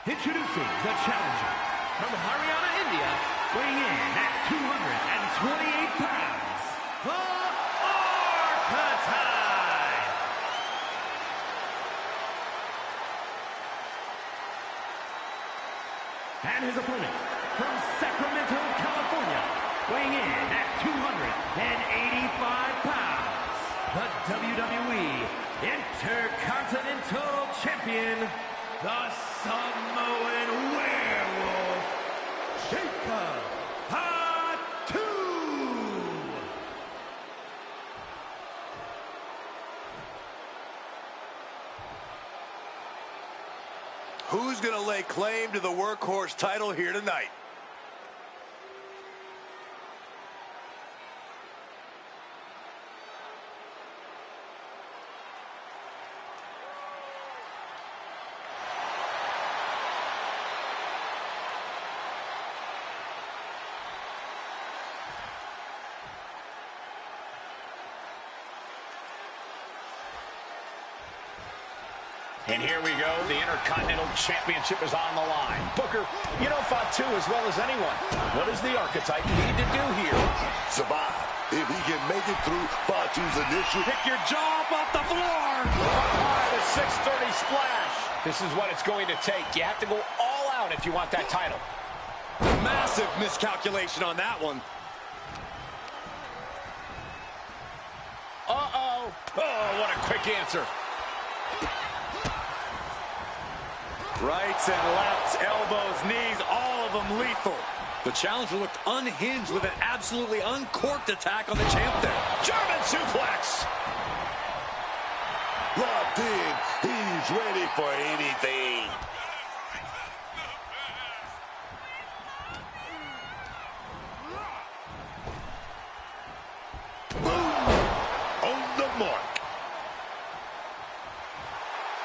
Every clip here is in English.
Introducing the challenger from Haryana, India, weighing in at 228 pounds, the Archetype. And his opponent from Sacramento, California, weighing in at 285 pounds, the WWE Intercontinental Champion, the Samoan Werewolf, Jacob Fatu. Who's going to lay claim to the workhorse title here tonight? And here we go. The Intercontinental Championship is on the line. Booker, you know Fatu as well as anyone. What does the Archetype need to do here? Survive. If he can make it through Fatu's initial... Pick your jaw up off the floor. Up high, the 630 splash. This is what it's going to take. You have to go all out if you want that title. Massive miscalculation on that one. Uh-oh. Oh, what a quick answer. Rights and lefts, elbows, knees, all of them lethal. The challenger looked unhinged with an absolutely uncorked attack on the champ there. German suplex. Locked in. He's ready for anything. Boom. On the mark.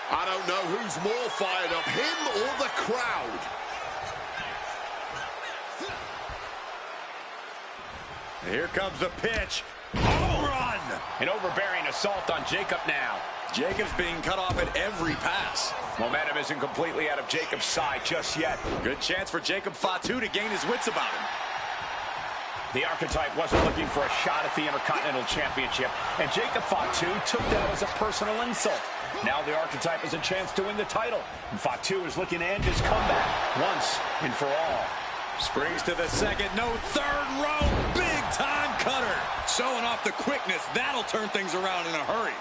I don't know who's more fired up, him or the crowd. Here comes the pitch. Home run! An overbearing assault on Jacob now. Jacob's being cut off at every pass. Momentum isn't completely out of Jacob's side just yet. Good chance for Jacob Fatu to gain his wits about him. The Archetype wasn't looking for a shot at the Intercontinental Championship, and Jacob Fatu took that as a personal insult. Now the Archetype has a chance to win the title, and Fatu is looking to end his comeback once and for all. Springs to the second, no third row, big time cutter. Showing off the quickness, that'll turn things around in a hurry.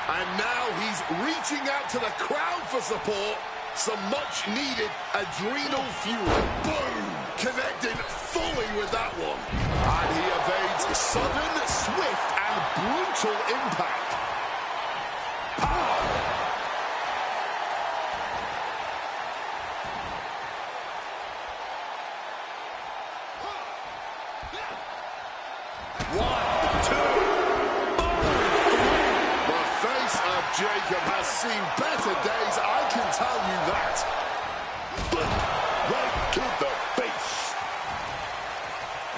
And now he's reaching out to the crowd for support. Some much needed adrenal fuel. Boom! Connected fully with that one. And he evades sudden, swift, and brutal impact. Pow! One, two, The face of Jacob has seen better days, I can tell you that. Right to the face.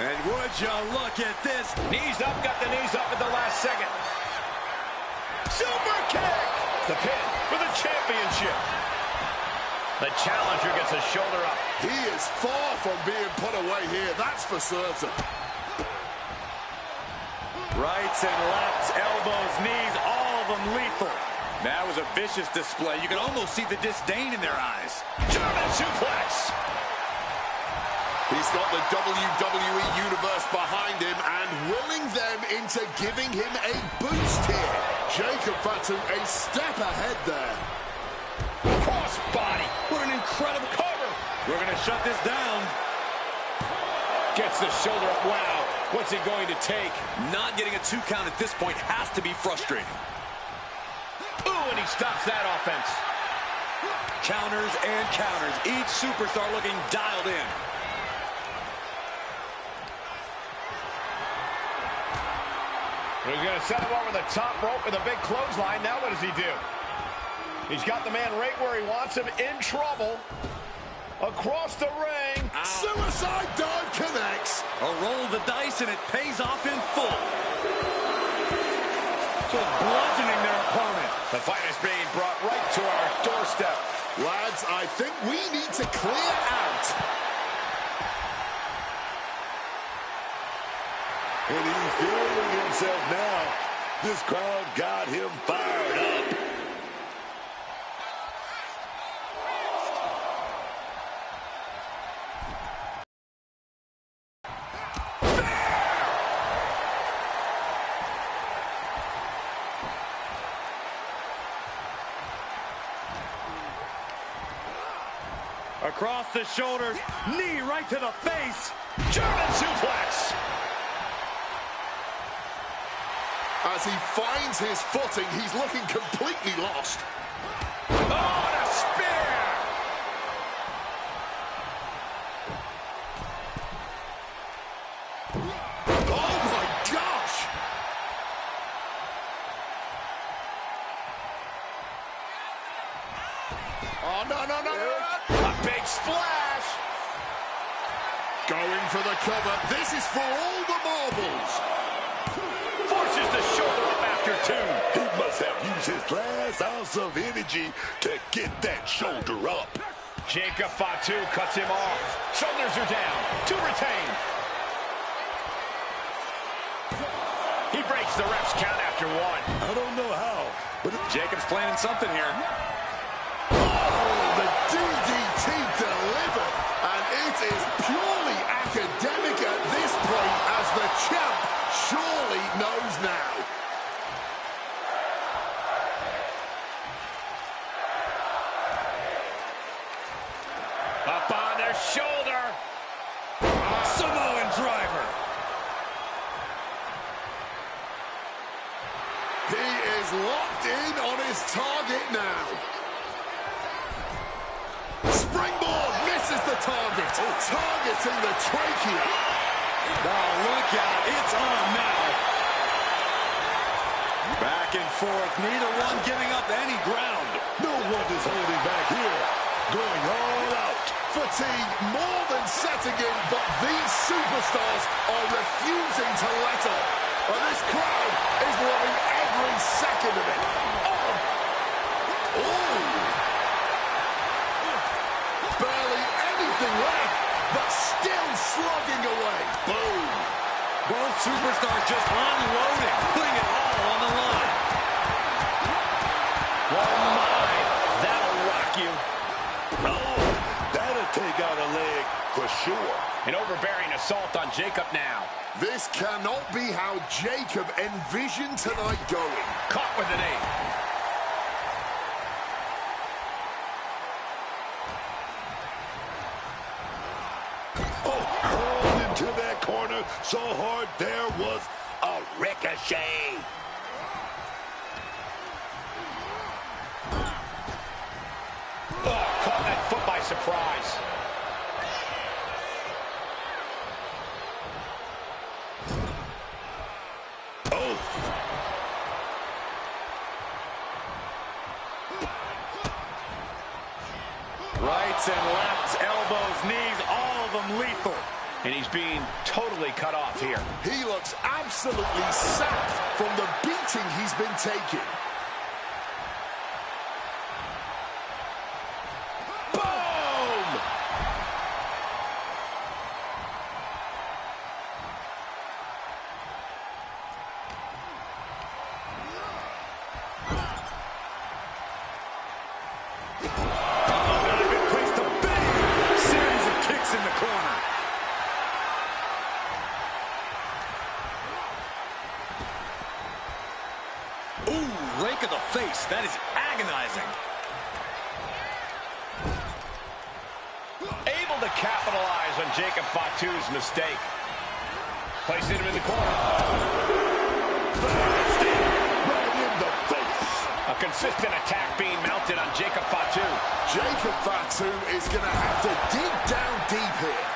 and would you look at this? Knees up, got the knees up at the last second. Super kick! The pin for the championship. The challenger gets a shoulder up. He is far from being put away here, that's for certain. Rights and lefts, elbows, knees, all of them lethal. That was a vicious display. You can almost see the disdain in their eyes. German suplex. He's got the WWE Universe behind him and willing them into giving him a boost here. Jacob Fatu a step ahead there. Cross body. What an incredible cover. We're going to shut this down. Gets the shoulder up. Wow. What's it going to take? Not getting a 2 count at this point has to be frustrating. Ooh, and he stops that offense. Counters and counters. Each superstar looking dialed in. He's going to set him over the top rope with a big clothesline. Now what does he do? He's got the man right where he wants him, in trouble. Across the ring. Suicide dive connects. A roll of the dice, and it pays off in full. Just bludgeoning their opponent. The fight is being brought right to our doorstep. Lads, I think we need to clear out. And he's feeling himself now. This crowd got him fired up. Across the shoulders, knee right to the face. German suplex. As he finds his footing, he's looking completely lost. Oh, and a spear. Oh, my gosh! Oh, no, no, no, no, no! A big splash. Going for the cover. This is for all the marbles. Forces the shoulder up after two. He must have used his last ounce of energy to get that shoulder up. Jacob Fatu cuts him off. Shoulders are down. To retain. He breaks the ref's count after one. I don't know how, but Jacob's planning something here. Oh, the DDT delivered. And it is purely academic at this point, as the champ surely knows now. Up on their shoulder. Samoan driver. He is locked in on his target now. Springboard misses the target. Targeting the trachea. Oh, look out. It's on now. Back and forth. Neither one giving up any ground. no one is holding back here. Going all out. Fatigue more than setting in, but these superstars are refusing to let up. And this crowd is loving every second of it. Oh! Barely anything left, but still slugging away. Boom! Both superstars just unloading, putting it all on the line. Oh, my. That'll rock you. Oh, that'll take out a leg for sure. An overbearing assault on Jacob now. This cannot be how Jacob envisioned tonight going. Caught with an eight. Oh, hurled into that corner so hard there was a ricochet. Oh, caught that foot by surprise. Oh, Rights and lefts, elbows, knees, all of them lethal. And he's being totally cut off here. He looks absolutely sapped from the beating he's been taking. Boom! Not a good place to be. Series of kicks in the corner. Ooh, rake of the face. That is agonizing. Able to capitalize on Jacob Fatu's mistake. Placing him in the corner. right in the face. A consistent attack being mounted on Jacob Fatu. Jacob Fatu is going to have to dig down deep here.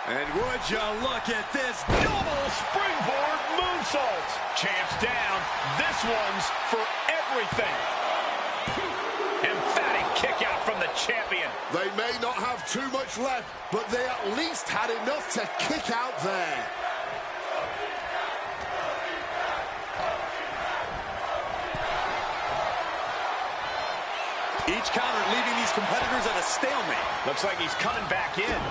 And would you look at this? Double springboard moonsault. Champs down. This one's for everything. Emphatic kick out from the champion. They may not have too much left, but they at least had enough to kick out there. Each counter leaving these competitors at a stalemate. Looks like he's coming back in.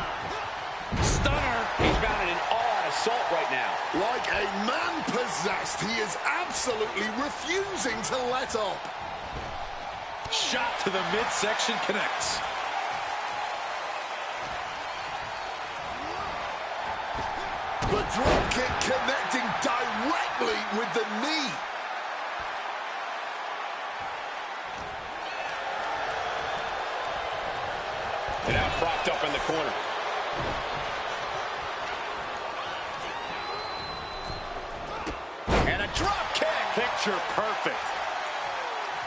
Stunner. He's mounted an all-out assault right now. Like a man possessed, he is absolutely refusing to let up. Shot to the midsection connects. The drop kick connecting directly with the knee. And now propped up in the corner. And a drop kick. Picture perfect.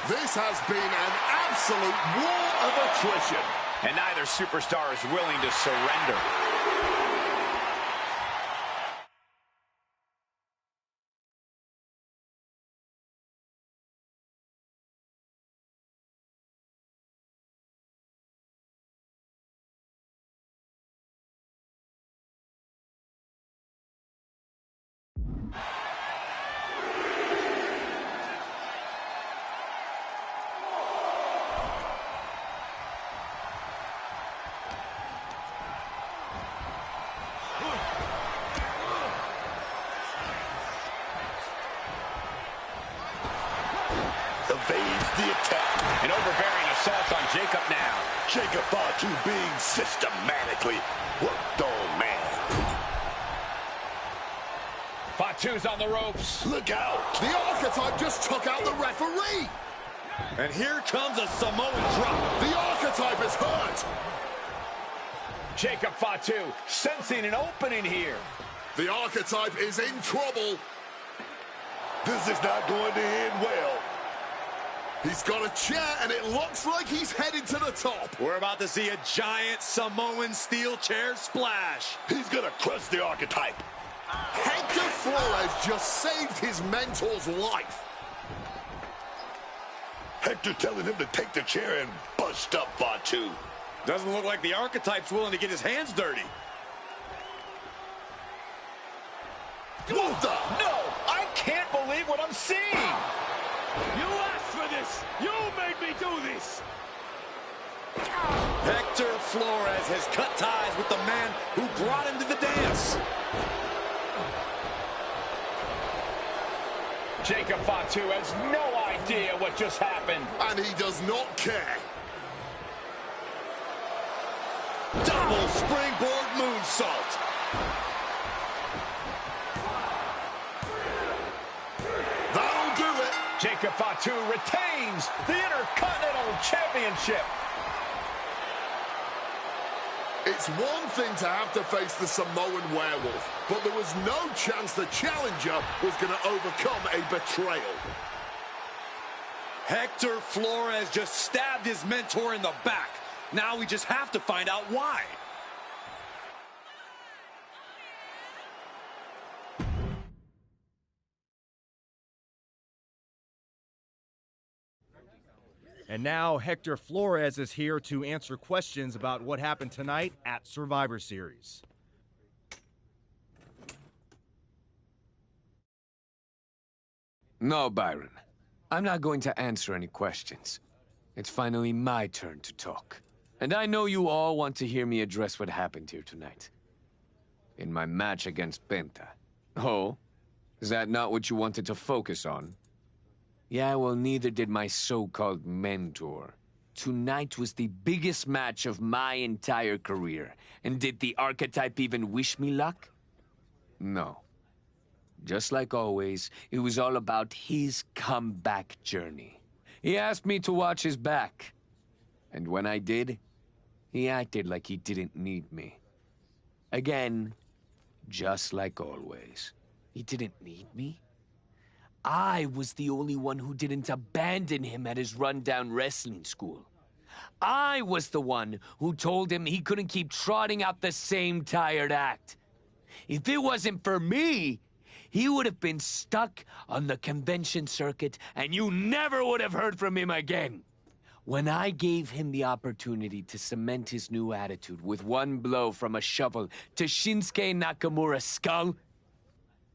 This has been an absolute war of attrition. And neither superstar is willing to surrender. Evades the attack. An overbearing assault on Jacob now. Jacob Fatu being systematically worked on, man. Fatu's on the ropes. Look out. The Archetype just took out the referee. And here comes a Samoan drop. The Archetype is hurt. Jacob Fatu sensing an opening here. The Archetype is in trouble. This is not going to end well. He's got a chair, and it looks like he's headed to the top. We're about to see a giant Samoan steel chair splash. He's going to crush the Archetype. Hector Flores just saved his mentor's life. Hector telling him to take the chair and bust up Fatu. Doesn't look like the Archetype's willing to get his hands dirty. What the? No, I can't believe what I'm seeing. You asked for this. You made me do this. Hector Flores has cut ties with the man who brought him to the dance. Jacob Fatu has no idea what just happened. And he does not care. Double springboard moonsault. That'll do it. Jacob Fatu retains the Intercontinental Championship. It's one thing to have to face the Samoan werewolf, but there was no chance the challenger was going to overcome a betrayal. Hector Flores just stabbed his mentor in the back. Now we just have to find out why. And now Hector Flores is here to answer questions about what happened tonight at Survivor Series. No, Byron. I'm not going to answer any questions. It's finally my turn to talk. And I know you all want to hear me address what happened here tonight. In my match against Penta. Oh? Is that not what you wanted to focus on? Yeah, well, neither did my so-called mentor. Tonight was the biggest match of my entire career. And did the Archetype even wish me luck? No. Just like always, it was all about his comeback journey. He asked me to watch his back. And when I did, he acted like he didn't need me. Again, just like always. He didn't need me? I was the only one who didn't abandon him at his rundown wrestling school. I was the one who told him he couldn't keep trotting out the same tired act. If it wasn't for me, he would have been stuck on the convention circuit, and you never would have heard from him again. When I gave him the opportunity to cement his new attitude with one blow from a shovel to Shinsuke Nakamura's skull,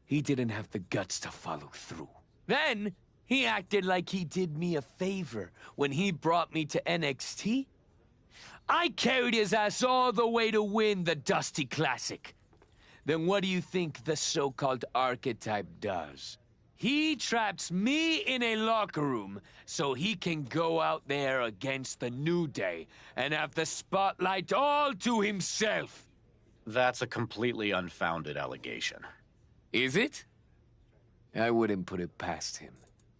he didn't have the guts to follow through. Then, He acted like he did me a favor when he brought me to NXT. I carried his ass all the way to win the Dusty Classic. Then what do you think the so-called archetype does? He traps me in a locker room so he can go out there against the New Day and have the spotlight all to himself. That's a completely unfounded allegation. Is it? I wouldn't put it past him.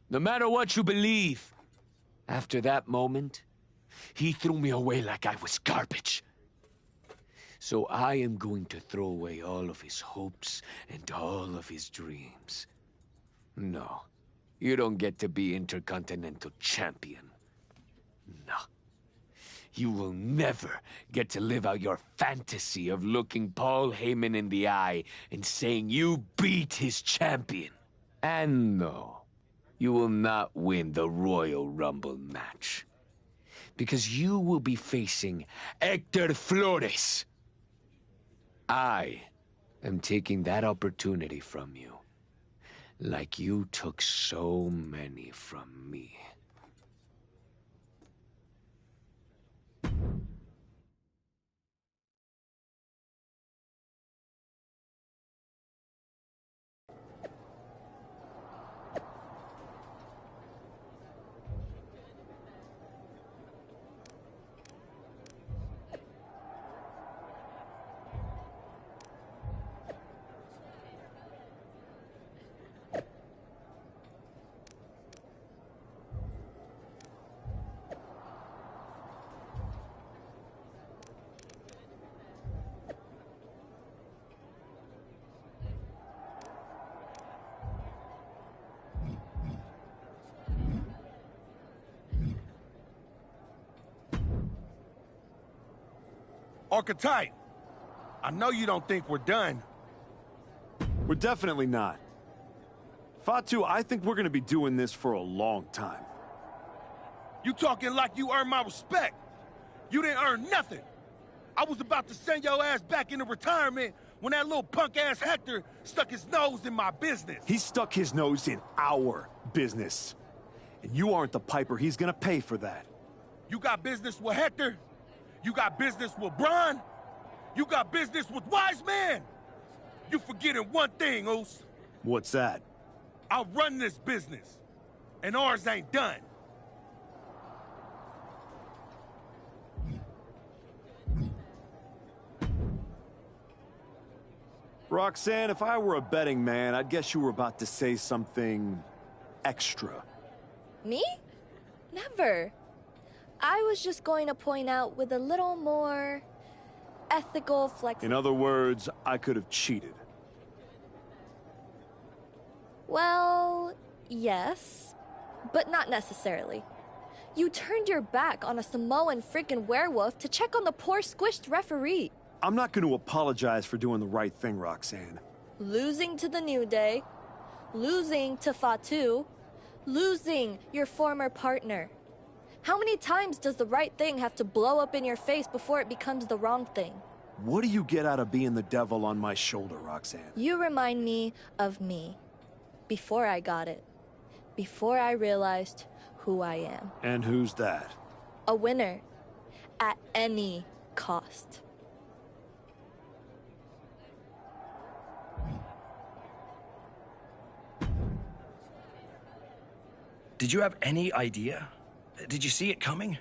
No matter what you believe. After that moment, he threw me away like I was garbage. So I am going to throw away all of his hopes and all of his dreams. No, you don't get to be Intercontinental Champion. No. You will never get to live out your fantasy of looking Paul Heyman in the eye and saying you beat his champion. And no, you will not win the Royal Rumble match. Because you will be facing Hector Flores. I am taking that opportunity from you, like you took so many from me. Archetype, I know you don't think we're done. We're definitely not. Fatu, I think we're gonna be doing this for a long time. You talking like you earned my respect. You didn't earn nothing. I was about to send your ass back into retirement when that little punk-ass Hector stuck his nose in my business. He stuck his nose in our business. And you aren't the piper he's gonna pay for that. You got business with Hector? You got business with Braun? You got business with Wise Man? You forgetting one thing, Oos. What's that? I run this business, and ours ain't done. Roxanne, if I were a betting man, I'd guess you were about to say something extra. Me? Never. I was just going to point out with a little more ethical flex. In other words, I could have cheated. Well, yes, but not necessarily. You turned your back on a Samoan freaking werewolf to check on the poor squished referee. I'm not going to apologize for doing the right thing, Roxanne. Losing to the New Day, losing to Fatu, losing your former partner. How many times does the right thing have to blow up in your face before it becomes the wrong thing? What do you get out of being the devil on my shoulder, Roxanne? You remind me of me. Before I got it. Before I realized who I am. And who's that? A winner. At any cost. Did you have any idea? Did you see it coming?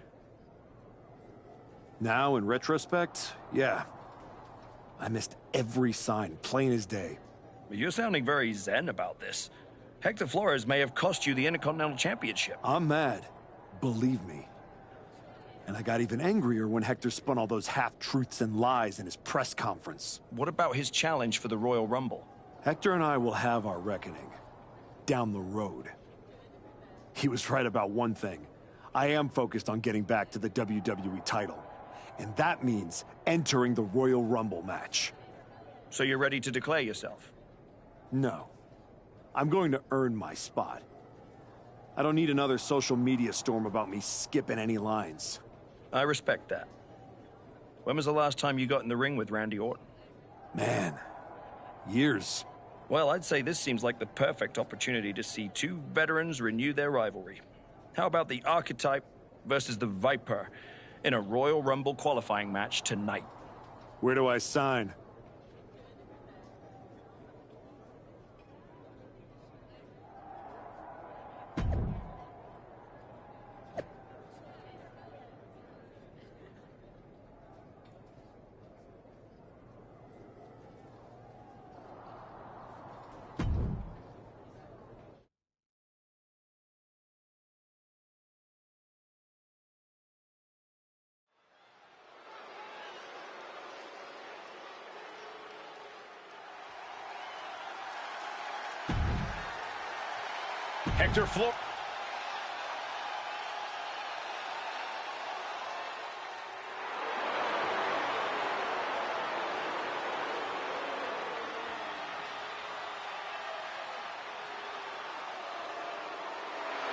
Now, in retrospect, yeah. I missed every sign, plain as day. You're sounding very zen about this. Hector Flores may have cost you the Intercontinental Championship. I'm mad. Believe me. And I got even angrier when Hector spun all those half-truths and lies in his press conference. What about his challenge for the Royal Rumble? Hector and I will have our reckoning. Down the road. He was right about one thing. I am focused on getting back to the WWE title. And that means entering the Royal Rumble match. So you're ready to declare yourself? No. I'm going to earn my spot. I don't need another social media storm about me skipping any lines. I respect that. When was the last time you got in the ring with Randy Orton? Man, years. Well, I'd say this seems like the perfect opportunity to see two veterans renew their rivalry. How about the Archetype versus the Viper in a Royal Rumble qualifying match tonight? Where do I sign? Hector Flores.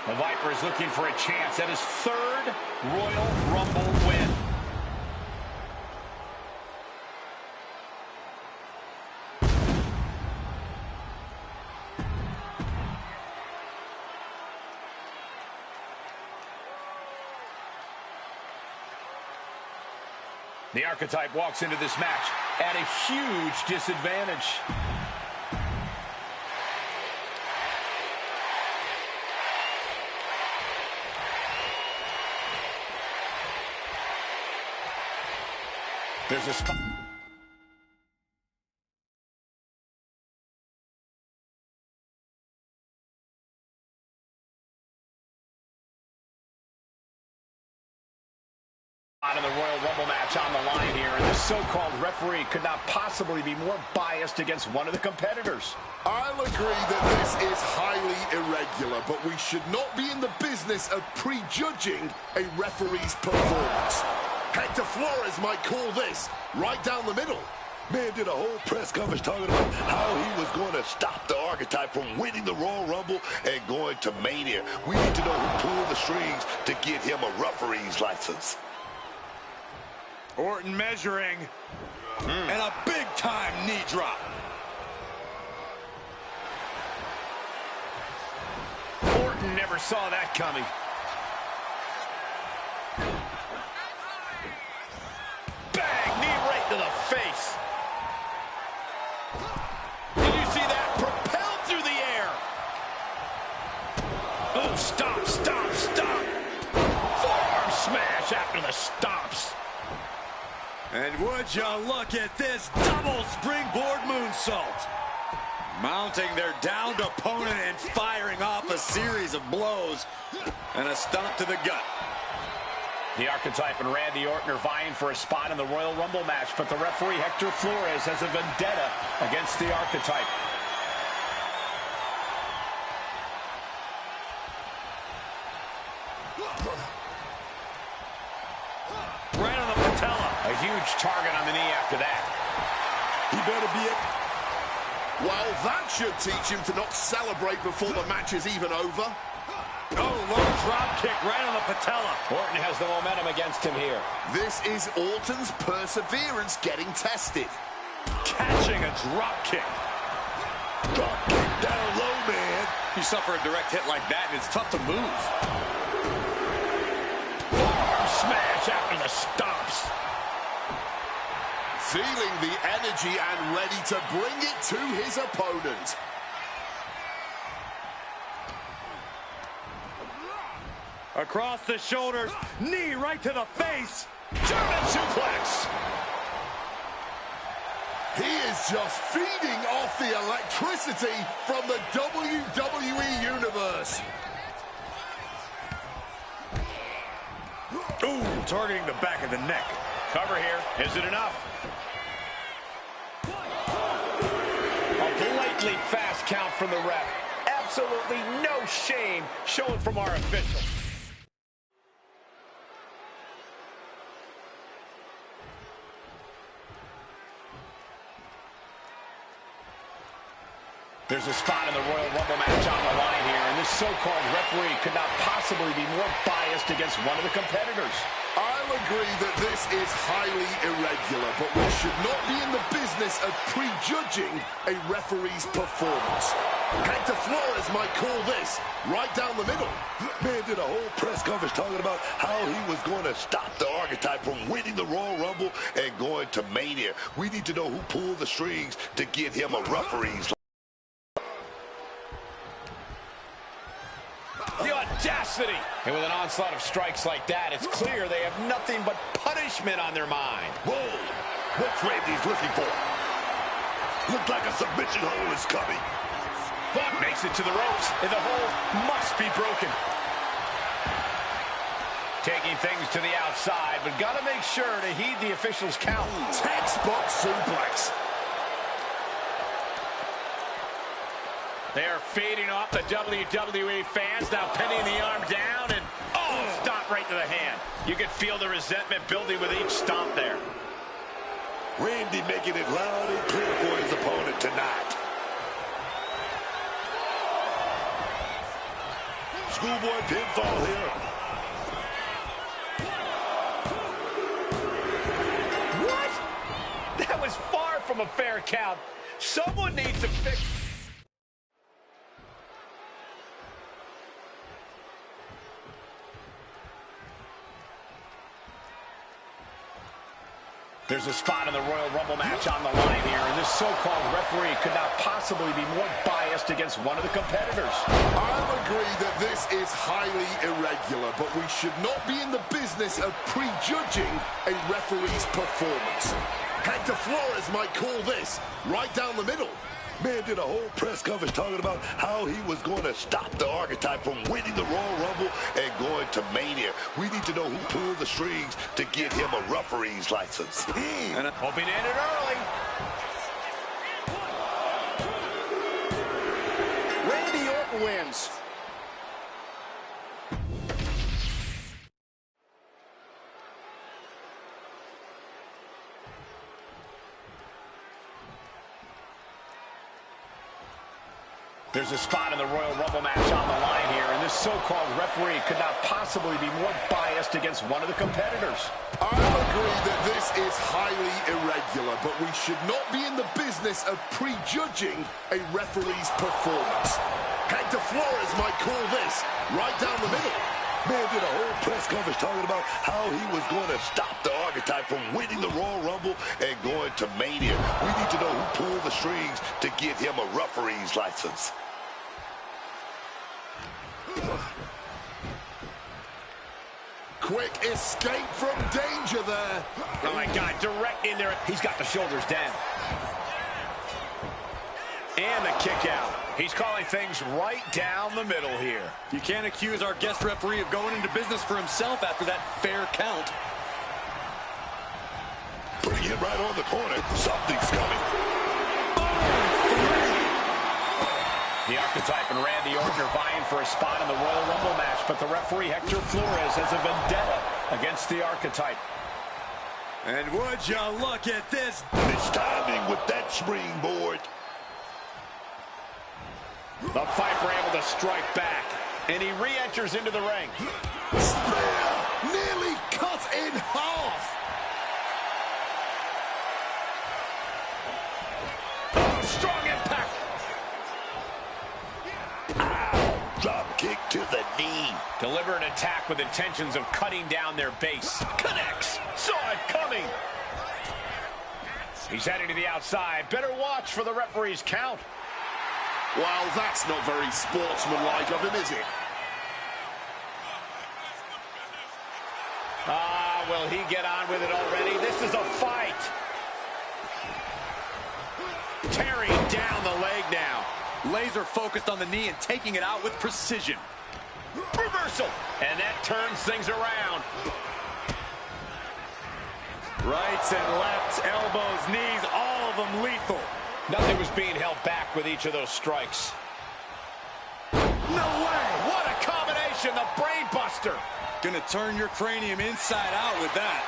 The Viper is looking for a chance at his third Royal Rumble win. The Archetype walks into this match at a huge disadvantage. There's a spot. In the Royal Rumble match on the line here, and the so-called referee could not possibly be more biased against one of the competitors. I'll agree that this is highly irregular, but we should not be in the business of prejudging a referee's performance. Hector Flores might call this right down the middle. Man did a whole press conference talking about how he was going to stop the Archetype from winning the Royal Rumble and going to Mania. We need to know who pulled the strings to get him a referee's license. Orton measuring, and a big-time knee drop. Orton never saw that coming. Bang! Knee right to the face. Did you see that? Propelled through the air. Oh, stop, stop, stop. Forearm smash after the stops. And would you look at this double springboard moonsault. Mounting their downed opponent and firing off a series of blows and a stomp to the gut. The Archetype and Randy Orton are vying for a spot in the Royal Rumble match, but the referee Hector Flores has a vendetta against the Archetype. Right on the patella. A huge target on the knee after that. He better be it. Well, that should teach him to not celebrate before the match is even over. Oh, low drop kick right on the patella. Orton has the momentum against him here. This is Orton's perseverance getting tested. Catching a drop kick. Drop kick down low, man. You suffer a direct hit like that, and it's tough to move. Forearm smash after the stops. Feeling the energy and ready to bring it to his opponent. Across the shoulders, knee right to the face. German suplex. He is just feeding off the electricity from the WWE Universe. Ooh, targeting the back of the neck. Cover here. Is it enough? A blatantly fast count from the ref. Absolutely no shame shown from our official. There's a spot in the Royal Rumble match on the line here, and this so-called referee could not possibly be more biased against one of the competitors. I'll agree that this is highly irregular, but we should not be in the business business of prejudging a referee's performance. Hector Flores might call this right down the middle. Man did a whole press conference talking about how he was going to stop the Archetype from winning the Royal Rumble and going to Mania. We need to know who pulled the strings to get him a referee's. The audacity! And with an onslaught of strikes like that, it's clear they have nothing but punishment on their mind. Whoa! What's Randy's looking for? Looks like a submission hole is coming. But makes it to the ropes, and the hold must be broken. Taking things to the outside, but got to make sure to heed the official's count. Textbook suplex. They're feeding off the WWE fans, now pinning the arm down, and stomp right to the hand. You could feel the resentment building with each stomp there. Randy making it loud and clear for his opponent tonight. Schoolboy pinfall here. What? That was far from a fair count. Someone needs to fix... There's a spot in the Royal Rumble match on the line here, and this so-called referee could not possibly be more biased against one of the competitors. I'll agree that this is highly irregular, but we should not be in the business of prejudging a referee's performance. Hector Flores might call this right down the middle. Man did a whole press conference talking about how he was going to stop the Archetype from winning the Royal Rumble and going to Mania. We need to know who pulled the strings to get him a referee's license. And hoping to end it early. Randy Orton wins. There's a spot in the Royal Rumble match on the line here, and this so-called referee could not possibly be more biased against one of the competitors. I'll agree that this is highly irregular, but we should not be in the business of prejudging a referee's performance. Hector Flores might call this right down the middle. Man did a whole press conference talking about how he was going to stop the Archetype from winning the Royal Rumble and going to Mania. We need to know who pulled the strings to get him a referee's license. Quick escape from danger there. Oh my God, direct in there. He's got the shoulders down. And the kick out. He's calling things right down the middle here. You can't accuse our guest referee of going into business for himself after that fair count. Putting it right on the corner. Something's coming. The Archetype and Randy Orton are vying for a spot in the Royal Rumble match, but the referee Hector Flores has a vendetta against the Archetype. And would you look at this? Mistiming with that springboard. The Viper able to strike back, and he re-enters into the ring. Spear nearly cut in half. Strong impact. Drop kick to the knee. Deliberate attack with intentions of cutting down their base. Connects. Saw it coming. He's heading to the outside. Better watch for the referee's count. Well, that's not very sportsmanlike of him, is it? Will he get on with it already? This is a fight. Tearing down the leg now. Laser focused on the knee and taking it out with precision. Reversal. And that turns things around. Rights and lefts, elbows, knees, all of them lethal. Nothing was being held back with each of those strikes. No way! What a combination, the brain buster. Gonna turn your cranium inside out with that.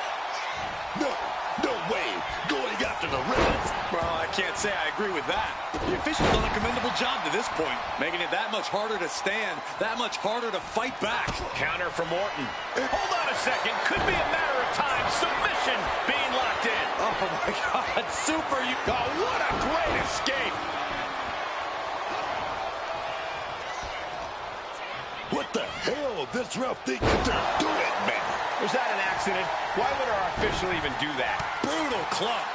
No way. Going after the ribs. Well, I can't say I agree with that. The official's done a commendable job to this point, making it that much harder to stand, that much harder to fight back. Counter from Orton. Hold on a second. Could be a matter of time. Submission being locked in. Oh, Oh, my God. Super. Oh, what a great escape. What the hell? This ref think they're doing, man? Was that an accident? Why would our official even do that? Brutal club.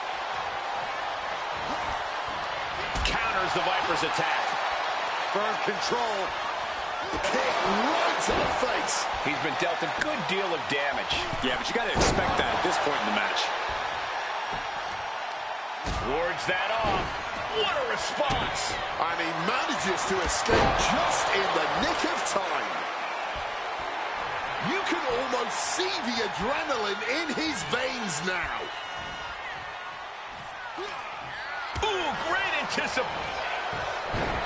Counters the Viper's attack. Firm control. Kick right to the face. He's been dealt a good deal of damage. Yeah, but you got to expect that at this point in the match. Wards that off. What a response. And he manages to escape just in the nick of time. You can almost see the adrenaline in his veins now. Ooh, great anticipation.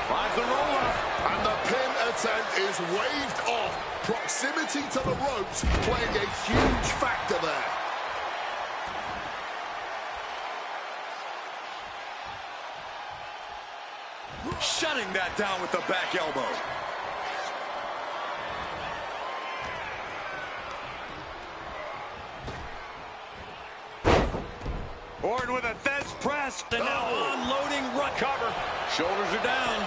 Finds the roll-up. And the pin attempt is waved off. Proximity to the ropes playing a huge factor there. Shutting that down with the back elbow. Orton with a Fez press. And now unloading run cover. Shoulders are down.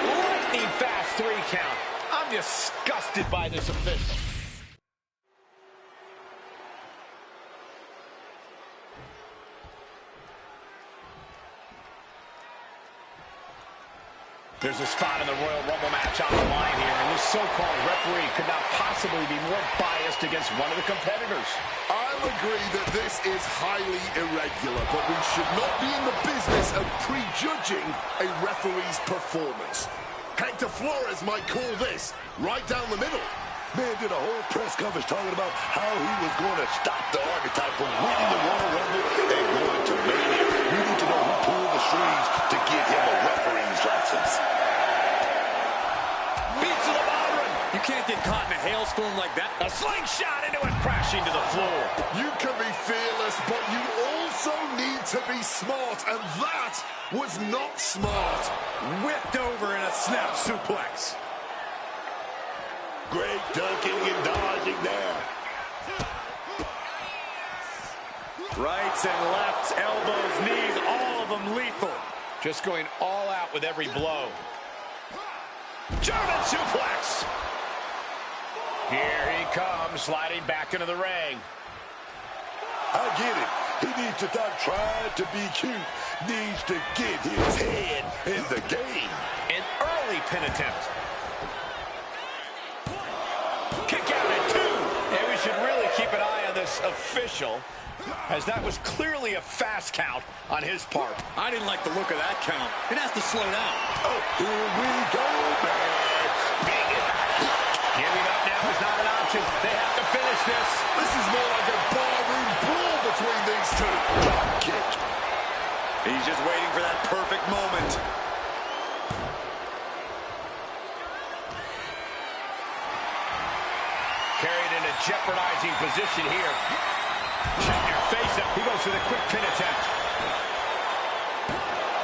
Lightning fast 3 count. I'm disgusted by this official. There's a spot in the Royal Rumble match on the line here, and this so-called referee could not possibly be more biased against one of the competitors. I'll agree that this is highly irregular, but we should not be in the business of prejudging a referee's performance. Hector Flores might call this right down the middle. Man did a whole press conference talking about how he was going to stop the Archetype from winning the Royal Rumble and going to Mania. We need to know who pulled the strings to get him a referee's license. Beats the Modern. You can't get caught in a hailstorm like that. A slingshot into it, crashing to the floor. You can be fearless, but you also need to be smart, and that was not smart. Whipped over in a snap suplex. Great dunking and dodging there. Rights and lefts, elbows, knees, all of them lethal. Just going all out with every blow. German suplex. Here he comes, sliding back into the ring. I get it. He needs to stop trying to be cute. Needs to get his head in the game. An early pin attempt. Kick out at 2. And we should really keep an eye on this official, as that was clearly a fast count on his part. I didn't like the look of that count. It has to slow down. Oh, here we go, man. Giving up now is not an option. They have to finish this. This is more like a barroom brawl between these two. Drop kick. He's just waiting for that perfect moment. Carried in a jeopardizing position here. Check your face up. He goes for the quick pin attempt.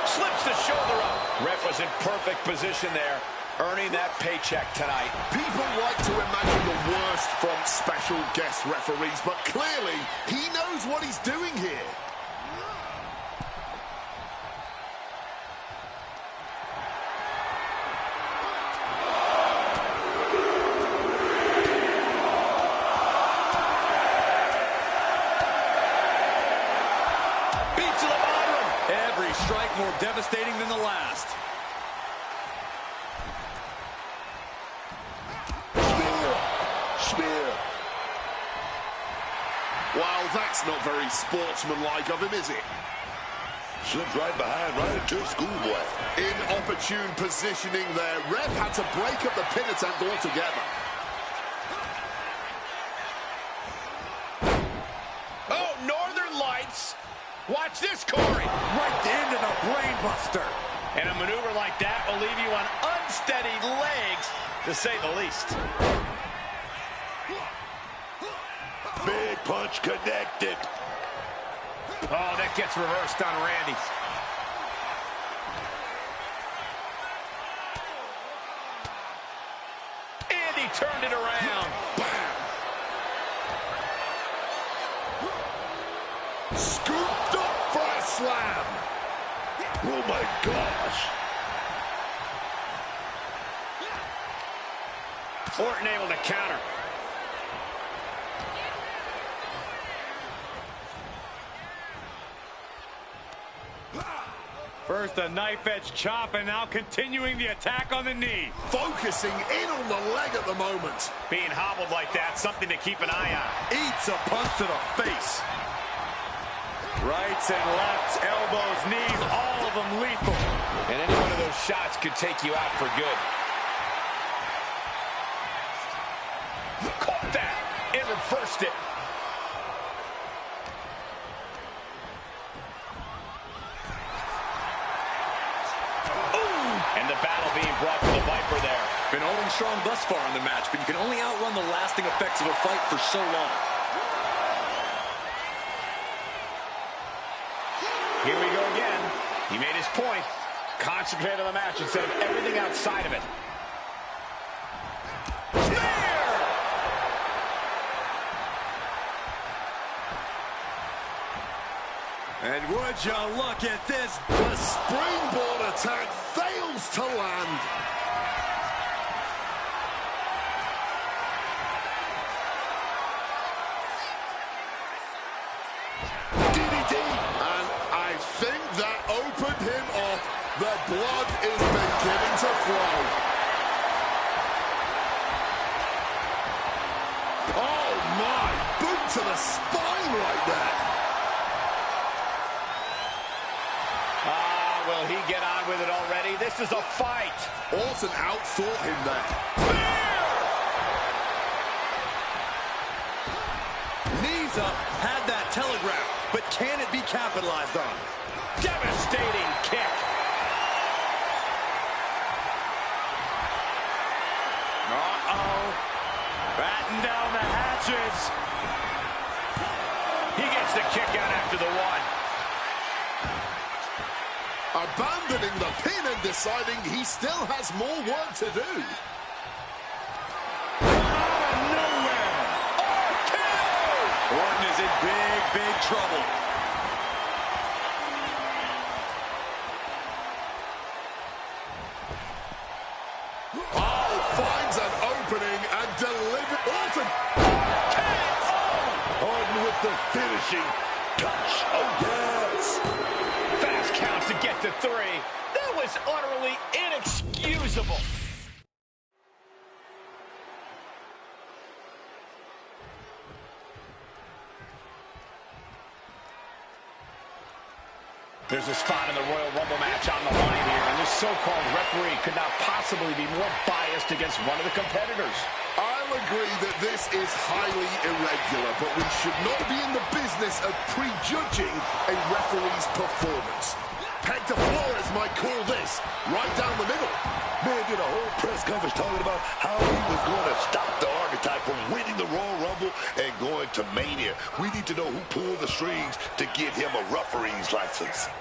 Slips the shoulder up. Ref was in perfect position there, earning that paycheck tonight. People like to imagine the worst from special guest referees, but clearly he knows what he's doing here. Strike more devastating than the last. Spear. Well, that's not very sportsmanlike of him, is it? Slipped right behind, right into a schoolboy. Inopportune positioning there. Ref had to break up the pin attempt altogether. Oh, Northern Lights. Watch this, Corey. Right into the brainbuster. And a maneuver like that will leave you on unsteady legs, to say the least. Big punch connected. Oh, that gets reversed on Randy. And he turned it around. slam. Oh, my gosh. Orton able to counter. First a knife-edge chop, and now continuing the attack on the knee. Focusing in on the leg at the moment. Being hobbled like that, something to keep an eye on. Eats a punch to the face. Rights and lefts, elbows, knees, all of them lethal. And any one of those shots could take you out for good. Caught that and reversed it. And the battle being brought to the Viper there. Been holding strong thus far in the match, but you can only outrun the lasting effects of a fight for so long. Here we go again. He made his point. Concentrate on the match instead of everything outside of it. And would you look at this? The springboard attack fails to land. DDT. And I think that opened him up. The blood is beginning to flow. Oh my, boot to the spine right there. Will he get on with it already? This is a fight. Orton outthought him there. Knees up, had that telegraph, but can it be capitalized on? Devastating kick. Uh-oh. Batten down the hatches. He gets the kick out after the one. Abandoning the pin and deciding he still has more work to do. Out of nowhere. Orton is in big, big trouble. Oh, finds an opening and delivers. Orton. Orton with the finishing touch. Oh, yes. Fast count to get to 3. That was utterly inexcusable. There's a spot in the Royal Rumble match on the line here, and this so-called referee could not possibly be more biased against one of the competitors. I'll agree that this is highly irregular, but we should not be in the business of prejudging a referee's performance. Hector Flores might call this right down the middle. Man did a whole press conference talking about how he was going to stop the Archetype from winning the Royal Rumble and going to Mania. We need to know who pulled the strings to get him a referee's license.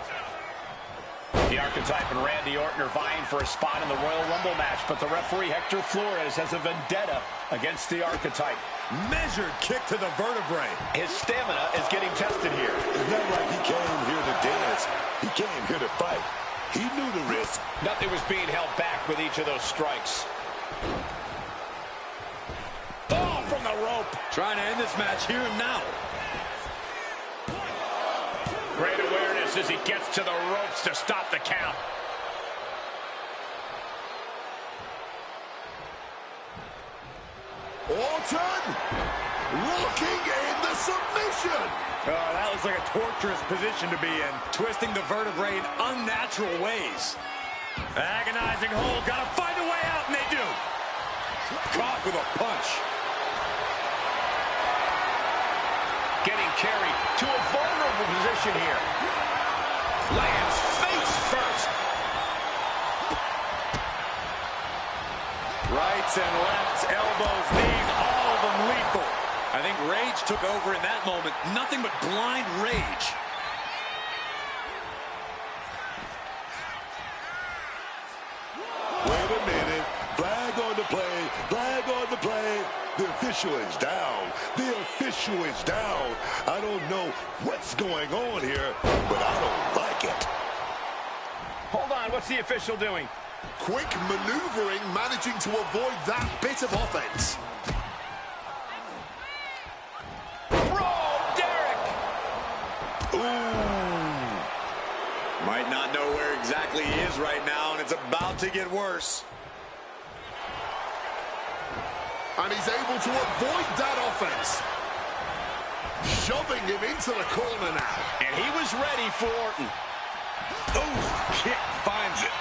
The Archetype and Randy Orton are vying for a spot in the Royal Rumble match, but the referee Hector Flores has a vendetta against the Archetype. Measured kick to the vertebrae. His stamina is getting tested here. It's not like he came here to dance. He came here to fight. He knew the risk. Nothing was being held back with each of those strikes. Oh, from the rope. Trying to end this match here and now. Great awareness as he gets to the ropes to stop the count. Orton locking in the submission. Oh, that looks like a torturous position to be in. Twisting the vertebrae in unnatural ways. Agonizing hold. Gotta find a way out, and they do. Caught with a punch. Getting carried to a vulnerable position here. Lands face first. Rights and lefts, elbows, knees, all of them lethal. I think rage took over in that moment. Nothing but blind rage. Wait a minute. Flag on the play. Flag on the play. The official is down. The official is down. I don't know what's going on here, but I don't What's the official doing? Quick maneuvering, managing to avoid that bit of offense. Might not know where exactly he is right now, and it's about to get worse. And he's able to avoid that offense. Shoving him into the corner now. And he was ready for Orton. Oh, kick finds it.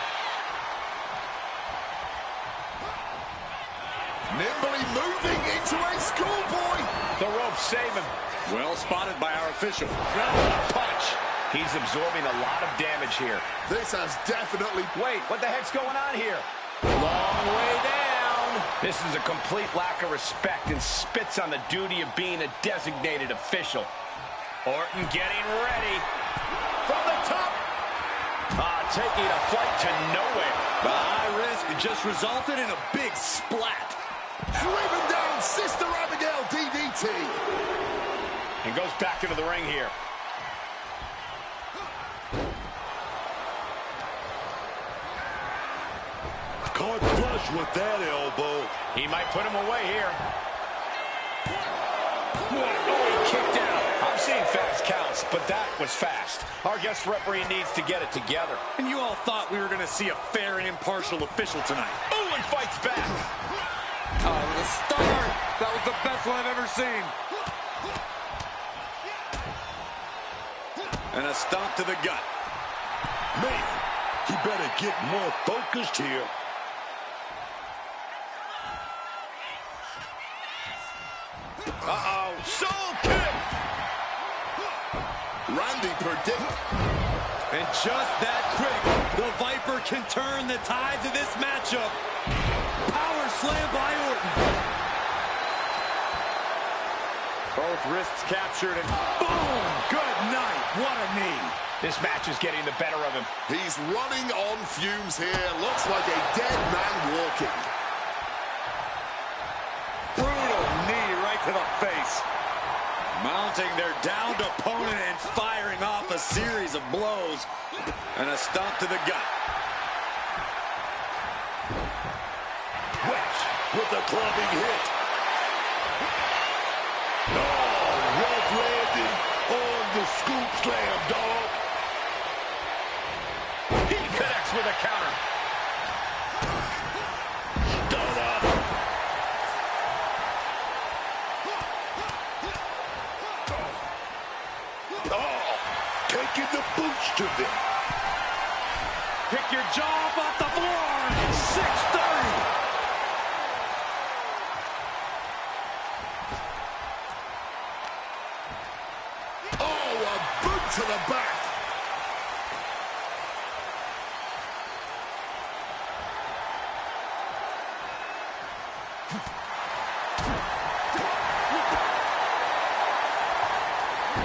Nimbly moving into a schoolboy. The ropes save him. Well spotted by our official. Punch. He's absorbing a lot of damage here. This has definitely... Wait, what the heck's going on here? Long way down. This is a complete lack of respect and spits on the duty of being a designated official. Orton getting ready. From the top. Taking a flight to nowhere. The high risk just resulted in a big splat. Driven down, Sister Abigail DDT. And goes back into the ring here. Caught flush with that elbow. He might put him away here. What? Oh, he kicked out. I've seen fast counts, but that was fast. Our guest referee needs to get it together. And you all thought we were going to see a fair and impartial official tonight. Ooh, and fights back. Oh, the stunner. That was the best one I've ever seen. And a stomp to the gut. Man, he better get more focused here. Uh-oh. Soul kick. Randy predicted. And just that quick, the Viper can turn the tides of this matchup. Power slam by Orton. Both wrists captured and boom! Good night. What a knee. This match is getting the better of him. He's running on fumes here. Looks like a dead man walking. Brutal knee right to the face. Mounting their downed opponent and firing off a series of blows. And a stomp to the gut. Wedge with a clubbing hit. Oh, rough landing on the scoop slam, dog. He connects with a counter. Stunner. Oh, taking the boots to them. Pick your jaw up off the floor. 630. Oh, a boot to the back.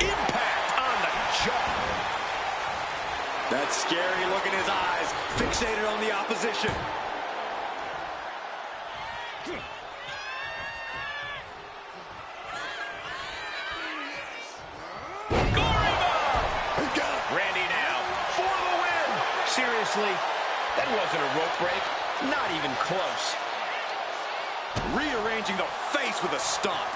Impact on the jaw. That scary look in his eyes, fixated on the opposition. Randy now for the win. Seriously, that wasn't a rope break. Not even close. Rearranging the face with a stomp.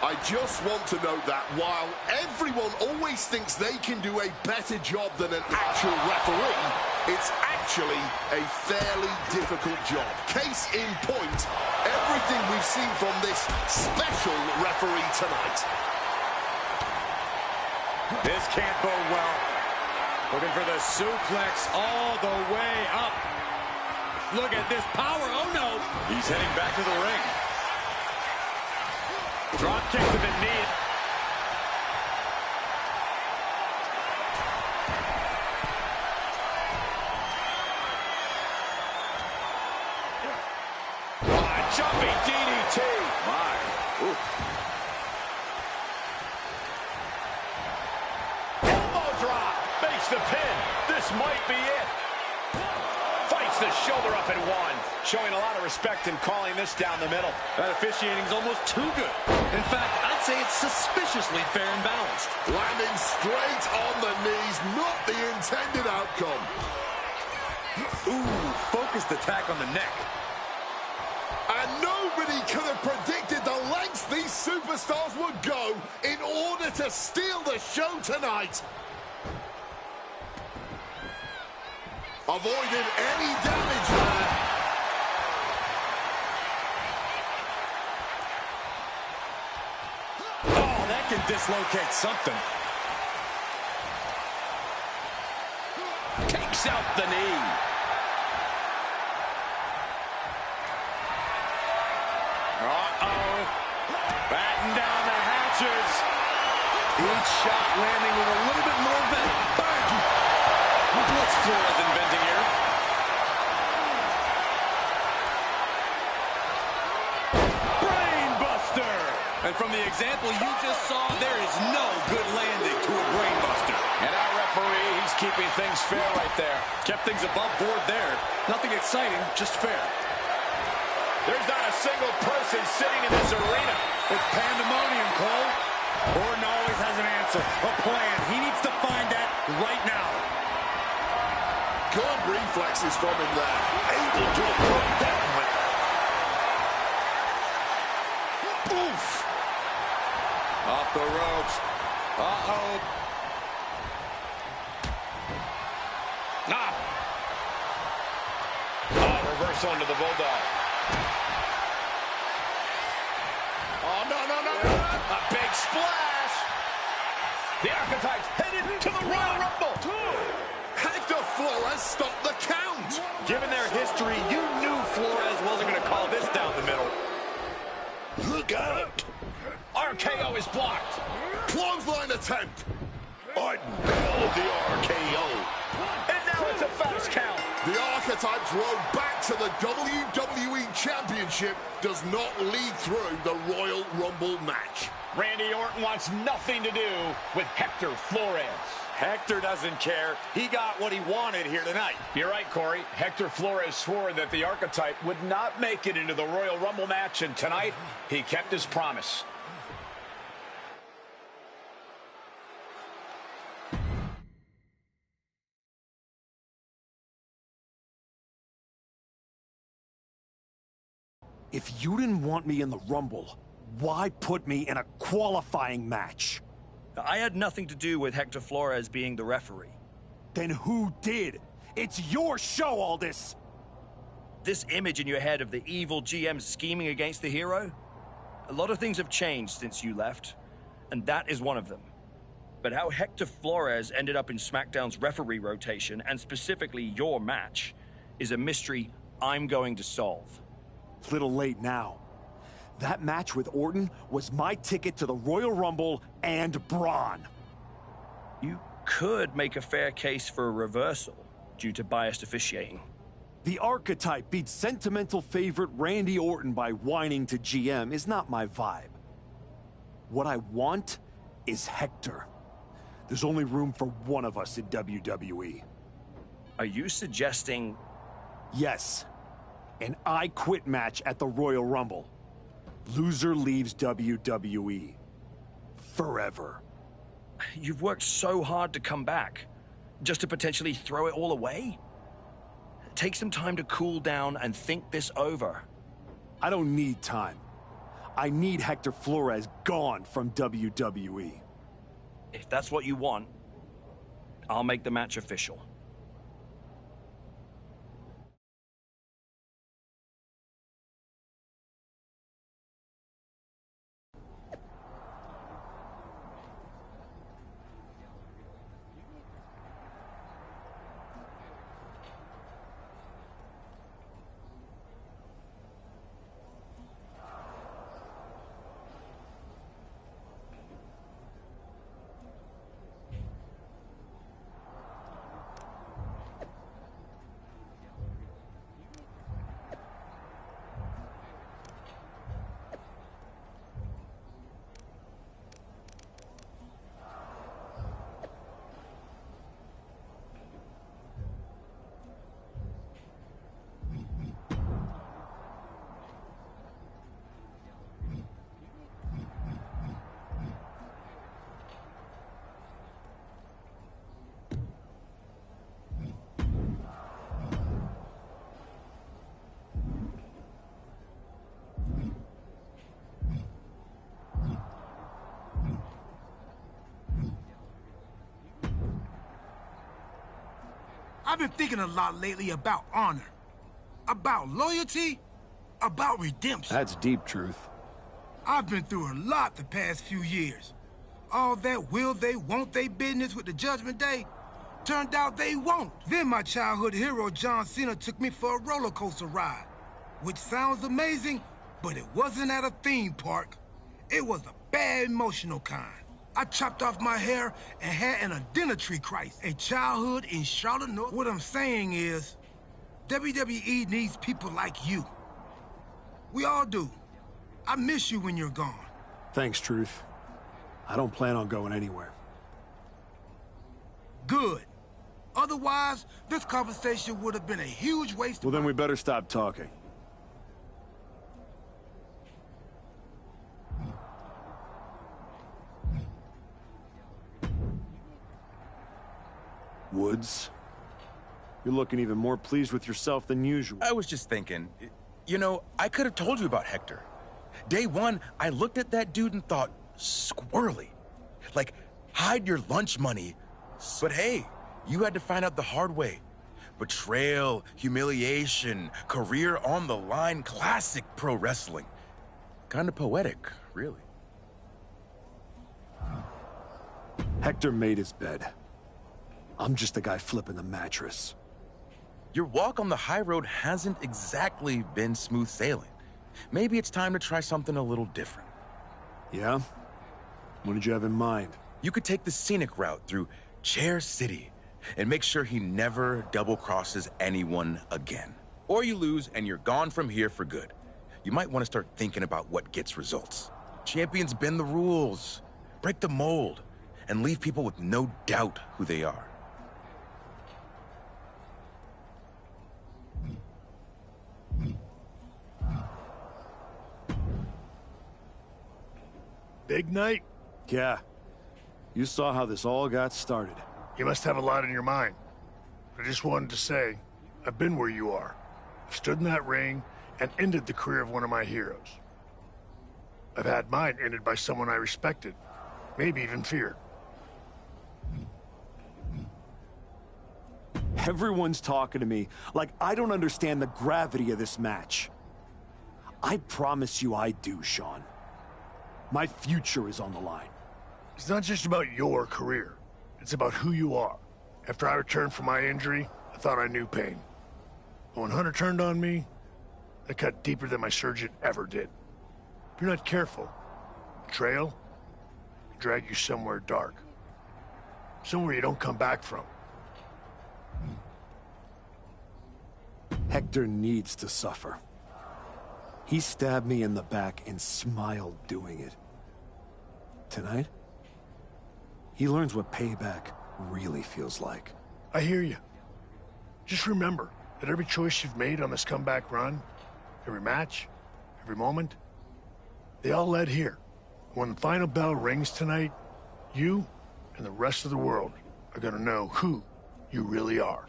I just want to note that while everyone always thinks they can do a better job than an actual referee, it's actually a fairly difficult job. Case in point, everything we've seen from this special referee tonight. This can't bode well. Looking for the suplex all the way up. Look at this power. Oh, no. He's heading back to the ring. Drop kick to the knee. Jumping DDT. My. Ooh. Elbow drop. Makes the pin. This might be it. Fights the shoulder up and one. Showing a lot of respect in calling this down the middle. That officiating's almost too good. In fact, I'd say it's suspiciously fair and balanced. Landing straight on the knees, not the intended outcome. Ooh, focused attack on the neck. And nobody could have predicted the lengths these superstars would go in order to steal the show tonight. Avoided any damage there. Oh, that can dislocate something. Takes out the knee. Uh-oh. Batten down the hatches. Each shot landing with a little bit more vent. Bam! What's Flores inventing here? Brainbuster! And from the example you just saw, there is no good landing to a brainbuster. And our referee, he's keeping things fair right there. Kept things above board there. Nothing exciting, just fair. There's not a single person sitting in this arena. It's pandemonium, Cole. Orton always has an answer, a plan. He needs to find that right now. Good reflexes from him there. Able to avoid that one. Oof. Off the ropes. Uh-oh. Ah. Oh, reversal into the Bulldog. Oh, no. A big splash. The Archetypes headed to the Royal Rumble. Hector Flores stopped the count. Given their history, you knew Flores wasn't going to call this down the middle. Look out! RKO is blocked. Clothesline attempt. Orton nailed the RKO. And now it's a fast count. The Archetypes road back to the WWE Championship does not lead through the Royal Rumble match. Randy Orton wants nothing to do with Hector Flores. Hector doesn't care. He got what he wanted here tonight. You're right, Corey. Hector Flores swore that the Archetype would not make it into the Royal Rumble match, and tonight he kept his promise. If you didn't want me in the Rumble, why put me in a qualifying match? I had nothing to do with Hector Flores being the referee. Then who did? It's your show, all this! This image in your head of the evil GM scheming against the hero? A lot of things have changed since you left, and that is one of them. But how Hector Flores ended up in SmackDown's referee rotation, and specifically your match, is a mystery I'm going to solve. Little late now. That match with Orton was my ticket to the Royal Rumble and Braun. You could make a fair case for a reversal due to biased officiating. The Archetype beat sentimental favorite Randy Orton by whining to GM is not my vibe. What I want is Hector. There's only room for one of us in WWE. Are you suggesting... Yes. An I Quit match at the Royal Rumble. Loser leaves WWE. Forever. You've worked so hard to come back, just to potentially throw it all away? Take some time to cool down and think this over. I don't need time. I need Hector Flores gone from WWE. If that's what you want, I'll make the match official. I've been thinking a lot lately about honor, about loyalty, about redemption. That's deep, Truth. I've been through a lot the past few years. All that will they, won't they business with the Judgment Day, turned out they won't. Then my childhood hero, John Cena, took me for a roller coaster ride, which sounds amazing, but it wasn't at a theme park. It was a bad emotional kind. I chopped off my hair and had an identity crisis. A childhood in Charlotte, North. What I'm saying is, WWE needs people like you. We all do. I miss you when you're gone. Thanks, Truth. I don't plan on going anywhere. Good. Otherwise, this conversation would have been a huge waste. Well, then we better stop talking. Woods, you're looking even more pleased with yourself than usual. I was just thinking, you know, I could have told you about Hector. Day one, I looked at that dude and thought, squirrely. Like, hide your lunch money. But hey, you had to find out the hard way. Betrayal, humiliation, career on the line, classic pro wrestling. Kind of poetic, really. Hector made his bed. I'm just the guy flipping the mattress. Your walk on the high road hasn't exactly been smooth sailing. Maybe it's time to try something a little different. Yeah? What did you have in mind? You could take the scenic route through Chair City and make sure he never double-crosses anyone again. Or you lose and you're gone from here for good. You might want to start thinking about what gets results. Champions bend the rules, break the mold, and leave people with no doubt who they are. Big night? Yeah. You saw how this all got started. You must have a lot in your mind. I just wanted to say, I've been where you are. I've stood in that ring and ended the career of one of my heroes. I've had mine ended by someone I respected, maybe even feared. Everyone's talking to me like I don't understand the gravity of this match. I promise you I do, Sean. My future is on the line. It's not just about your career. It's about who you are. After I returned from my injury, I thought I knew pain. But when Hunter turned on me, that cut deeper than my surgeon ever did. If you're not careful, betrayal can drag you somewhere dark. Somewhere you don't come back from. Hector needs to suffer. He stabbed me in the back and smiled doing it. Tonight, he learns what payback really feels like. I hear you. Just remember that every choice you've made on this comeback run, every match, every moment, they all led here. When the final bell rings tonight, you and the rest of the world are gonna know who you really are.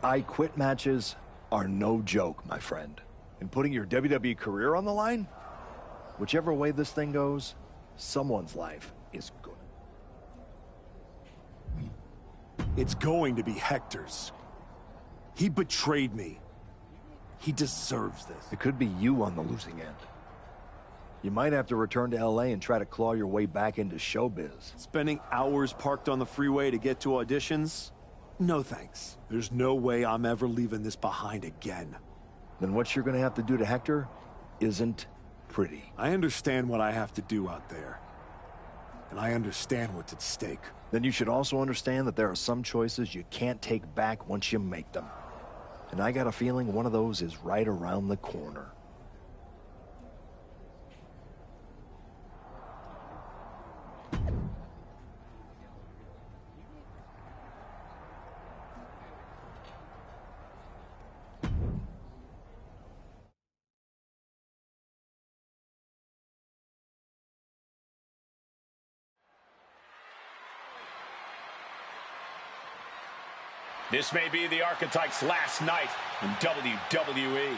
I quit matches are no joke, my friend. And putting your WWE career on the line? Whichever way this thing goes, someone's life is good. It's going to be Hector's. He betrayed me. He deserves this. It could be you on the losing end. You might have to return to LA and try to claw your way back into showbiz. Spending hours parked on the freeway to get to auditions? No thanks. There's no way I'm ever leaving this behind again. Then what you're gonna have to do to Hector isn't pretty. I understand what I have to do out there. And I understand what's at stake. Then you should also understand that there are some choices you can't take back once you make them. And I got a feeling one of those is right around the corner. This may be the Archetype's last night in WWE.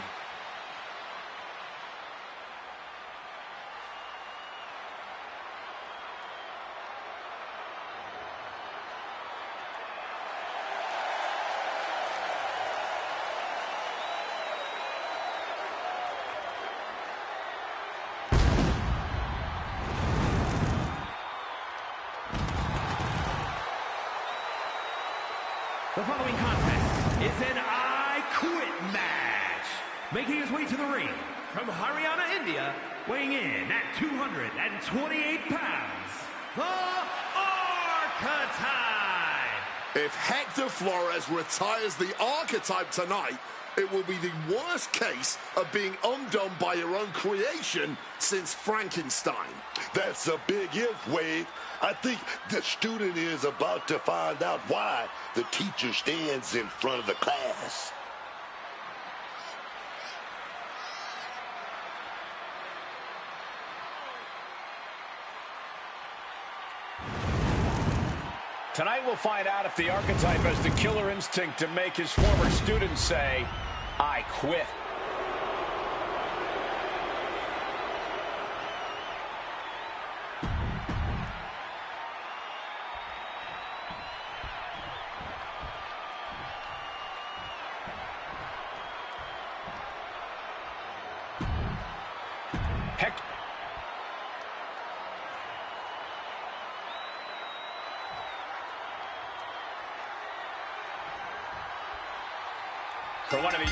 The following contest is an I Quit match. Making his way to the ring from Haryana, India, weighing in at 228 pounds, the Archetype. If Hector Flores retires the Archetype tonight, it will be the worst case of being undone by your own creation since Frankenstein. That's a big if, Wade. I think the student is about to find out why the teacher stands in front of the class. Tonight we'll find out if the Archetype has the killer instinct to make his former students say, I quit. Hector. For one of these.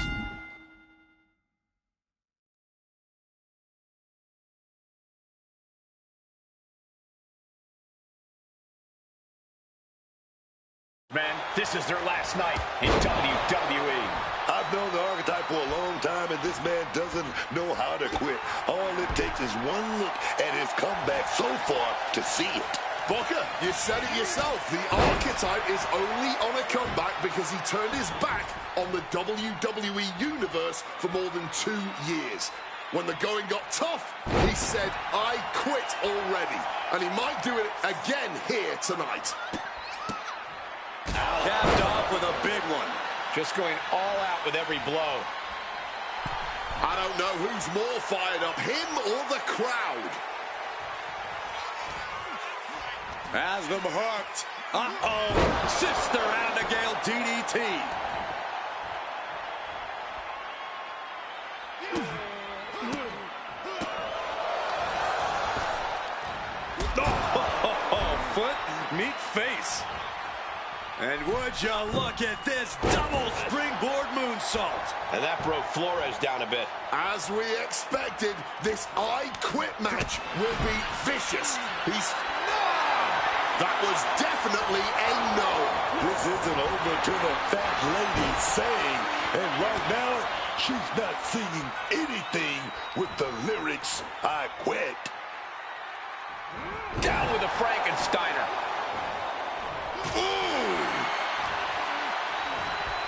Man, this is their last night in WWE. I've known the Archetype for a long time, and this man doesn't know how to quit. All it takes is one look at his comeback so far to see it. Booker, you said it yourself. The Archetype is only on a comeback because he turned his back on the WWE Universe for more than 2 years. When the going got tough, he said, I quit already. And he might do it again here tonight. Capped off with a big one. Just going all out with every blow. I don't know who's more fired up, him or the crowd. Has them hooked. Uh-oh. Sister Abigail DDT. Oh, foot meet face. And would you look at this double springboard moonsault. And that broke Flores down a bit. As we expected, this I Quit match will be vicious. That was definitely a no. This isn't over till the fat lady saying, and right now, she's not singing anything with the lyrics, I quit. Down with a Frankensteiner. Ooh.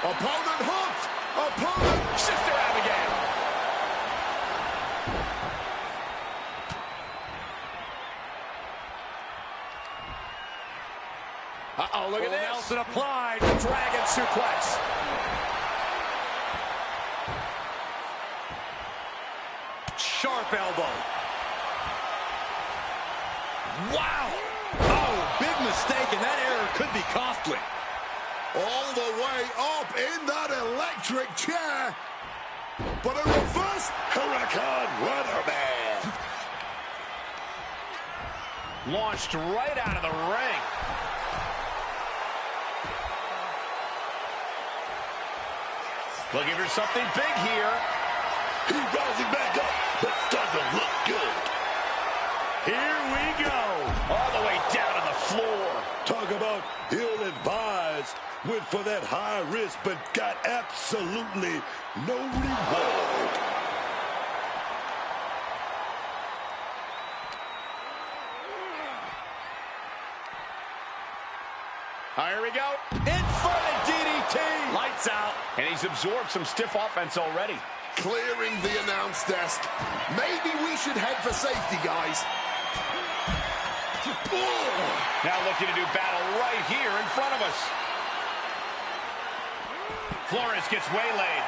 Opponent hooked. Opponent. Sister Abigail. Uh-oh, look at this. Nelson applied the dragon suplex. Sharp elbow. Wow. Oh, big mistake, and that error could be costly. All the way up in that electric chair. But a reverse Hurricane Runner Man. Launched right out of the ring. Looking for something big here. He's rising back up, but doesn't look good. Here we go. All the way down to the floor. Talk about ill-advised. Went for that high risk, but got absolutely no reward. Here we go. Inverted DDT. Lights out. And he's absorbed some stiff offense already. clearing the announce desk. Maybe we should head for safety, guys. Now looking to do battle right here in front of us. Flores gets waylaid.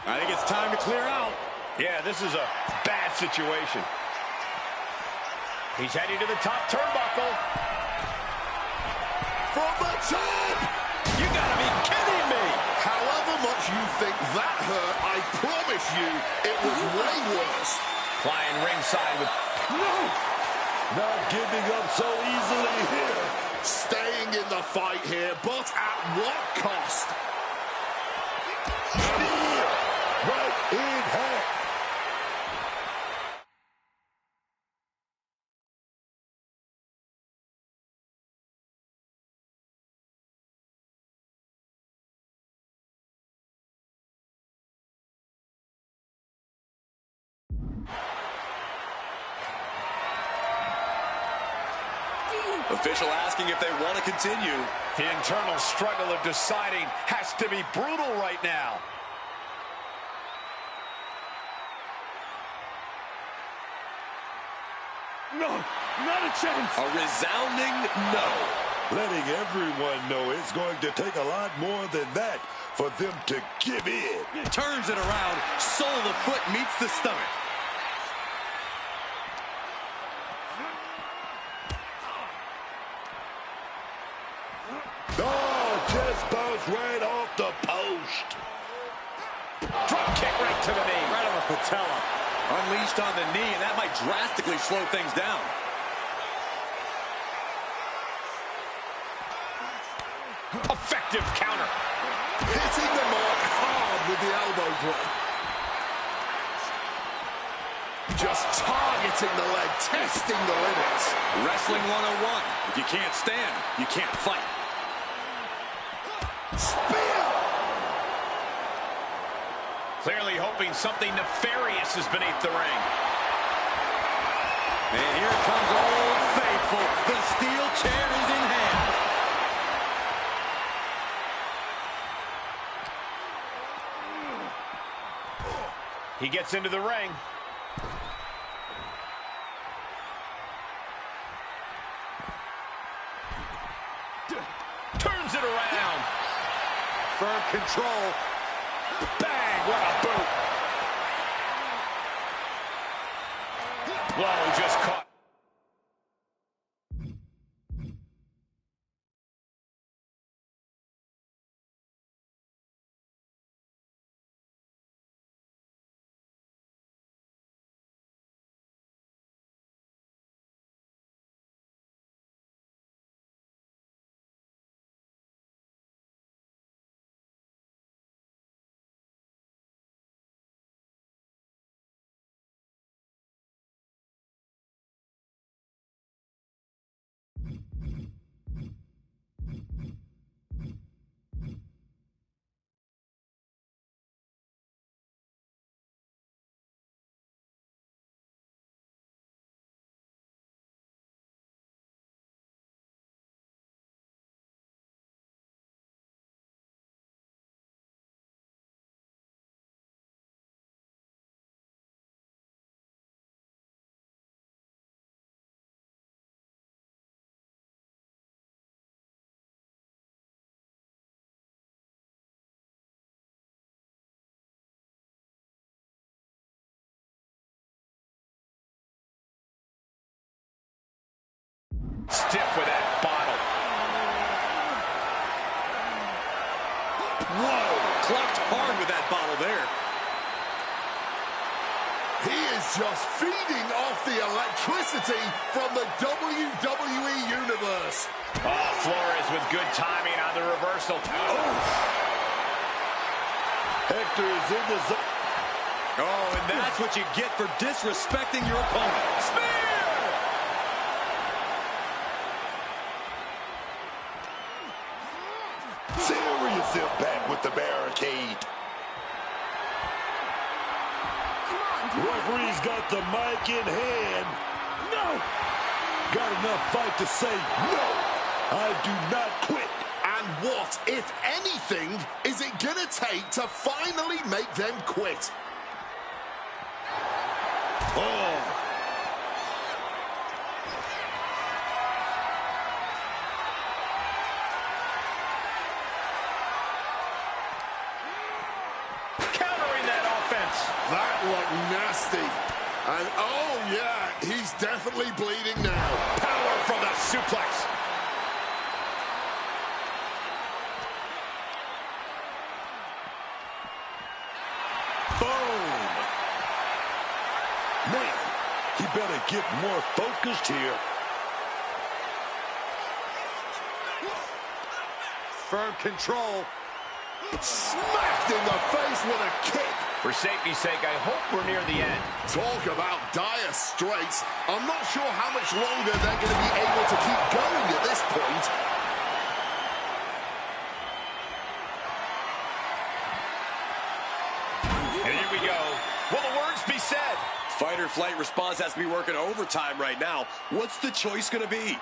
I think it's time to clear out. Yeah, this is a bad situation. He's heading to the top turnbuckle. From the top! You gotta be kidding me! However much you think that hurt, I promise you it was way worse. Flying ringside outside with... No! Not giving up so easily here. Staying in the fight here, but at what cost? Right in hand. Official asking if they want to continue. The internal struggle of deciding has to be brutal right now. No, not a chance. A resounding no. Letting everyone know it's going to take a lot more than that for them to give in. Turns it around. Sole of the foot meets the stomach. Oh, just bounced right off the post. Drop kick right to the knee. Right on the patella. Unleashed on the knee, and that might drastically slow things down. Effective counter. Hitting the mark hard with the elbow drop. Just targeting the leg, testing the limits. Wrestling 101. If you can't stand, you can't fight. Spear! Clearly hoping something nefarious is beneath the ring. And here comes Old Faithful. The steel chair is in hand. He gets into the ring. Turns it around. Firm control. Bang, what a boot. Whoa, just caught. Stiff with that bottle. Whoa! Clocked hard with that bottle there. He is just feeding off the electricity from the WWE Universe. Oh, Flores with good timing on the reversal. Oh! Hector is in the zone. Oh, and that's what you get for disrespecting your opponent. Spear! Serious impact with the barricade. Referee's got the mic in hand. No! Got enough fight to say, no, I do not quit. And what, if anything, is it gonna take to finally make them quit? Oh. Countering that offense. That looked nasty. And oh yeah, he's definitely bleeding now. Power from the suplex. Boom. Man, he better get more focused here. Firm control. Smacked in the face with a kick. For safety's sake, I hope we're near the end. Talk about dire straits. I'm not sure how much longer they're going to be able to keep going at this point. And here we go. Will the words be said? Fight or flight response has to be working overtime right now. What's the choice going to be?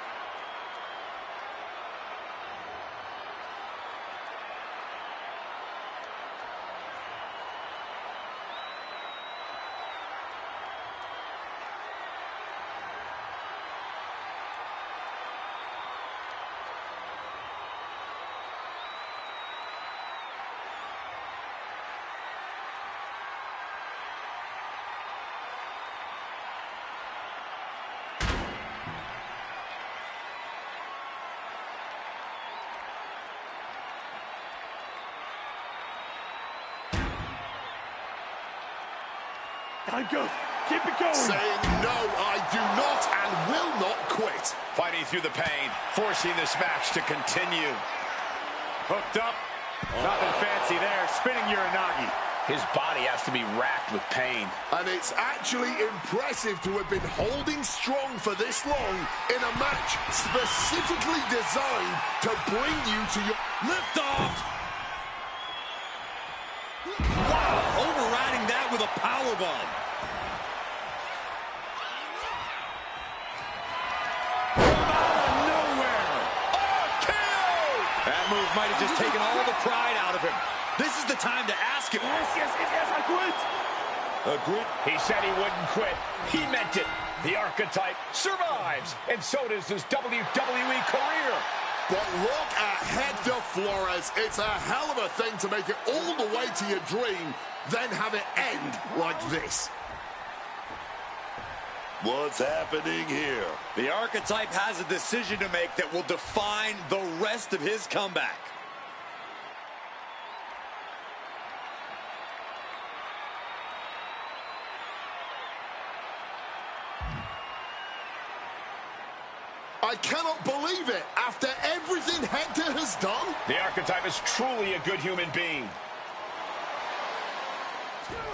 Time goes. Keep it going. Saying no, I do not and will not quit. Fighting through the pain, forcing this match to continue. Hooked up. Nothing fancy there. Spinning Uranagi. His body has to be racked with pain. And it's actually impressive to have been holding strong for this long in a match specifically designed to bring you to your Liftoff! Wow, overriding that with a powerbomb. That move might have just taken all the pride out of him. This is the time to ask him. Yes, I quit. Quit? He said he wouldn't quit. He meant it. The archetype survives, and so does his WWE career. But look at Hector Flores. It's a hell of a thing to make it all the way to your dream, then have it end like this. What's happening here? The archetype has a decision to make that will define the rest of his comeback. I cannot believe it. After everything Hector has done. The archetype is truly a good human being.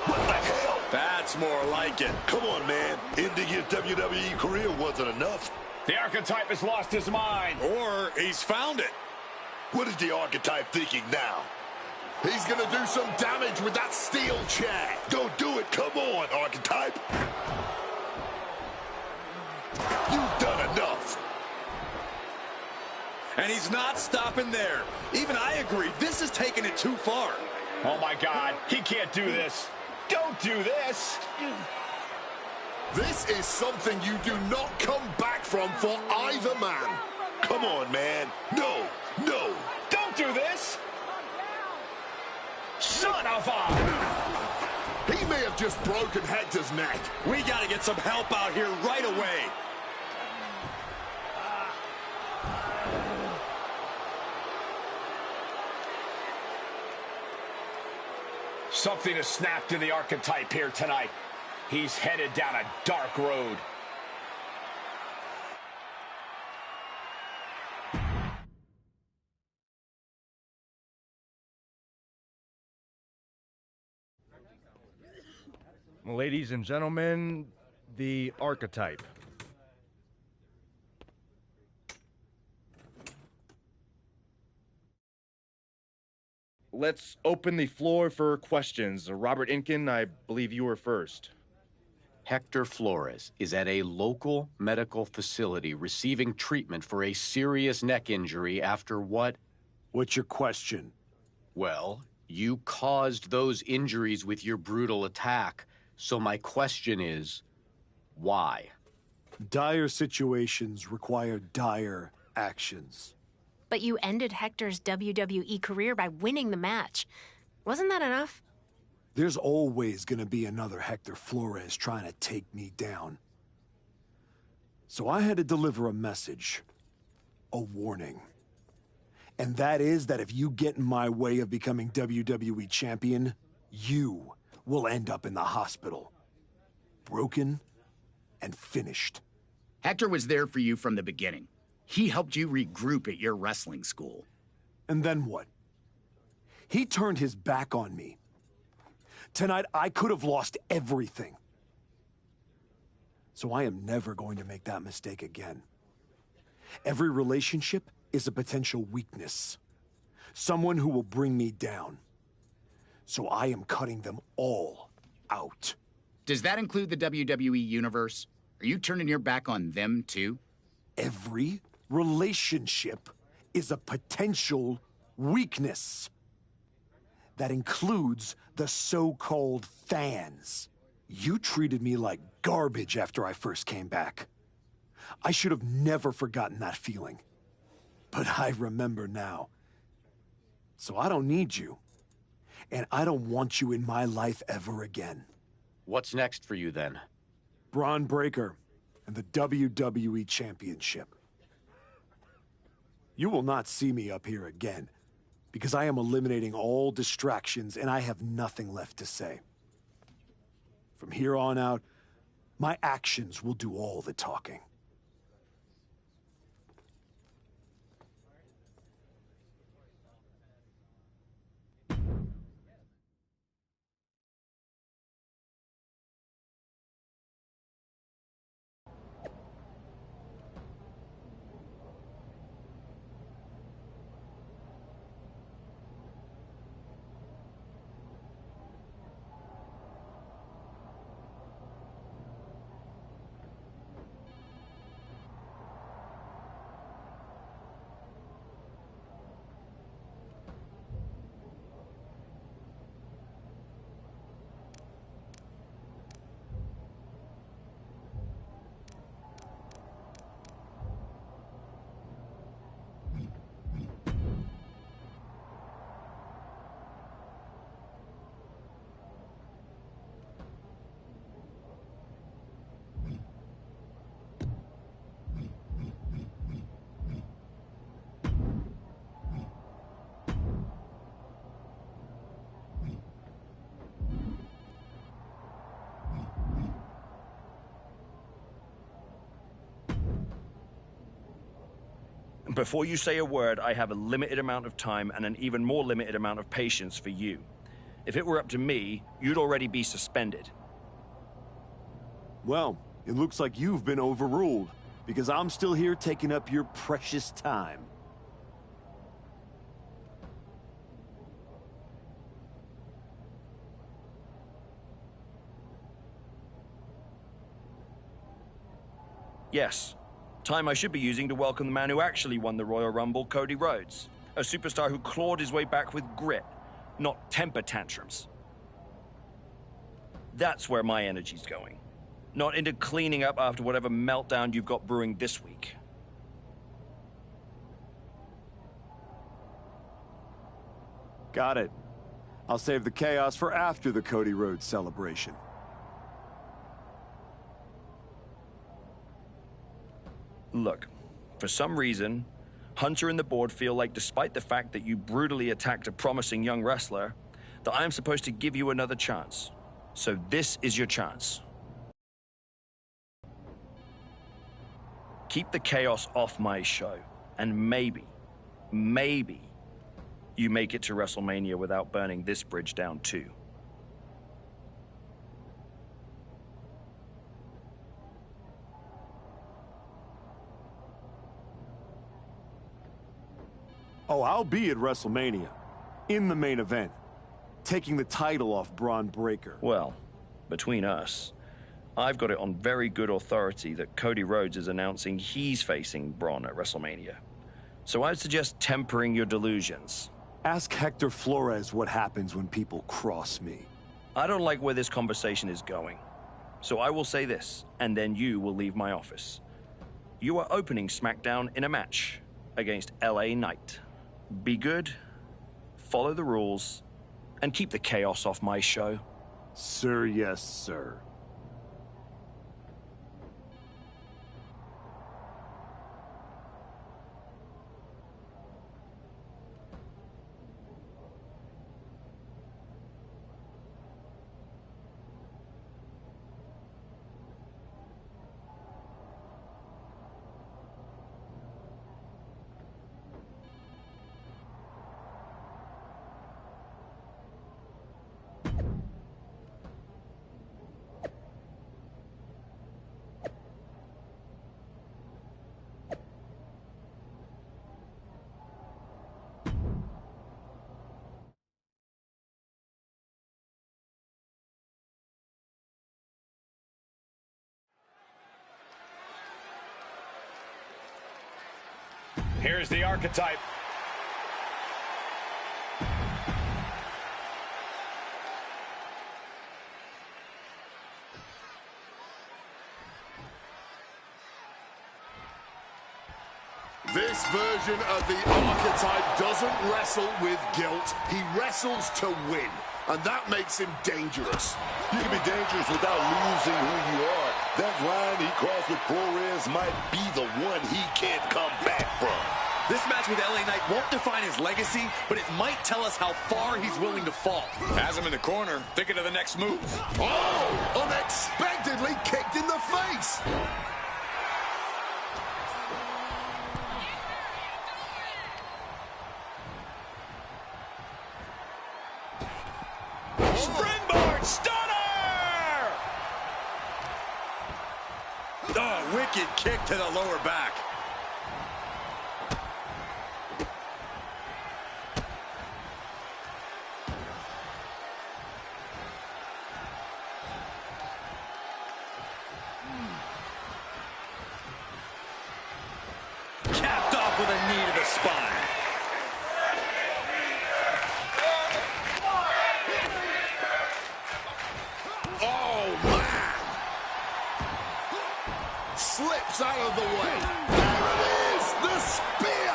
What the hell? That's more like it. Come on, man. Ending his WWE career wasn't enough. The archetype has lost his mind. Or he's found it. What is the archetype thinking now? He's going to do some damage with that steel chair. Go do it. Come on, archetype. You've done enough. And he's not stopping there. Even I agree. This is taking it too far. Oh, my God. He can't do this. Don't do this. This is something you do not come back from for either man. Come on, man. No. Don't do this. Son of a... He may have just broken Hector's neck. We got to get some help out here right away. Something has snapped in the archetype here tonight. He's headed down a dark road. Ladies and gentlemen, the archetype. Let's open the floor for questions. Robert Inkin, I believe you were first. Hector Flores is at a local medical facility receiving treatment for a serious neck injury after what? What's your question? Well, you caused those injuries with your brutal attack, so my question is, why? Dire situations require dire actions. But you ended Hector's WWE career by winning the match. Wasn't that enough? There's always gonna be another Hector Flores trying to take me down. So I had to deliver a message. A warning. And that is that if you get in my way of becoming WWE champion, you will end up in the hospital. Broken and finished. Hector was there for you from the beginning. He helped you regroup at your wrestling school. And then what? He turned his back on me. Tonight, I could have lost everything. So I am never going to make that mistake again. Every relationship is a potential weakness. Someone who will bring me down. So I am cutting them all out. Does that include the WWE Universe? Are you turning your back on them, too? Every relationship is a potential weakness. That includes the so-called fans. You treated me like garbage after I first came back. I should have never forgotten that feeling. But I remember now. So I don't need you. And I don't want you in my life ever again. What's next for you, then? Braun Breaker and the WWE Championship. You will not see me up here again, because I am eliminating all distractions and I have nothing left to say. From here on out, my actions will do all the talking. Before you say a word, I have a limited amount of time and an even more limited amount of patience for you. If it were up to me, you'd already be suspended. Well, it looks like you've been overruled, because I'm still here taking up your precious time. Yes. Time I should be using to welcome the man who actually won the Royal Rumble, Cody Rhodes. A superstar who clawed his way back with grit, not temper tantrums. That's where my energy's going. Not into cleaning up after whatever meltdown you've got brewing this week. Got it. I'll save the chaos for after the Cody Rhodes celebration. Look, for some reason, Hunter and the board feel like despite the fact that you brutally attacked a promising young wrestler, that I am supposed to give you another chance. So this is your chance. Keep the chaos off my show, and maybe, you make it to WrestleMania without burning this bridge down too. Oh, I'll be at WrestleMania, in the main event, taking the title off Braun Breaker. Well, between us, I've got it on very good authority that Cody Rhodes is announcing he's facing Braun at WrestleMania. So I'd suggest tempering your delusions. Ask Hector Flores what happens when people cross me. I don't like where this conversation is going. So I will say this, and then you will leave my office. You are opening SmackDown in a match against LA Knight. Be good, follow the rules, and keep the chaos off my show. Sir, yes, sir. Here's the archetype. This version of the archetype doesn't wrestle with guilt. He wrestles to win, and that makes him dangerous. You can be dangerous without losing who you are. That line he crossed with Flores might be the one he can't come back from. This match with LA Knight won't define his legacy, but it might tell us how far he's willing to fall. Has him in the corner, thinking of the next move. Oh, unexpectedly kicked in the face. Springboard stunner! Oh, wicked kick to the lower back. Capped off with a knee to the spine. Slips out of the way. There it is, the spear.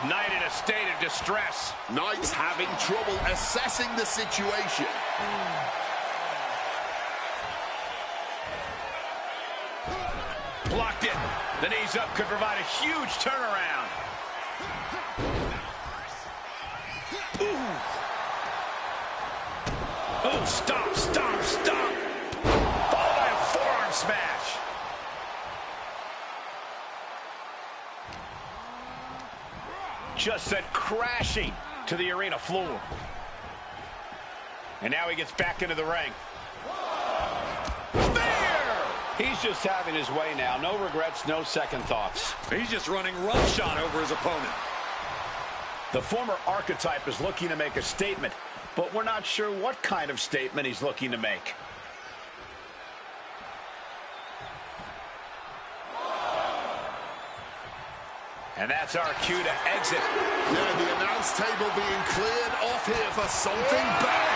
Knight in a state of distress. Knight's having trouble assessing the situation. Blocked it. The knees up could provide a huge turnaround. Ooh. Ooh, stop, stop, stop. Followed by a forearm smash. Just sent crashing to the arena floor. And now he gets back into the ring. Spear! He's just having his way now. No regrets, no second thoughts. He's just running roughshod over his opponent. The former archetype is looking to make a statement, but we're not sure what kind of statement he's looking to make. And that's our cue to exit. Yeah, the announce table being cleared off here for something bad.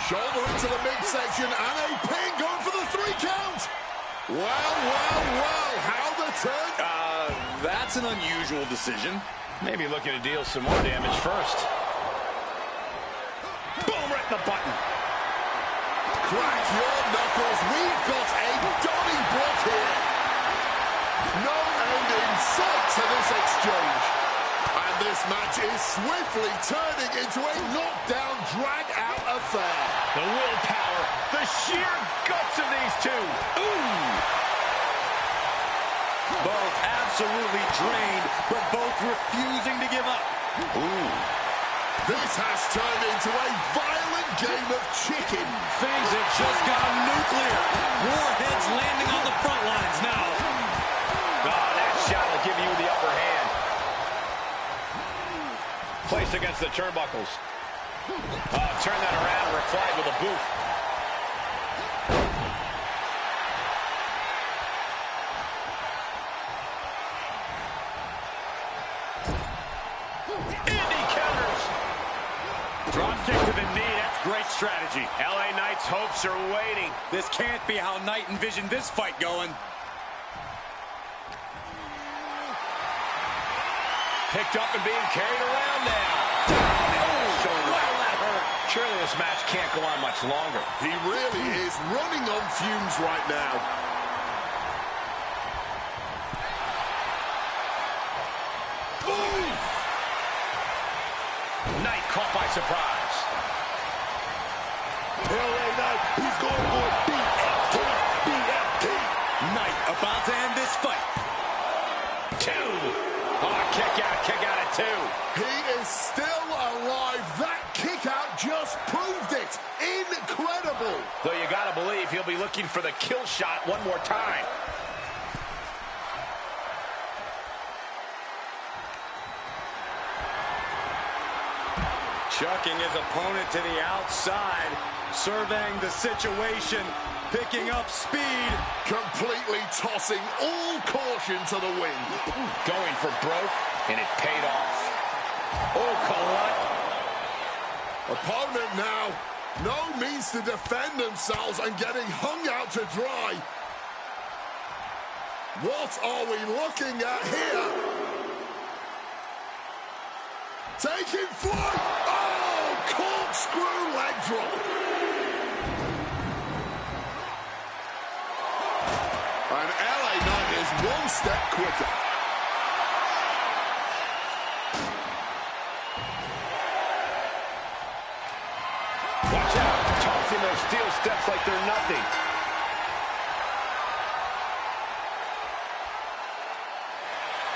Shoulder into the midsection and a pin going for the 3 count. Well, well, well, how the turn. That's an unusual decision. Maybe looking to deal some more damage first. Boom, right in the button. Crack your knuckles. We've got a Donnybrook here. No end in sight to this exchange. And this match is swiftly turning into a knockdown, drag-out affair. The willpower, the sheer guts of these two. Ooh! Both absolutely drained, but both refusing to give up. Ooh. This has turned into a violent game of chicken. Things have just gone nuclear. Warheads landing on the front lines now. Oh, that shot will give you the upper hand. Placed against the turnbuckles. Oh, turn that around and replied with a boot. Indy counters. Drop kick to the knee. That's great strategy. LA Knight's hopes are waiting. This can't be how Knight envisioned this fight going. Picked up and being carried around now. Oh, wow, that hurt. Surely this match can't go on much longer. He really is running on fumes right now. Oof. Knight caught by surprise. LA Knight, he's going for BFT. BFT. Knight about to end this fight. 2. Oh, kick out at 2. He is still alive. That kick out just proved it. Incredible. Though you gotta believe he'll be looking for the kill shot one more time. Chucking his opponent to the outside, surveying the situation, picking up speed. Completely tossing all caution to the wind. Going for broke, and it paid off. Oh, Colette. Opponent now, no means to defend themselves and getting hung out to dry. What are we looking at here? Taking flight! Oh, corkscrew leg drop! And LA Knight is one step quicker. Watch out, tossing those steel steps like they're nothing.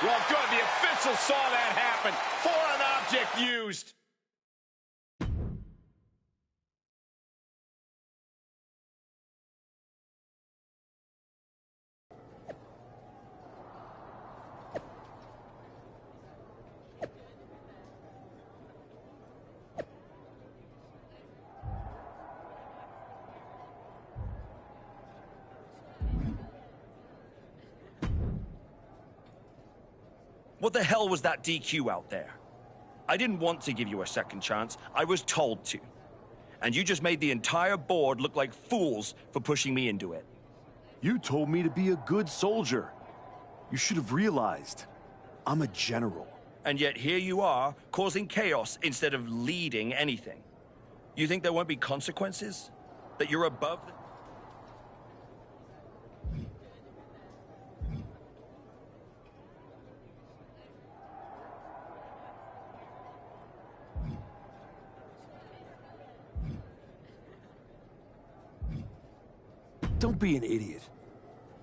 Well, good. The official saw that happen. Foreign object used. What the hell was that DQ out there? I didn't want to give you a second chance. I was told to. And you just made the entire board look like fools for pushing me into it. You told me to be a good soldier. You should have realized I'm a general. And yet here you are, causing chaos instead of leading anything. You think there won't be consequences? That you're above the... Don't be an idiot.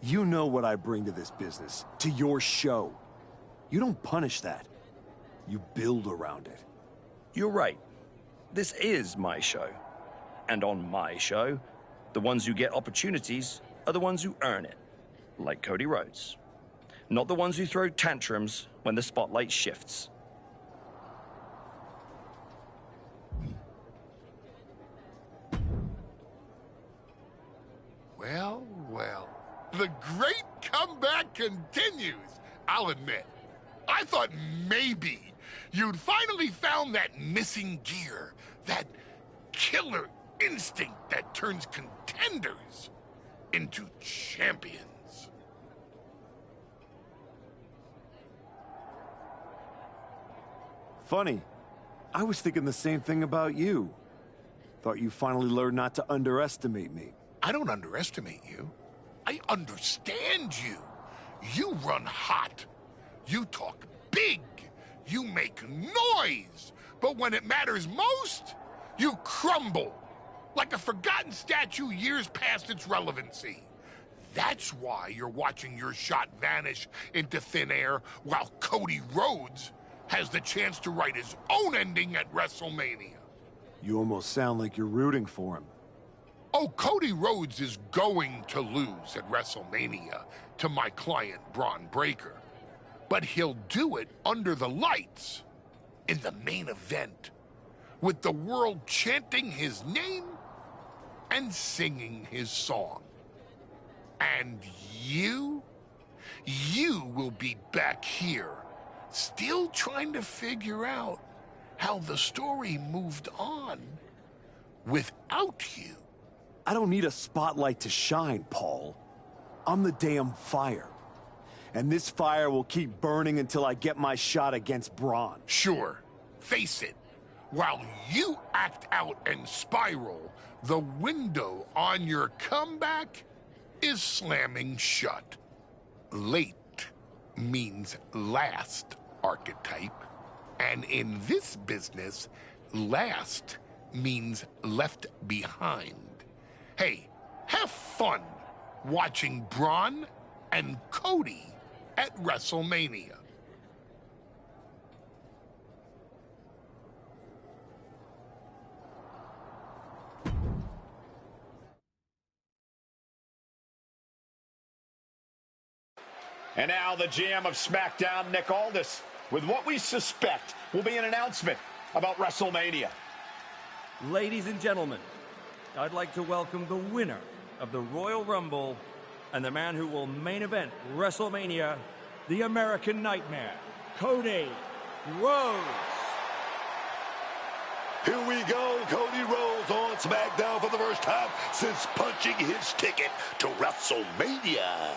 You know what I bring to this business, to your show. You don't punish that. You build around it. You're right. This is my show. And on my show, the ones who get opportunities are the ones who earn it. Like Cody Rhodes. Not the ones who throw tantrums when the spotlight shifts. Well, well. The great comeback continues, I'll admit. I thought maybe you'd finally found that missing gear, that killer instinct that turns contenders into champions. Funny. I was thinking the same thing about you. Thought you finally learned not to underestimate me. I don't underestimate you. I understand you. You run hot. You talk big. You make noise. But when it matters most, you crumble. Like a forgotten statue years past its relevancy. That's why you're watching your shot vanish into thin air while Cody Rhodes has the chance to write his own ending at WrestleMania. You almost sound like you're rooting for him. Oh, Cody Rhodes is going to lose at WrestleMania to my client, Braun Breaker. But he'll do it under the lights, in the main event, with the world chanting his name and singing his song. And you will be back here, still trying to figure out how the story moved on without you. I don't need a spotlight to shine, Paul. I'm the damn fire. And this fire will keep burning until I get my shot against Braun. Sure. Face it. While you act out and spiral, the window on your comeback is slamming shut. Late means last, archetype. And in this business, last means left behind. Hey, have fun watching Braun and Cody at WrestleMania. And now the GM of SmackDown, Nick Aldis, with what we suspect will be an announcement about WrestleMania. Ladies and gentlemen, I'd like to welcome the winner of the Royal Rumble and the man who will main event WrestleMania, the American Nightmare, Cody Rhodes. Here we go, Cody Rhodes on SmackDown for the first time since punching his ticket to WrestleMania.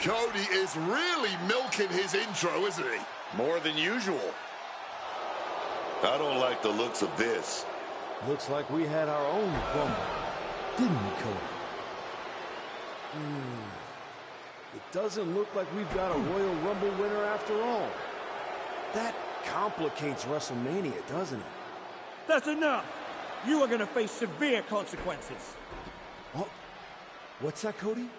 Cody is really milking his intro, isn't he? More than usual. I don't like the looks of this. Looks like we had our own Rumble, didn't we, Cody? It doesn't look like we've got a Royal Rumble winner after all. That complicates WrestleMania, doesn't it? That's enough. You are going to face severe consequences. Oh, what's that, Cody?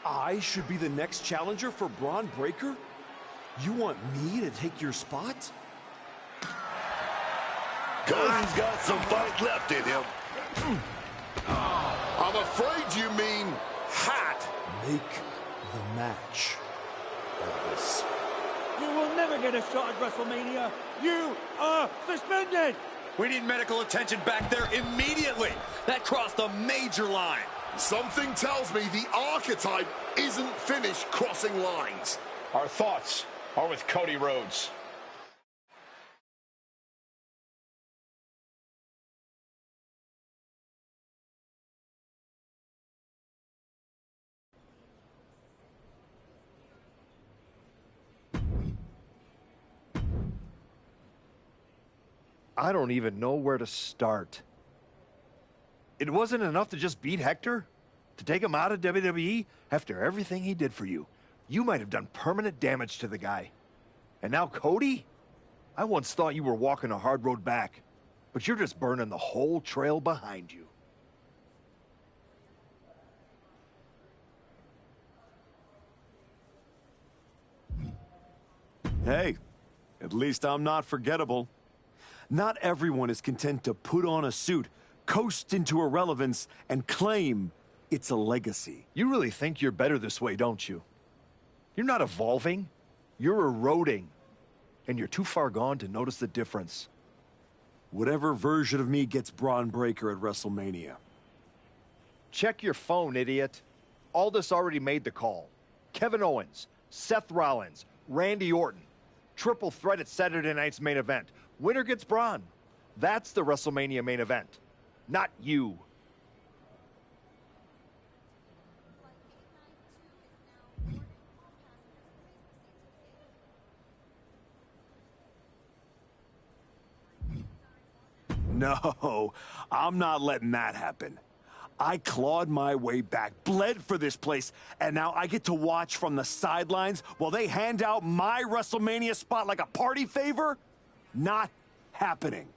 I should be the next challenger for Braun Breaker? You want me to take your spot? Cody's got some fight left in him. I'm afraid you mean hat. Make the match like this. You will never get a shot at WrestleMania. You are suspended. We need medical attention back there immediately. That crossed a major line. Something tells me the archetype isn't finished crossing lines. Our thoughts are with Cody Rhodes. I don't even know where to start. It wasn't enough to just beat Hector? To take him out of WWE after everything he did for you? You might have done permanent damage to the guy. And now Cody? I once thought you were walking a hard road back, but you're just burning the whole trail behind you. Hey, at least I'm not forgettable. Not everyone is content to put on a suit, coast into irrelevance, and claim it's a legacy. You really think you're better this way, don't you? You're not evolving. You're eroding. And you're too far gone to notice the difference. Whatever version of me gets Braun Breaker at WrestleMania. Check your phone, idiot. Aldous already made the call. Kevin Owens, Seth Rollins, Randy Orton. Triple threat at Saturday night's main event. Winner gets Braun. That's the WrestleMania main event. Not you. No, I'm not letting that happen. I clawed my way back, bled for this place, and now I get to watch from the sidelines while they hand out my WrestleMania spot like a party favor? Not happening.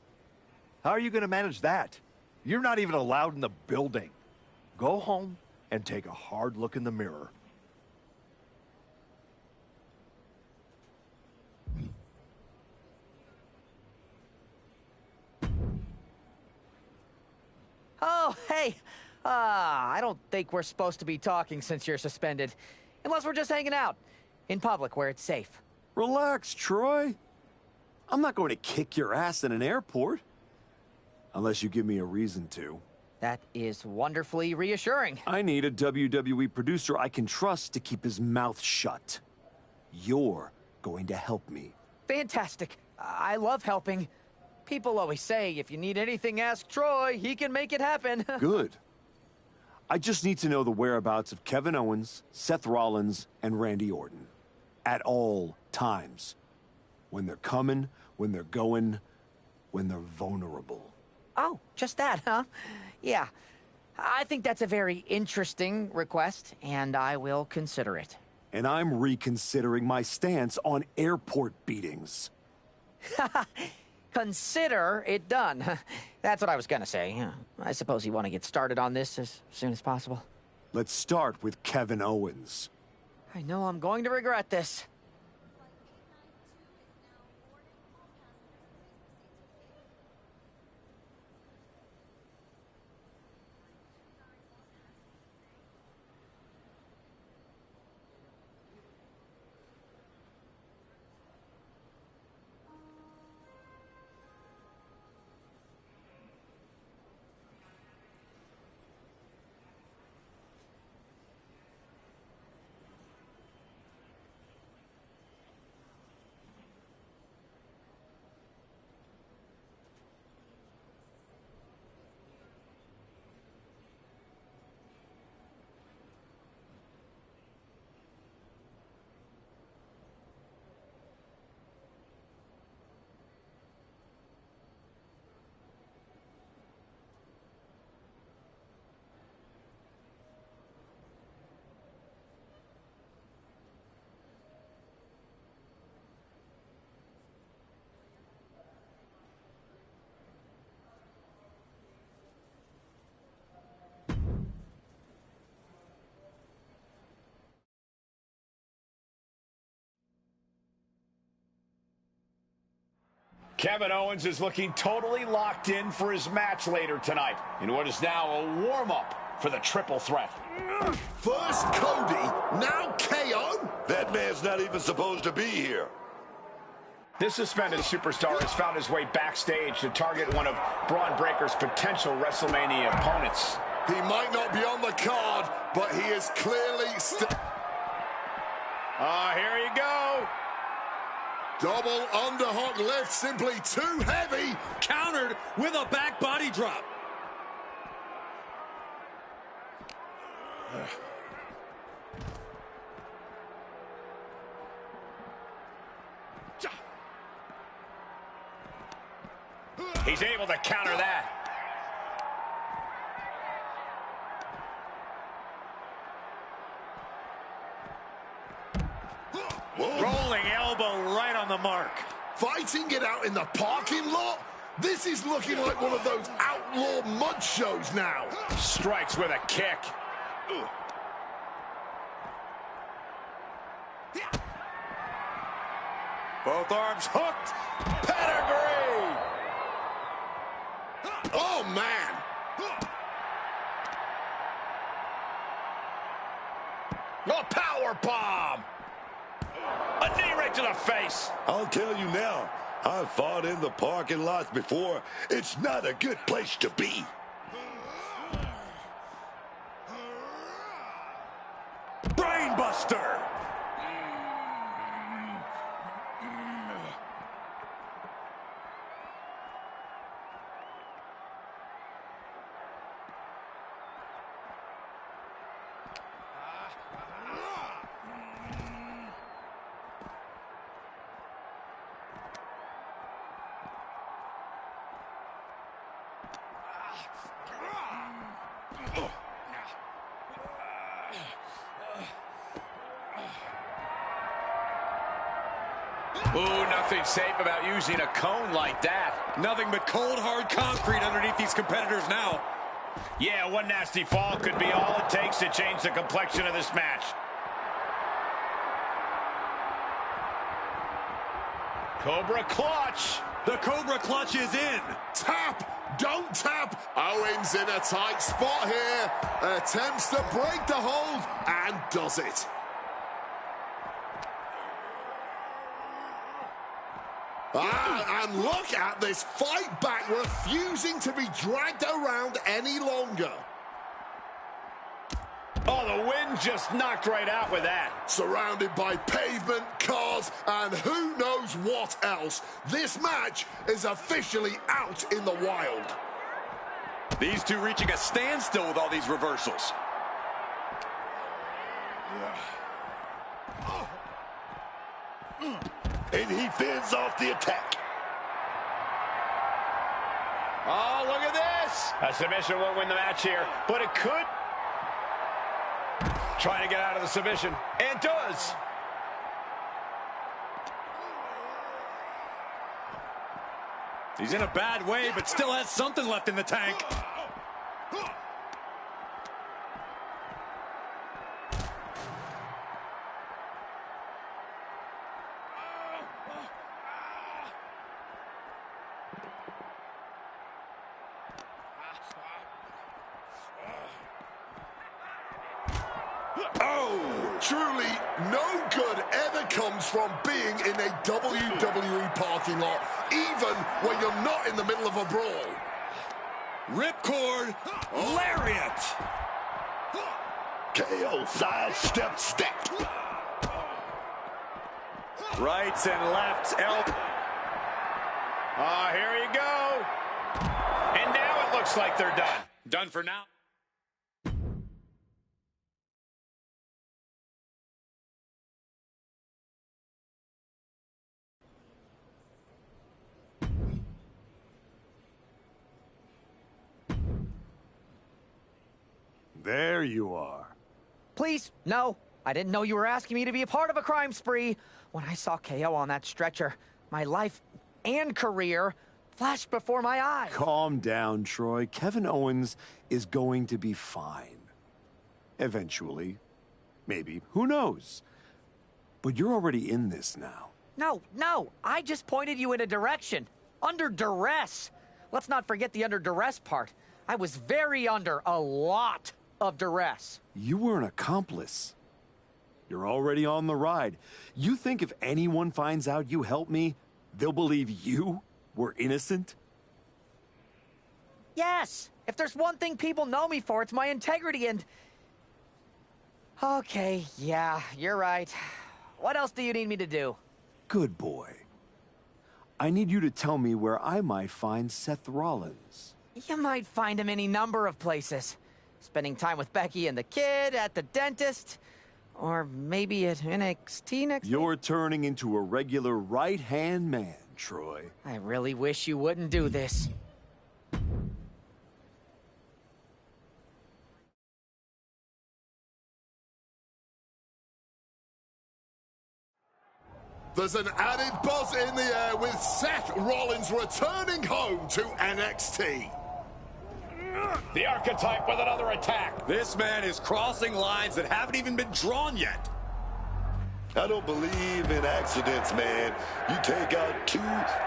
How are you going to manage that? You're not even allowed in the building. Go home and take a hard look in the mirror. Oh, hey. I don't think we're supposed to be talking since you're suspended. Unless we're just hanging out. In public, where it's safe. Relax, Troy. I'm not going to kick your ass in an airport. Unless you give me a reason to. That is wonderfully reassuring. I need a WWE producer I can trust to keep his mouth shut. You're going to help me. Fantastic. I love helping. People always say, if you need anything, ask Troy. He can make it happen. Good. I just need to know the whereabouts of Kevin Owens, Seth Rollins, and Randy Orton. At all times. When they're coming, when they're going, when they're vulnerable. Oh, just that, huh? Yeah. I think that's a very interesting request, and I will consider it. And I'm reconsidering my stance on airport beatings. Consider it done. That's what I was gonna say. I suppose you want to get started on this as soon as possible. Let's start with Kevin Owens. I know I'm going to regret this. Kevin Owens is looking totally locked in for his match later tonight in what is now a warm-up for the triple threat. First Cody, now KO? That man's not even supposed to be here. This suspended superstar has found his way backstage to target one of Braun Breaker's potential WrestleMania opponents. He might not be on the card, but he is clearly here you go. Double underhook lift, simply too heavy. Countered with a back body drop. He's able to counter that. Rolling elbow right on the mark. Fighting it out in the parking lot? This is looking like one of those outlaw mud shows now. Strikes with a kick. Both arms hooked. Pedigree. Oh, man. A power bomb. A knee right to the face. I'll tell you now, I've fought in the parking lots before. It's not a good place to be. Brainbuster. Ooh, nothing safe about using a cone like that. Nothing but cold, hard concrete underneath these competitors now. Yeah, one nasty fall could be all it takes to change the complexion of this match. Cobra clutch. The Cobra clutch is in. Tap, don't tap. Owens in a tight spot here. Attempts to break the hold and does it. And look at this fight back, refusing to be dragged around any longer. Oh, the wind just knocked right out with that. Surrounded by pavement, cars, and who knows what else. This match is officially out in the wild. These two reaching a standstill with all these reversals. And he fends off the attack. Oh, look at this. A submission won't win the match here, but it could. Trying to get out of the submission, and does. He's in a bad way, but still has something left in the tank. Oh, truly no good ever comes from being in a WWE parking lot, even when you're not in the middle of a brawl. Ripcord, lariat. KO sidestep stacked. Rights and lefts, elbow. Here you go. And now it looks like they're done. Done for now. There you are. Please, no. I didn't know you were asking me to be a part of a crime spree. When I saw KO on that stretcher, my life and career flashed before my eyes. Calm down, Troy. Kevin Owens is going to be fine. Eventually. Maybe. Who knows? But you're already in this now. No. I just pointed you in a direction. Under duress. Let's not forget the under duress part. I was very under a lot of duress. You were an accomplice. You're already on the ride. You think if anyone finds out you helped me, they'll believe you were innocent? Yes! If there's one thing people know me for, it's my integrity and... Okay, yeah, you're right. What else do you need me to do? Good boy. I need you to tell me where I might find Seth Rollins. You might find him any number of places. Spending time with Becky and the kid, at the dentist, or maybe at NXT next week. You're turning into a regular right-hand man, Troy. I really wish you wouldn't do this. There's an added buzz in the air with Seth Rollins returning home to NXT. The Archetype with another attack. This man is crossing lines that haven't even been drawn yet. I don't believe in accidents, man. You take out 2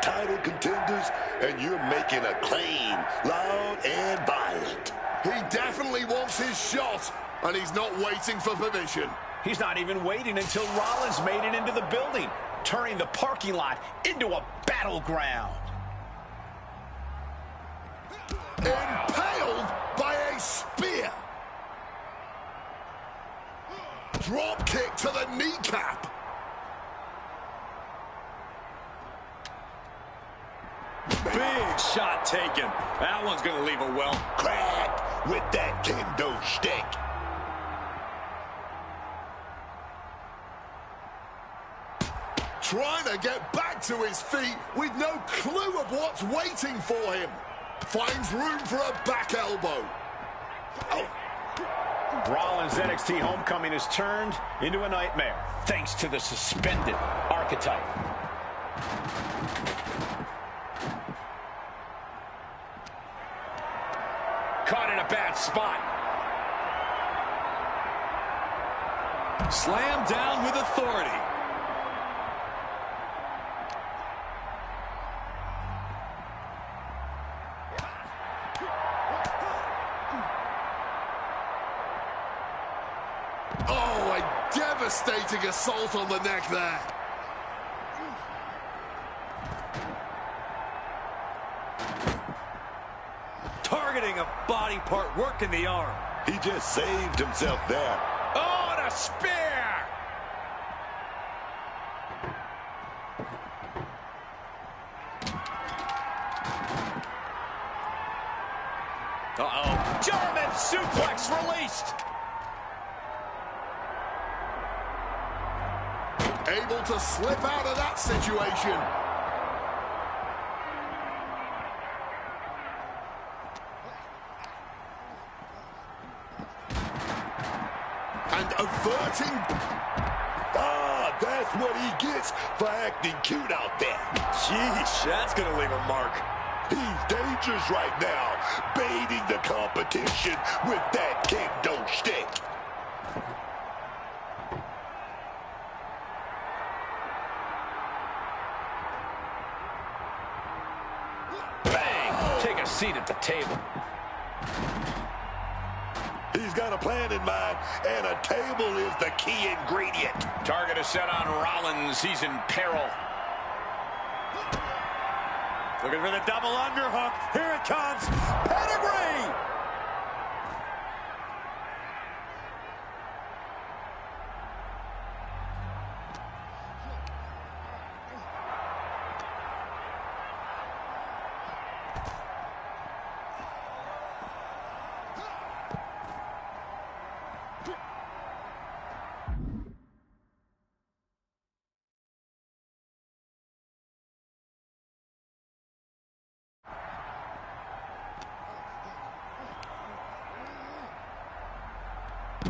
title contenders and you're making a claim, loud and violent. He definitely wants his shot, and he's not waiting for permission. He's not even waiting until Rollins made it into the building, turning the parking lot into a battleground. Impaled by a spear. Drop kick to the kneecap. Big shot taken. That one's going to leave a well. Cracked with that kendo stick. Trying to get back to his feet with no clue of what's waiting for him. Finds room for a back elbow. Oh. Rollins' NXT homecoming has turned into a nightmare, thanks to the suspended Archetype. Caught in a bad spot. Slammed down with authority. Oh, a devastating assault on the neck there. Targeting a body part, working the arm. He just saved himself there. Oh, and a spear! Uh-oh. German suplex released! Able to slip out of that situation. And averting. Ah, that's what he gets for acting cute out there. Sheesh, that's going to leave a mark. He's dangerous right now, baiting the competition with that kendo stick. Bang! Take a seat at the table. He's got a plan in mind, and a table is the key ingredient. Target is set on Rollins. He's in peril. Looking for the double underhook. Here it comes. Pedigree!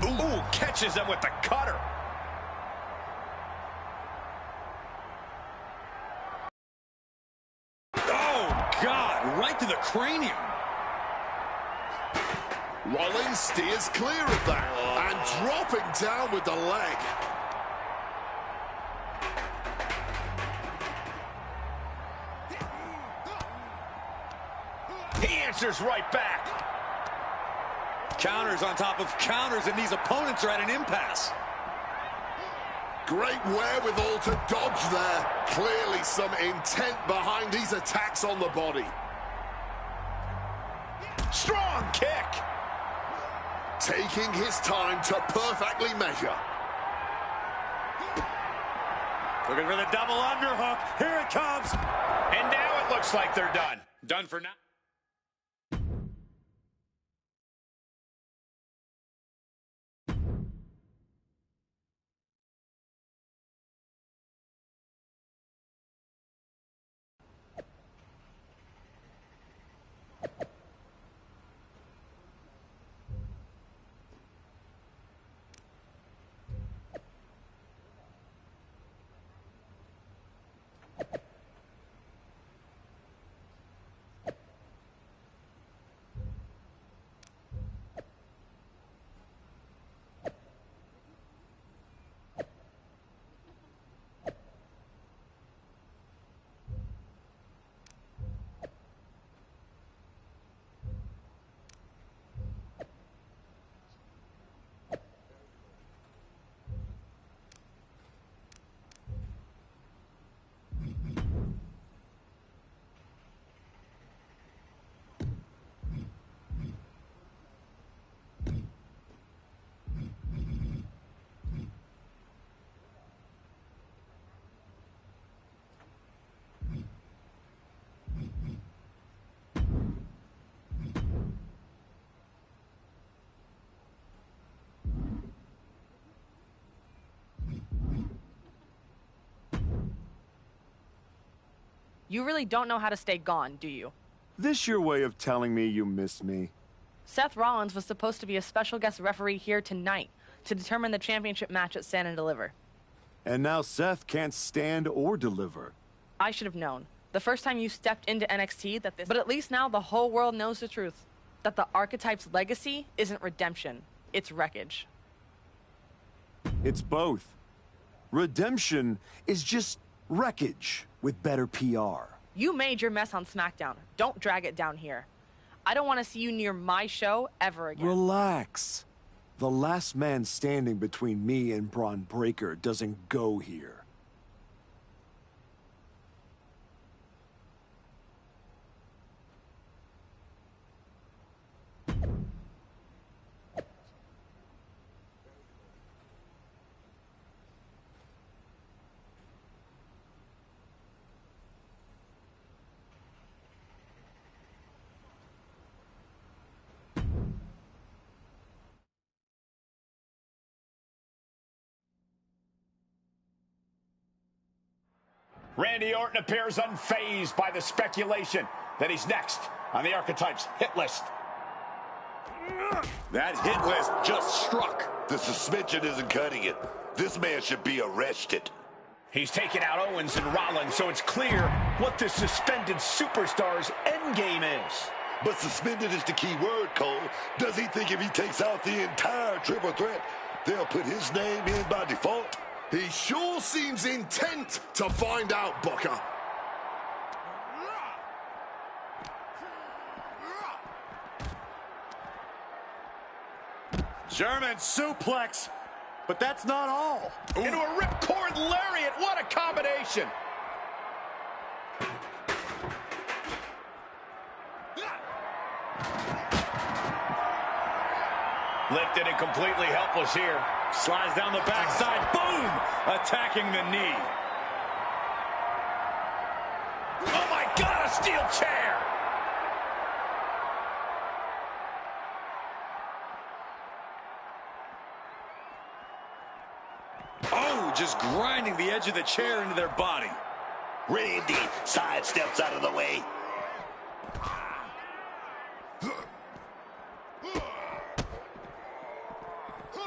Ooh, catches him with the cutter. Oh, God, right to the cranium. Rollins steers clear of that and dropping down with the leg. He answers right back. Counters on top of counters, and these opponents are at an impasse. Great wherewithal to dodge there. Clearly some intent behind these attacks on the body. Strong kick. Taking his time to perfectly measure. Looking for the double underhook. Here it comes. And now it looks like they're done. Done for now. You really don't know how to stay gone, do you? This your way of telling me you miss me? Seth Rollins was supposed to be a special guest referee here tonight to determine the championship match at Stand and Deliver. And now Seth can't stand or deliver. I should have known. The first time you stepped into NXT that this... But at least now the whole world knows the truth. That the Archetype's legacy isn't redemption. It's wreckage. It's both. Redemption is just wreckage with better PR. You made your mess on SmackDown. Don't drag it down here. I don't want to see you near my show ever again. Relax. The last man standing between me and Braun Breaker doesn't go here. Randy Orton appears unfazed by the speculation that he's next on the Archetype's hit list. That hit list just struck. The suspension isn't cutting it. This man should be arrested. He's taken out Owens and Rollins, so it's clear what the suspended superstar's endgame is. But suspended is the key word, Cole. Does he think if he takes out the entire triple threat, they'll put his name in by default? He sure seems intent to find out, Booker. German suplex, but that's not all. Into a ripcord lariat, what a combination. Lifted and completely helpless here. Slides down the backside, boom! Attacking the knee. Oh my God, a steel chair! Oh, just grinding the edge of the chair into their body. Randy sidesteps out of the way.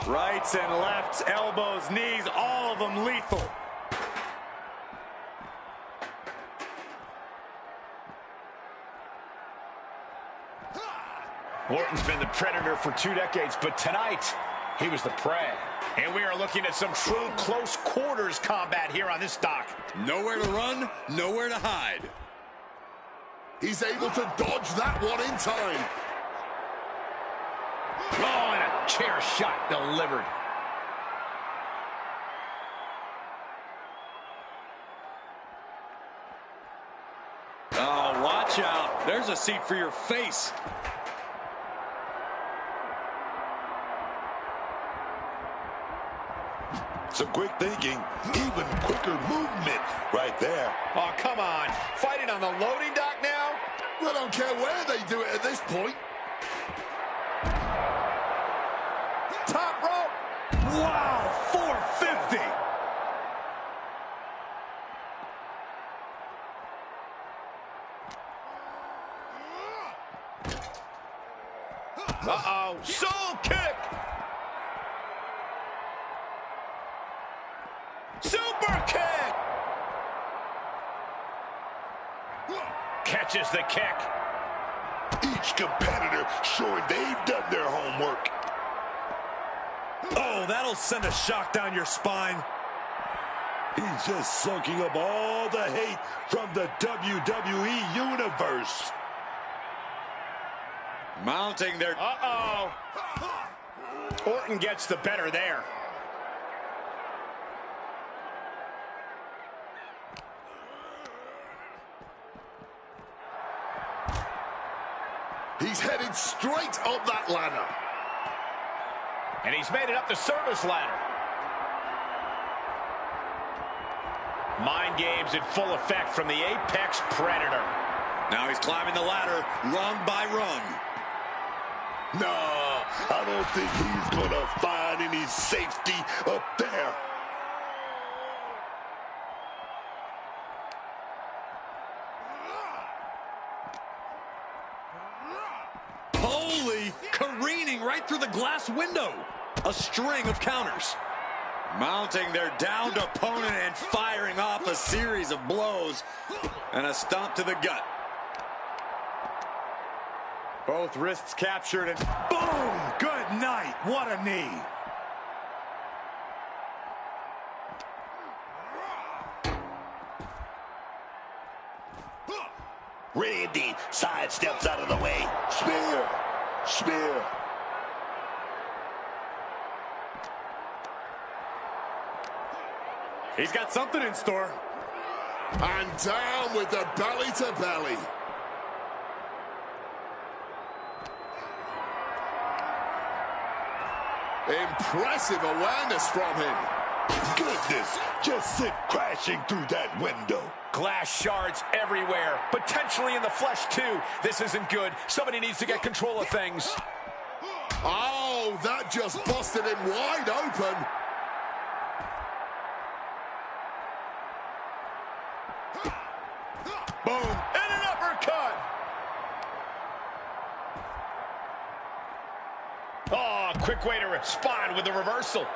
Rights and lefts, elbows, knees, all of them lethal. Orton's been the predator for 2 decades, but tonight, he was the prey. And we are looking at some true close quarters combat here on this dock. Nowhere to run, nowhere to hide. He's able to dodge that one in time. Oh, and a chair shot delivered. Oh, watch out. There's a seat for your face. Some quick thinking, even quicker movement right there. Oh, come on. Fighting on the loading dock now? I don't care where they do it at this point. Top rope. Wow, 450. Uh-oh, soul kick. Super kick. Catches the kick. Each competitor showing they've done their homework. Oh, that'll send a shock down your spine. He's just soaking up all the hate from the WWE Universe. Mounting their... Uh-oh. Orton gets the better there. He's headed straight up that ladder. And he's made it up the service ladder. Mind games in full effect from the Apex Predator. Now he's climbing the ladder rung by rung. No, I don't think he's gonna find any safety up there. Holy, careening right through the glass window. A string of counters. Mounting their downed opponent and firing off a series of blows. And a stomp to the gut. Both wrists captured and boom! Good night. What a knee. Randy sidesteps out of the way. Spear. Spear. He's got something in store. And down with the belly to belly. Impressive awareness from him. Goodness, just sent crashing through that window. Glass shards everywhere, potentially in the flesh too. This isn't good. Somebody needs to get control of things. Oh, that just busted him wide open. Boom, and an uppercut. Oh, quick way to respond with the reversal.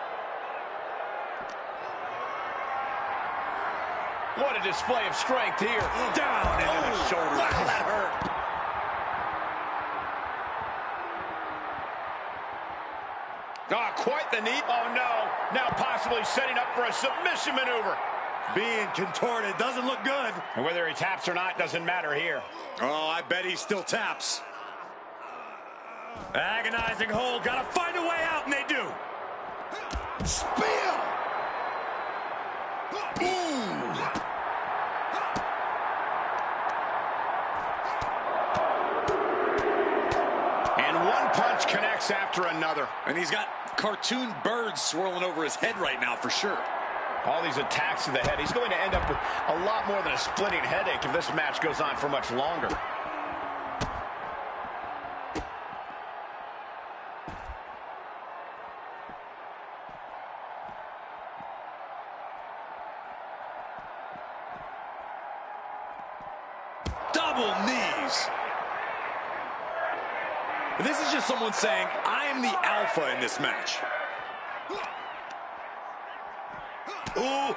What a display of strength here. Down into the shoulder. Wow, that hurt. Oh, quite the knee. Oh, no. Now possibly setting up for a submission maneuver. Being contorted doesn't look good. And whether he taps or not doesn't matter here. Oh, I bet he still taps. Agonizing hold. Gotta find a way out, and they do. Spear! Ooh! And one punch connects after another. And he's got cartoon birds swirling over his head right now for sure. All these attacks to the head. He's going to end up with a lot more than a splitting headache if this match goes on for much longer. Double knees. This is just someone saying, I am the alpha in this match. Ooh.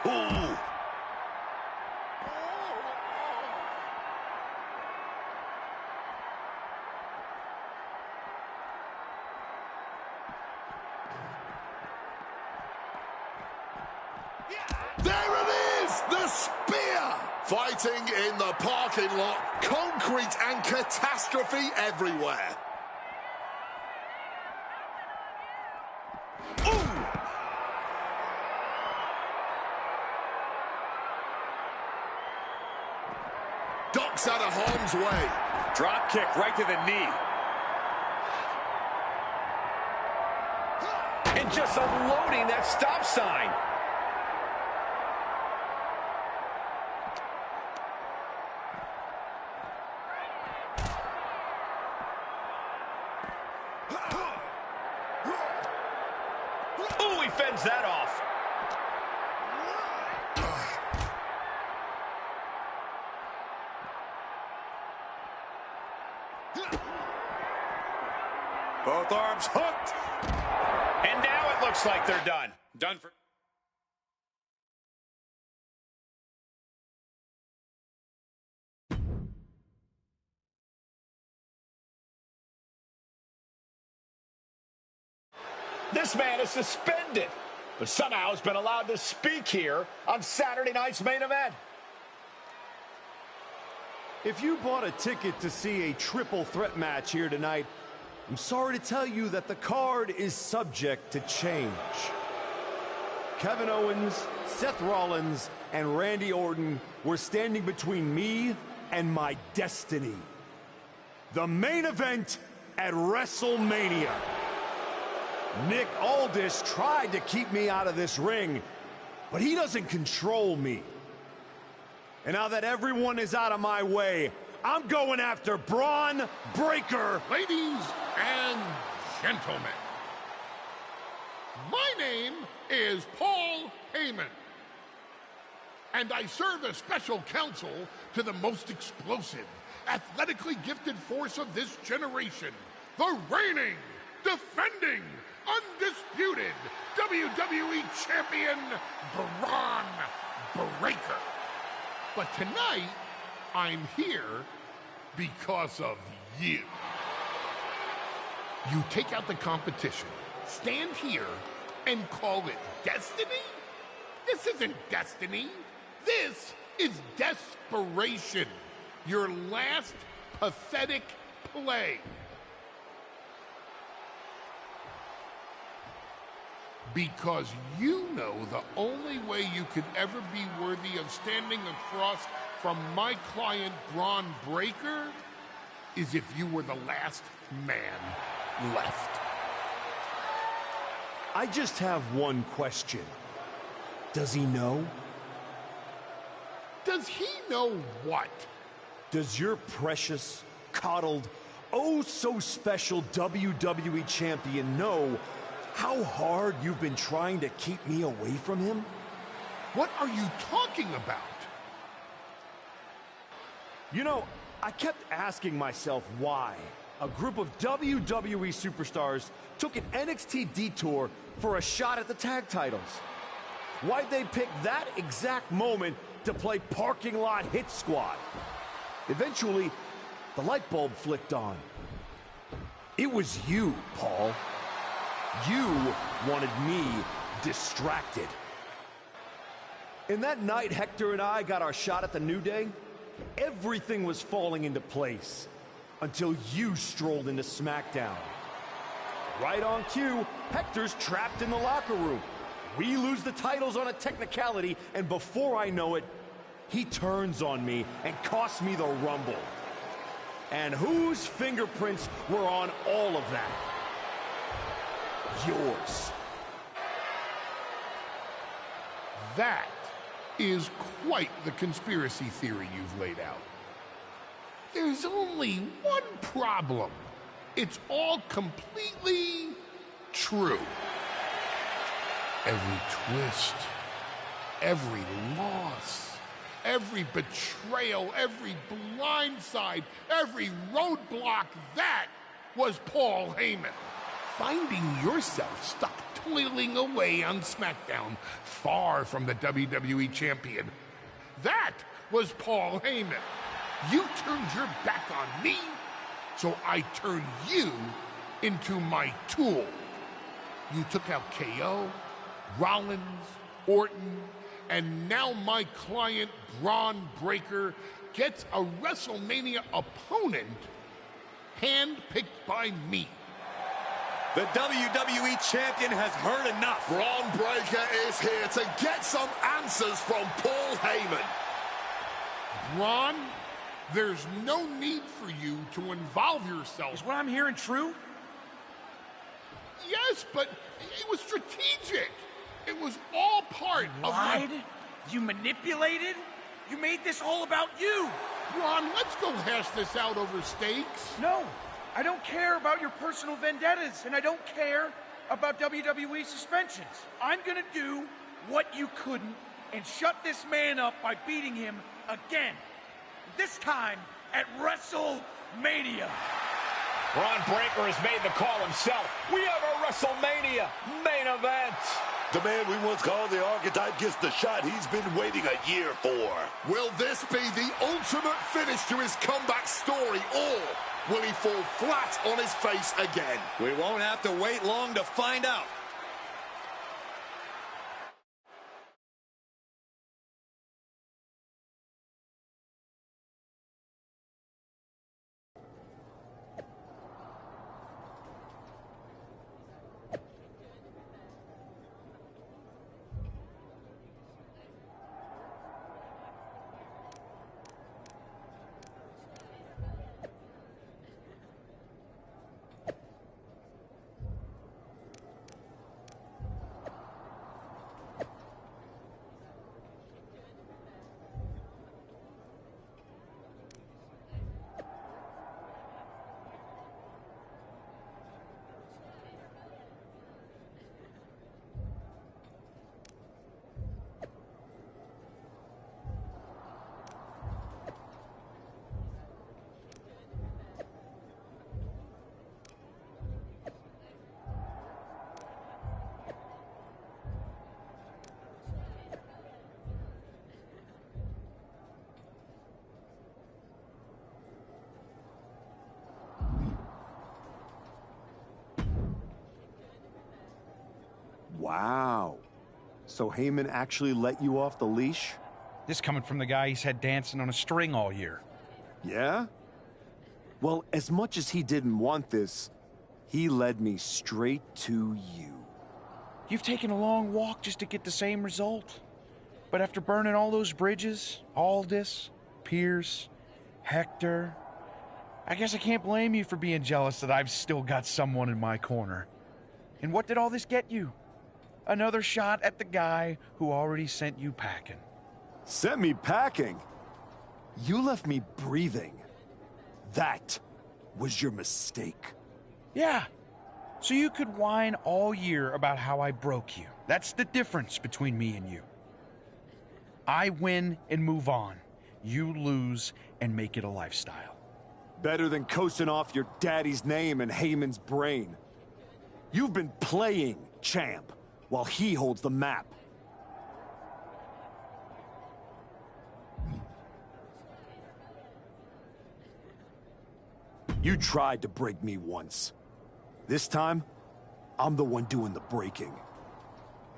There it is! The spear! Fighting in the parking lot, concrete and catastrophe everywhere. Ducks out of harm's way. Drop kick right to the knee. And just unloading that stop sign. Ooh, he fends that off. Both arms hooked. And now it looks like they're done. Done for. This man is suspended, but somehow has been allowed to speak here on Saturday night's main event. If you bought a ticket to see a triple threat match here tonight, I'm sorry to tell you that the card is subject to change. Kevin Owens, Seth Rollins, and Randy Orton were standing between me and my destiny. The main event at WrestleMania. Nick Aldis tried to keep me out of this ring, but he doesn't control me. And now that everyone is out of my way, I'm going after Braun Breaker. Ladies and gentlemen, my name is Paul Heyman, and I serve as special counsel to the most explosive, athletically gifted force of this generation, the reigning, defending, undisputed WWE Champion, Braun Breaker. But tonight, I'm here because of you. You take out the competition, stand here, and call it destiny? This isn't destiny. This is desperation. Your last pathetic play. Because you know the only way you could ever be worthy of standing across from my client, Braun Breaker, is if you were the last man left. I just have one question. Does he know? Does he know what? Does your precious, coddled, oh so special WWE champion know how hard you've been trying to keep me away from him? What are you talking about? You know, I kept asking myself why a group of WWE superstars took an NXT detour for a shot at the tag titles. Why'd they pick that exact moment to play parking lot hit squad? Eventually, the light bulb flicked on. It was you, Paul. You wanted me distracted. And that night Hector and I got our shot at the New Day, everything was falling into place until you strolled into SmackDown. Right on cue, Hector's trapped in the locker room. We lose the titles on a technicality, and before I know it, he turns on me and costs me the Rumble. And whose fingerprints were on all of that? Yours. That is quite the conspiracy theory you've laid out. There's only one problem. It's all completely true. Every twist, every loss, every betrayal, every blindside, every roadblock, that was Paul Heyman. Finding yourself stuck toiling away on SmackDown, far from the WWE Champion. That was Paul Heyman. You turned your back on me, so I turned you into my tool. You took out KO, Rollins, Orton, and now my client, Braun Breaker, gets a WrestleMania opponent handpicked by me. The WWE Champion has heard enough. Braun Breaker is here to get some answers from Paul Heyman. Braun, there's no need for you to involve yourself. Is what I'm hearing true? Yes, but it was strategic. It was all part You lied? You manipulated? You made this all about you. Braun, let's go hash this out over stakes. No, I don't care about your personal vendettas, and I don't care about WWE suspensions. I'm gonna do what you couldn't and shut this man up by beating him again. This time at WrestleMania. Braun Breaker has made the call himself. We have a WrestleMania main event. The man we once called the Archetype gets the shot he's been waiting a year for. Will this be the ultimate finish to his comeback story, or will he fall flat on his face again? We won't have to wait long to find out. Wow. So Heyman actually let you off the leash? This coming from the guy he's had dancing on a string all year. Yeah? Well, as much as he didn't want this, he led me straight to you. You've taken a long walk just to get the same result. But after burning all those bridges, Aldis, Pierce, Hector, I guess I can't blame you for being jealous that I've still got someone in my corner. And what did all this get you? Another shot at the guy who already sent you packing. Sent me packing? You left me breathing. That was your mistake. Yeah, so you could whine all year about how I broke you. That's the difference between me and you. I win and move on. You lose and make it a lifestyle. Better than coasting off your daddy's name and Heyman's brain. You've been playing champ while he holds the map. You tried to break me once. This time, I'm the one doing the breaking.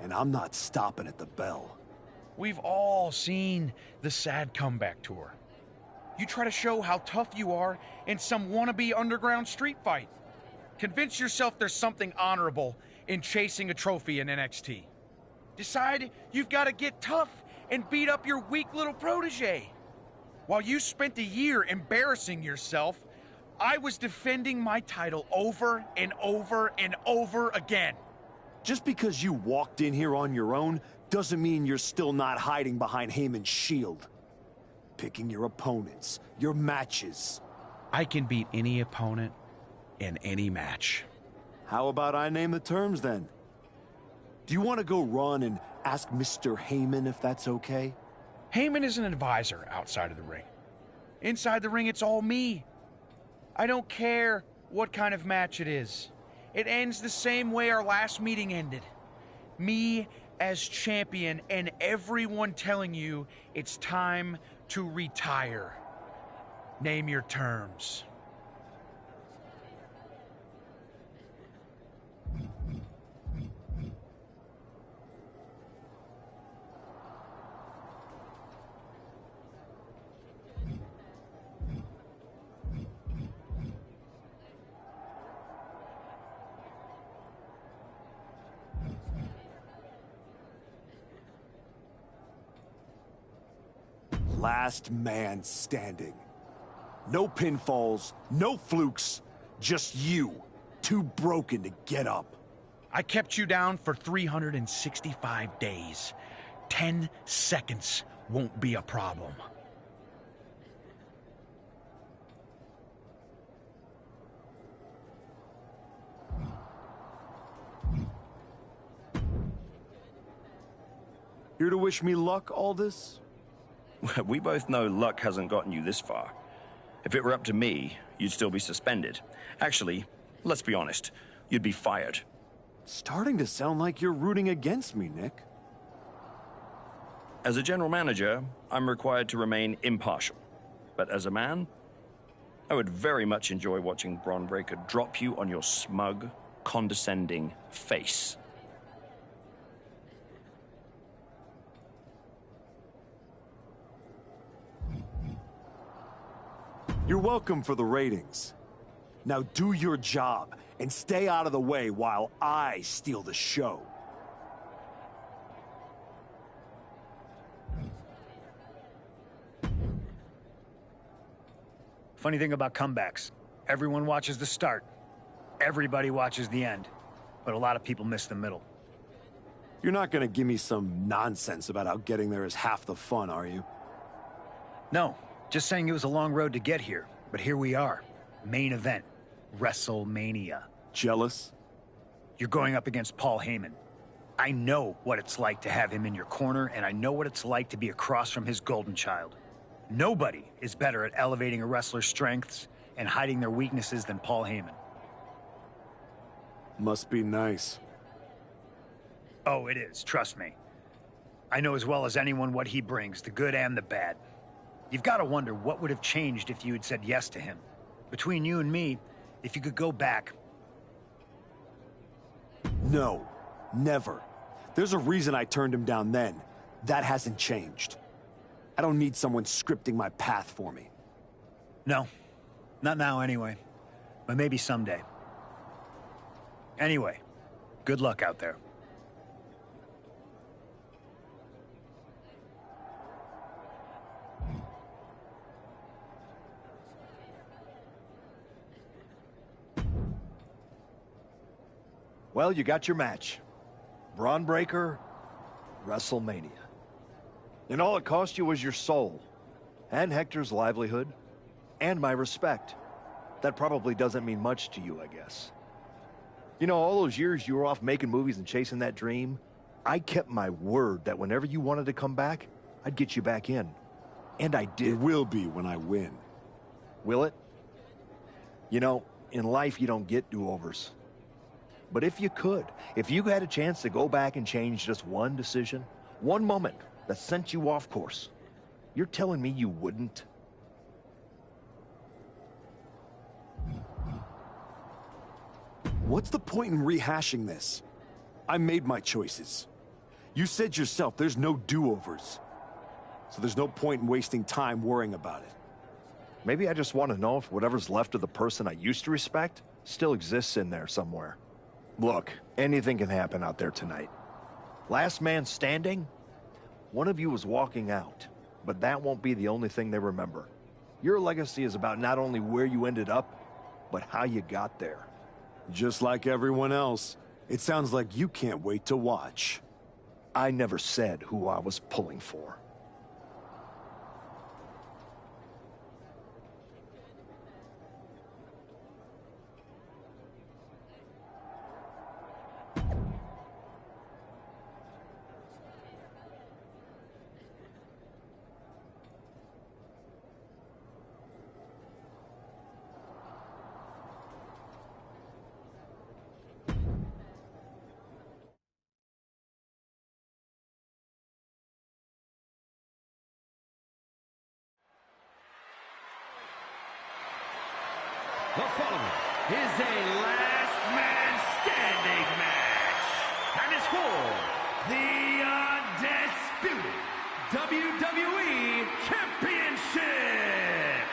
And I'm not stopping at the bell. We've all seen the sad comeback tour. You try to show how tough you are in some wannabe underground street fight. Convince yourself there's something honorable in chasing a trophy in NXT. Decide you've got to get tough and beat up your weak little protege. While you spent a year embarrassing yourself, I was defending my title over and over and over again. Just because you walked in here on your own doesn't mean you're still not hiding behind Heyman's shield. Picking your opponents, your matches. I can beat any opponent in any match. How about I name the terms then? Do you want to go run and ask Mr. Heyman if that's okay? Heyman is an advisor outside of the ring. Inside the ring, it's all me. I don't care what kind of match it is. It ends the same way our last meeting ended. Me as champion and everyone telling you it's time to retire. Name your terms. last man standing. No pinfalls, no flukes, just you, too broken to get up. I kept you down for 365 days. 10 seconds won't be a problem. Here to wish me luck, Aldous? We both know luck hasn't gotten you this far. If it were up to me, you'd still be suspended. Actually, let's be honest, you'd be fired. Starting to sound like you're rooting against me, Nick. As a general manager, I'm required to remain impartial. But as a man, I would very much enjoy watching Bron Breakker drop you on your smug, condescending face. You're welcome for the ratings. Now do your job and stay out of the way while I steal the show. Funny thing about comebacks, everyone watches the start, everybody watches the end, but a lot of people miss the middle. You're not gonna give me some nonsense about how getting there is half the fun, are you? No, just saying it was a long road to get here, but here we are. Main event, WrestleMania. Jealous? You're going up against Paul Heyman. I know what it's like to have him in your corner, and I know what it's like to be across from his golden child. Nobody is better at elevating a wrestler's strengths and hiding their weaknesses than Paul Heyman. Must be nice. Oh, it is, trust me. I know as well as anyone what he brings, the good and the bad. You've got to wonder what would have changed if you had said yes to him. Between you and me, if you could go back. No, never. There's a reason I turned him down then. That hasn't changed. I don't need someone scripting my path for me. No, not now anyway. But maybe someday. Anyway, good luck out there. Well, you got your match. Bron Breakker, WrestleMania. And all it cost you was your soul, and Hector's livelihood, and my respect. That probably doesn't mean much to you, I guess. You know, all those years you were off making movies and chasing that dream, I kept my word that whenever you wanted to come back, I'd get you back in. And I did. It will be when I win. Will it? You know, in life you don't get do-overs. But if you could, if you had a chance to go back and change just one decision, one moment that sent you off course, you're telling me you wouldn't? What's the point in rehashing this? I made my choices. You said yourself there's no do-overs. So there's no point in wasting time worrying about it. Maybe I just want to know if whatever's left of the person I used to respect still exists in there somewhere. Look, anything can happen out there tonight. Last man standing? One of you was walking out, but that won't be the only thing they remember. Your legacy is about not only where you ended up, but how you got there. Just like everyone else, it sounds like you can't wait to watch. I never said who I was pulling for. The following is a last man standing match, and it's for the undisputed WWE Championship.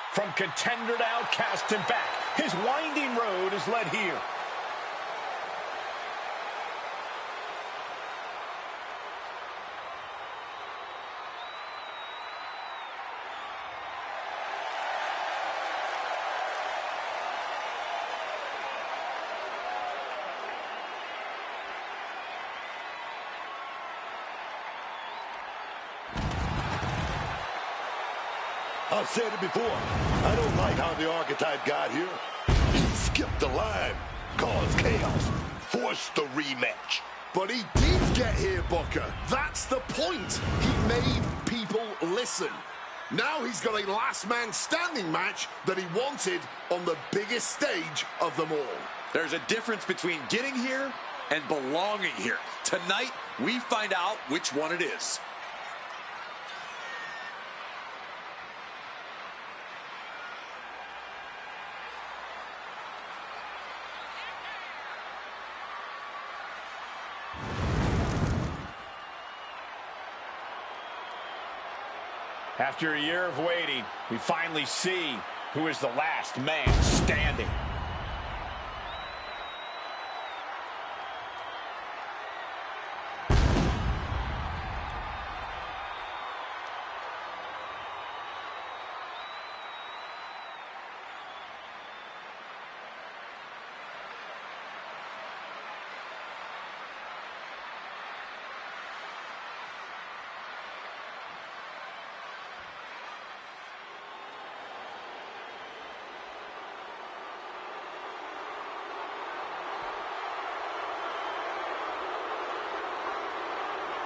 From contender to outcast and back, his winding road is led here. I've said it before. I don't like how the Archetype got here. He skipped the line, caused chaos, forced the rematch. But he did get here, Booker. That's the point. He made people listen. Now he's got a last man standing match that he wanted on the biggest stage of them all. There's a difference between getting here and belonging here. Tonight, we find out which one it is. After a year of waiting, we finally see who is the last man standing.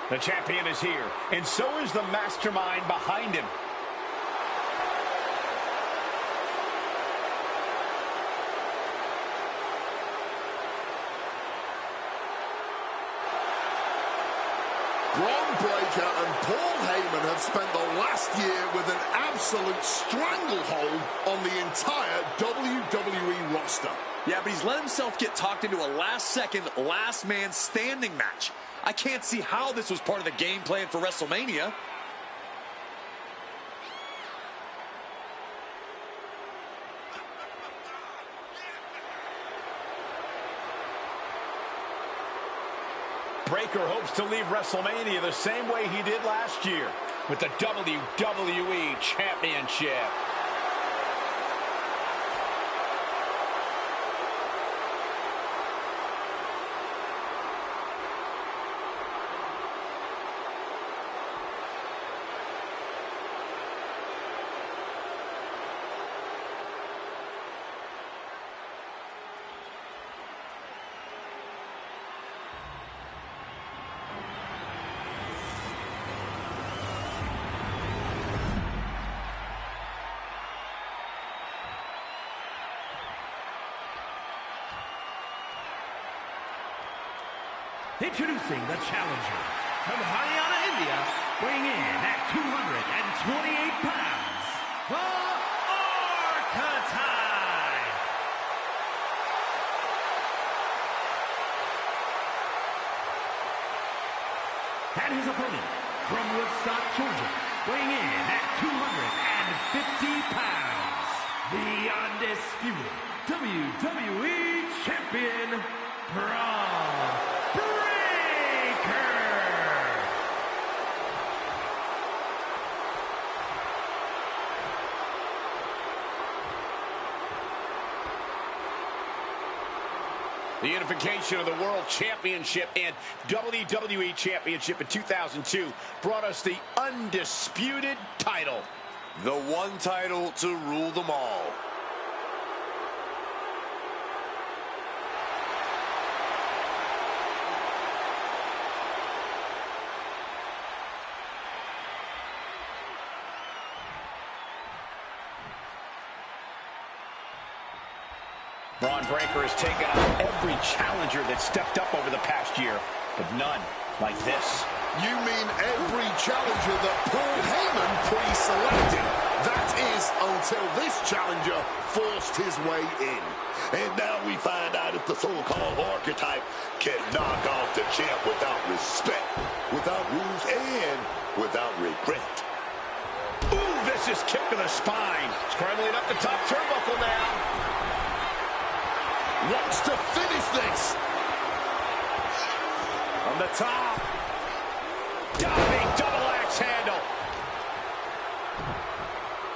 The champion is here, and so is the mastermind behind him. Braun Breaker and Paul Heyman have spent the last year with an absolute stranglehold on the entire WWE roster. Yeah, but he's let himself get talked into a last-second, last-man-standing match. I can't see how this was part of the game plan for WrestleMania. Breaker hopes to leave WrestleMania the same way he did last year, with the WWE Championship. Introducing the challenger from Haryana, India, weighing in at 228 pounds, the Archetype. And his opponent from Woodstock, Georgia, weighing in at 250 pounds, the undisputed WWE Champion, Braun. The unification of the World Championship and WWE Championship in 2002 brought us the undisputed title. The one title to rule them all. Braun Breaker has taken on every challenger that stepped up over the past year, but none like this. You mean every challenger that Paul Heyman pre-selected? That is until this challenger forced his way in. And now we find out if the so-called Archetype can knock off the champ without respect, without rules, and without regret. Ooh, vicious kick to the spine. Scrambling up the top turnbuckle now. Wants to finish this. On the top. Diving double axe handle.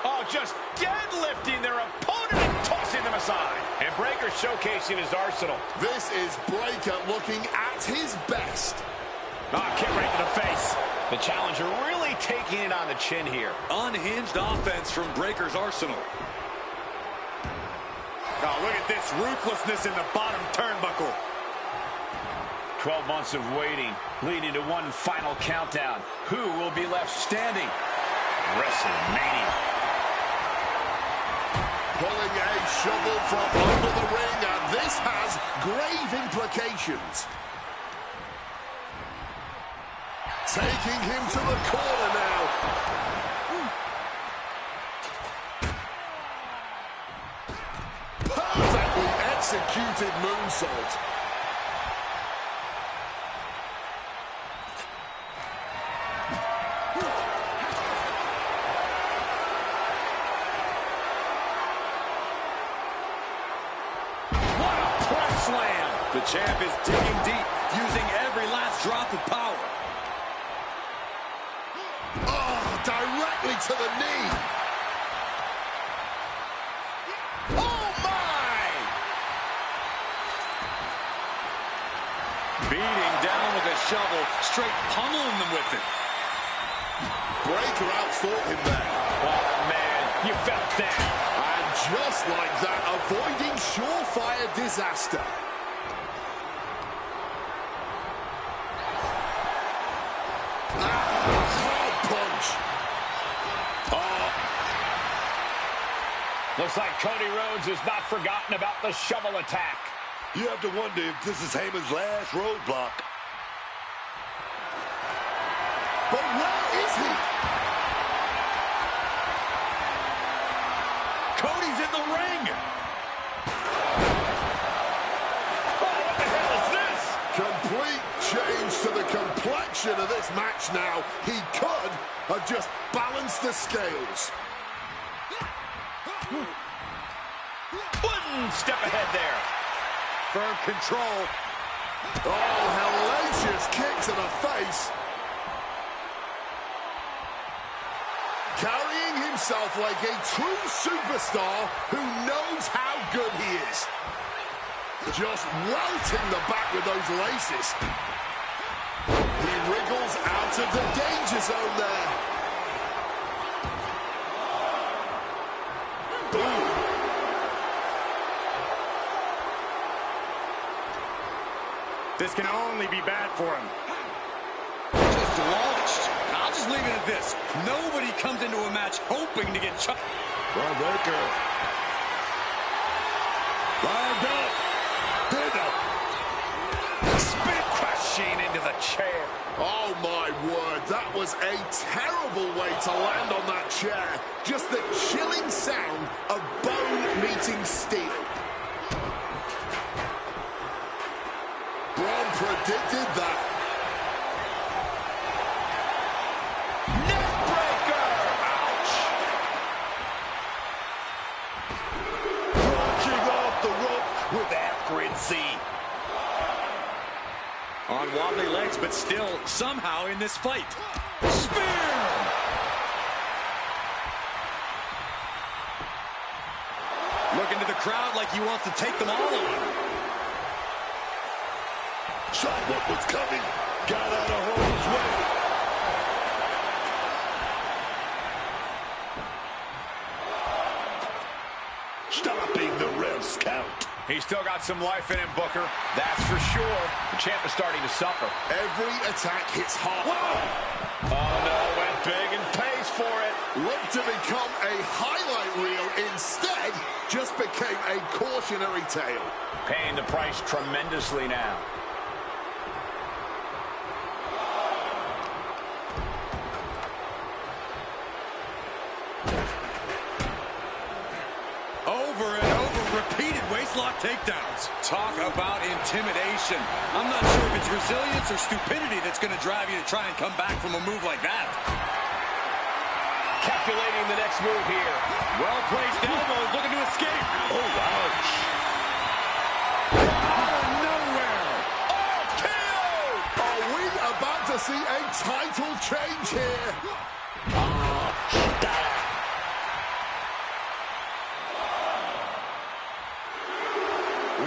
Oh, just deadlifting their opponent and tossing them aside. And Breaker showcasing his arsenal. This is Breaker looking at his best. Ah, kick right to the face. The challenger really taking it on the chin here. Unhinged offense from Breaker's arsenal. Oh, look at this ruthlessness in the bottom turnbuckle. 12 months of waiting, leading to one final countdown. Who will be left standing? WrestleMania. Pulling a shovel from under the ring, and this has grave implications. Taking him to the corner now. Perfectly executed moonsault. The champ is digging deep, using every last drop of power. Oh, directly to the knee. Oh, my! Beating down with a shovel, straight pummeling them with it. Breaker outfought him there. Oh, man, you felt that. And just like that, avoiding surefire disaster. Looks like Cody Rhodes has not forgotten about the shovel attack. You have to wonder if this is Heyman's last roadblock. But where is he? Cody's in the ring. Oh, what the hell is this? Complete change to the complexion of this match now. He could have just balanced the scales. One step ahead there. Firm control. Oh, hellacious kick to the face. Carrying himself like a true superstar who knows how good he is. Just welting the back with those laces. He wriggles out of the danger zone there. Boom. This can only be bad for him. Just launched. I'll just leave it at this. Nobody comes into a match hoping to get chopped. Breaker. Lined up. Hit up. Spin crashing into the chair. Oh, my word. That was a terrible way to land on that chair. Just the chilling sound of bone meeting steel. Braun predicted that. Neckbreaker! Ouch! Launching off the rope with accuracy. On wobbly legs, but still somehow in this fight. Spear! Looking to the crowd like he wants to take them all on. Saw what was coming. Got out of harm's way. Stopping the ref's count. He's still got some life in him, Booker. That's for sure. The champ is starting to suffer. Every attack hits hard. Whoa! Oh, no, went big and pays for it. Looked to become a highlight reel. Instead, just became a cautionary tale. Paying the price tremendously now. Over and over, repeated waistlock takedowns. Talk about intimidation. I'm not sure if it's resilience or stupidity that's going to drive you to try and come back from a move like that. Calculating the next move here. Well-placed elbows looking to escape. Oh, ouch. Out of nowhere. Oh, KO! Are we about to see a title change here?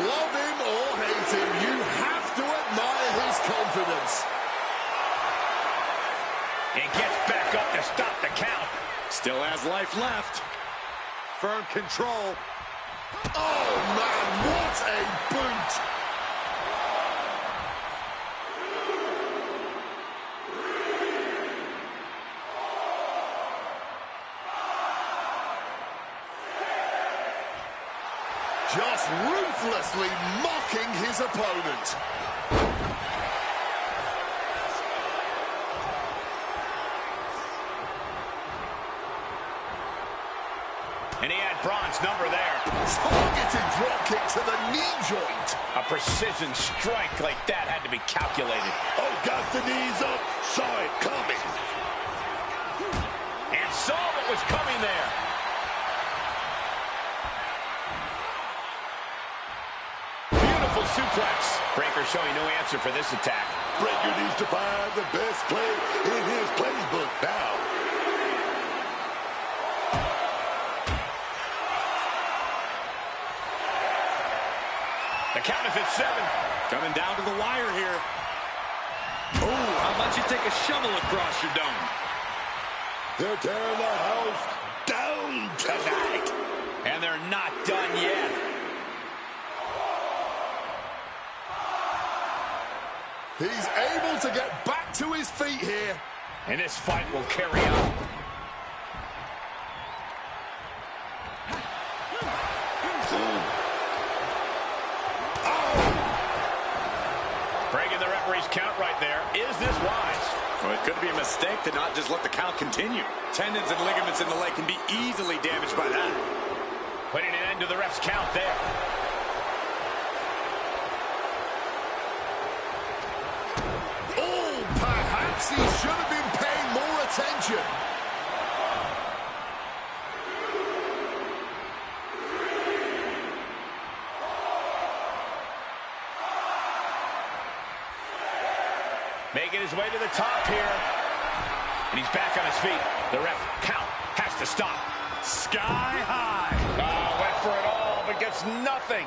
Love him or hate him, you have to admire his confidence. Still has life left. Firm control. Oh, man, what a boot! Just ruthlessly mocking his opponent. And he had Braun's number there. Targeted dropkick to the knee joint. A precision strike like that had to be calculated. Oh, got the knees up. Saw it coming. And saw what was coming there. Beautiful suplex. Breaker showing no answer for this attack. Breaker needs to find the best play in his playbook now. The count is at 7. Coming down to the wire here. Oh, how about you take a shovel across your dome? They're tearing the house down tonight. And they're not done yet. He's able to get back to his feet here. And this fight will carry on. Breaking the referee's count right there. Is this wise? Well, it could be a mistake to not just let the count continue. Tendons and ligaments in the leg can be easily damaged by that. Putting an end to the ref's count there. Oh, perhaps he should have been paying more attention. Making his way to the top here. And he's back on his feet. The ref count has to stop. Sky high. Went for it all, but gets nothing.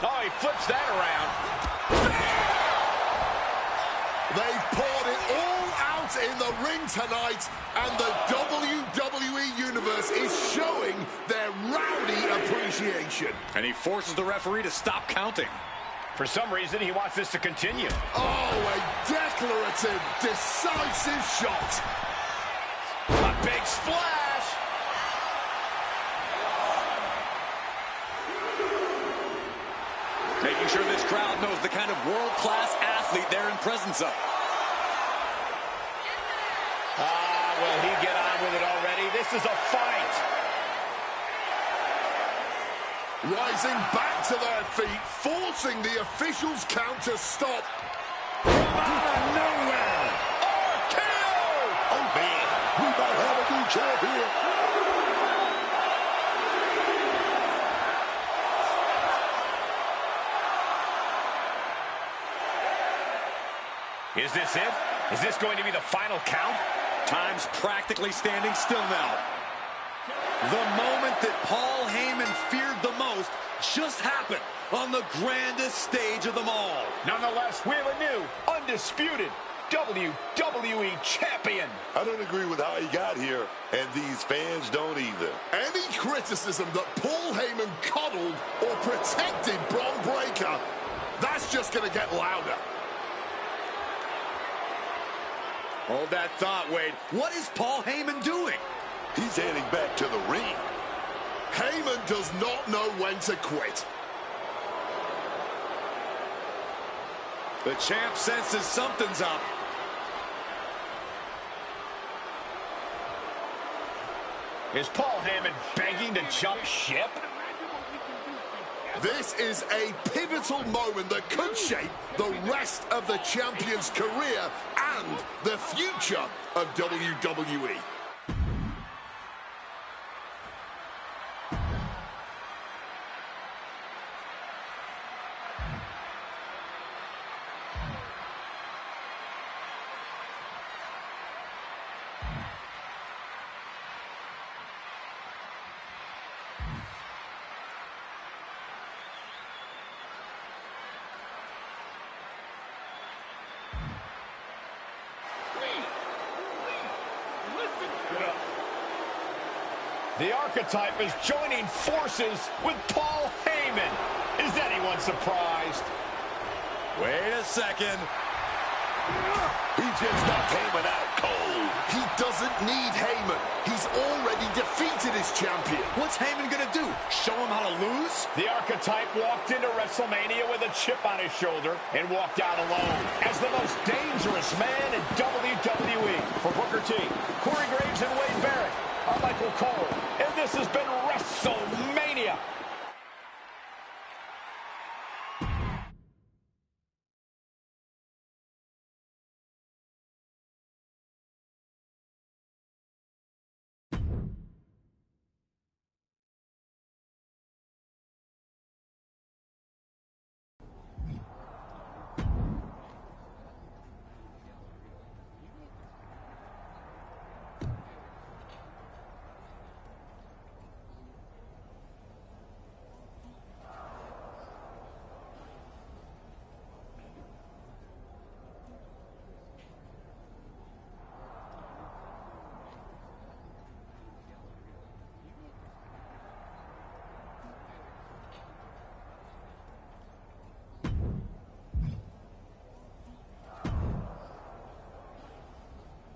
Oh, he flips that around. They've poured it all out in the ring tonight, and the WWE Universe is showing their rowdy appreciation. And he forces the referee to stop counting. For some reason, he wants this to continue. Oh, a declarative, decisive shot. A big splash. Making sure this crowd knows the kind of world-class athlete they're in presence of. Will he get on with it already? This is a fight. Rising back to their feet, forcing the officials' count to stop. From out of nowhere. RKO! Oh, man. We might have a new champ here. Is this it? Is this going to be the final count? Time's practically standing still now. The moment that Paul Heyman feared the most just happened on the grandest stage of them all. Nonetheless, we have a new, undisputed WWE champion. I don't agree with how he got here, and these fans don't either. Any criticism that Paul Heyman coddled or protected Bron Breakker, that's just going to get louder. Hold that thought, Wade. What is Paul Heyman doing? He's heading back to the ring. Heyman does not know when to quit. The champ senses something's up. Is Paul Heyman begging to jump ship? This is a pivotal moment that could shape the rest of the champion's career and the future of WWE. The Archetype is joining forces with Paul Heyman. Is anyone surprised? Wait a second. He just knocked Heyman out cold. He doesn't need Heyman. He's already defeated his champion. What's Heyman gonna do? Show him how to lose? The Archetype walked into WrestleMania with a chip on his shoulder and walked out alone as the most dangerous man in WWE. For Booker T, Corey Graves, and Wade Barrett, I'm Michael Cole, and this has been WrestleMania.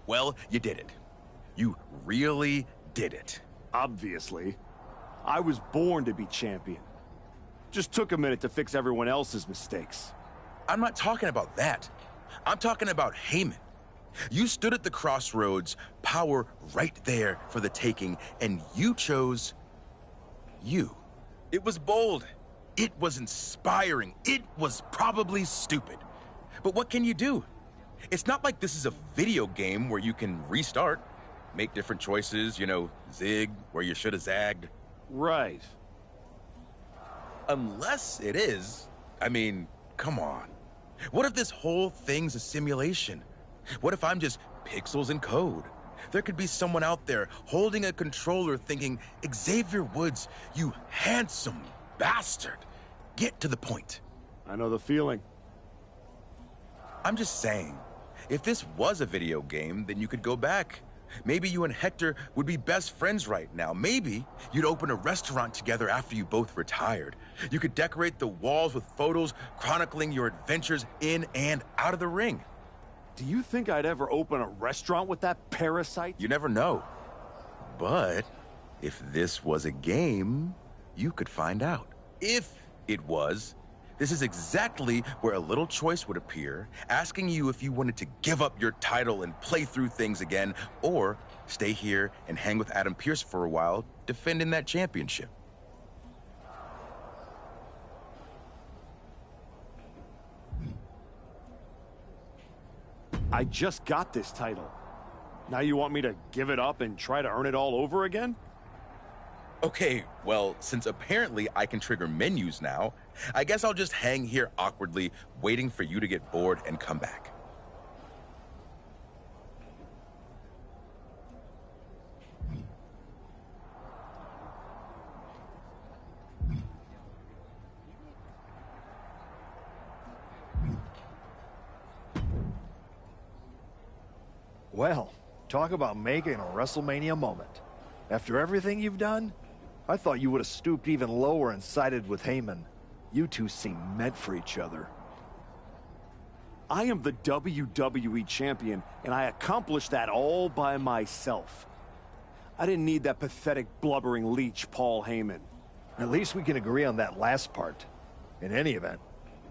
Well, you did it. You really did it. Obviously. I was born to be champion. Just took a minute to fix everyone else's mistakes. I'm not talking about that. I'm talking about Heyman. You stood at the crossroads, power right there for the taking, and you chose you. It was bold. It was inspiring. It was probably stupid. But what can you do? It's not like this is a video game where you can restart, make different choices, you know, zig where you should have zagged. Right. Unless it is. I mean, come on. What if this whole thing's a simulation? What if I'm just pixels and code? There could be someone out there holding a controller thinking, Xavier Woods, you handsome bastard. Get to the point. I know the feeling. I'm just saying, if this was a video game, then you could go back. Maybe you and Hector would be best friends right now. Maybe you'd open a restaurant together after you both retired. You could decorate the walls with photos chronicling your adventures in and out of the ring. Do you think I'd ever open a restaurant with that parasite? You never know. But if this was a game, you could find out. If it was, this is exactly where a little choice would appear, asking you if you wanted to give up your title and play through things again, or stay here and hang with Adam Pearce for a while, defending that championship. I just got this title. Now you want me to give it up and try to earn it all over again? Okay, well, since apparently I can trigger menus now, I guess I'll just hang here awkwardly, waiting for you to get bored and come back. Well, talk about making a WrestleMania moment. After everything you've done, I thought you would have stooped even lower and sided with Heyman. You two seem meant for each other. I am the WWE champion, and I accomplished that all by myself. I didn't need that pathetic, blubbering leech, Paul Heyman. At least we can agree on that last part. In any event,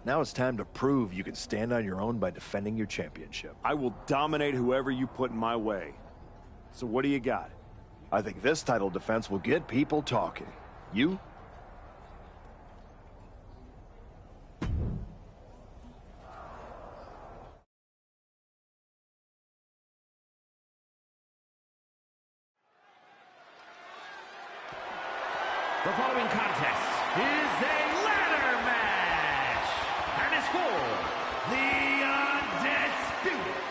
now it's time to prove you can stand on your own by defending your championship. I will dominate whoever you put in my way. So what do you got? I think this title defense will get people talking. You? The following contest is a ladder match and is for the undisputed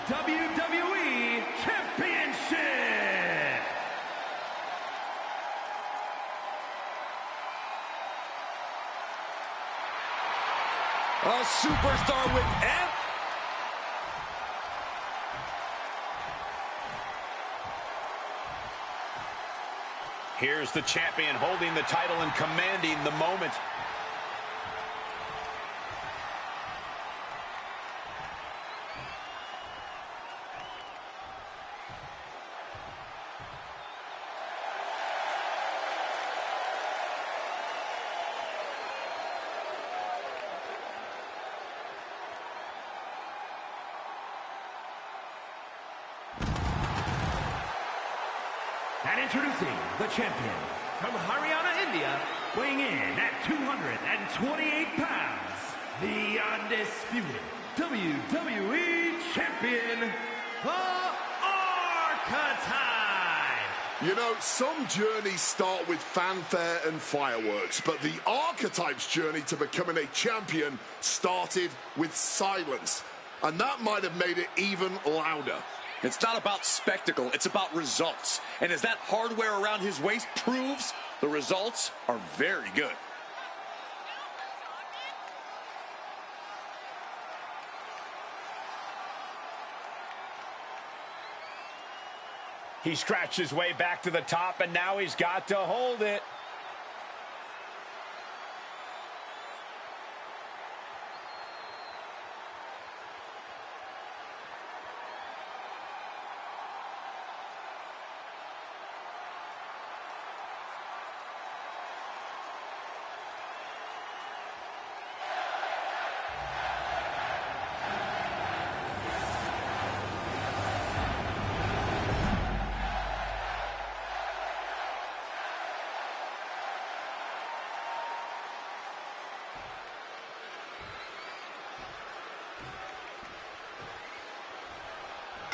WWE Championship. A superstar with M. Here's the champion holding the title and commanding the moment. And introducing the champion from Haryana, India, weighing in at 228 pounds, the undisputed WWE Champion, the Archetype. You know, some journeys start with fanfare and fireworks, but the Archetype's journey to becoming a champion started with silence. And that might have made it even louder. It's not about spectacle, it's about results. And as that hardware around his waist proves, the results are very good. He scratched his way back to the top, and now he's got to hold it.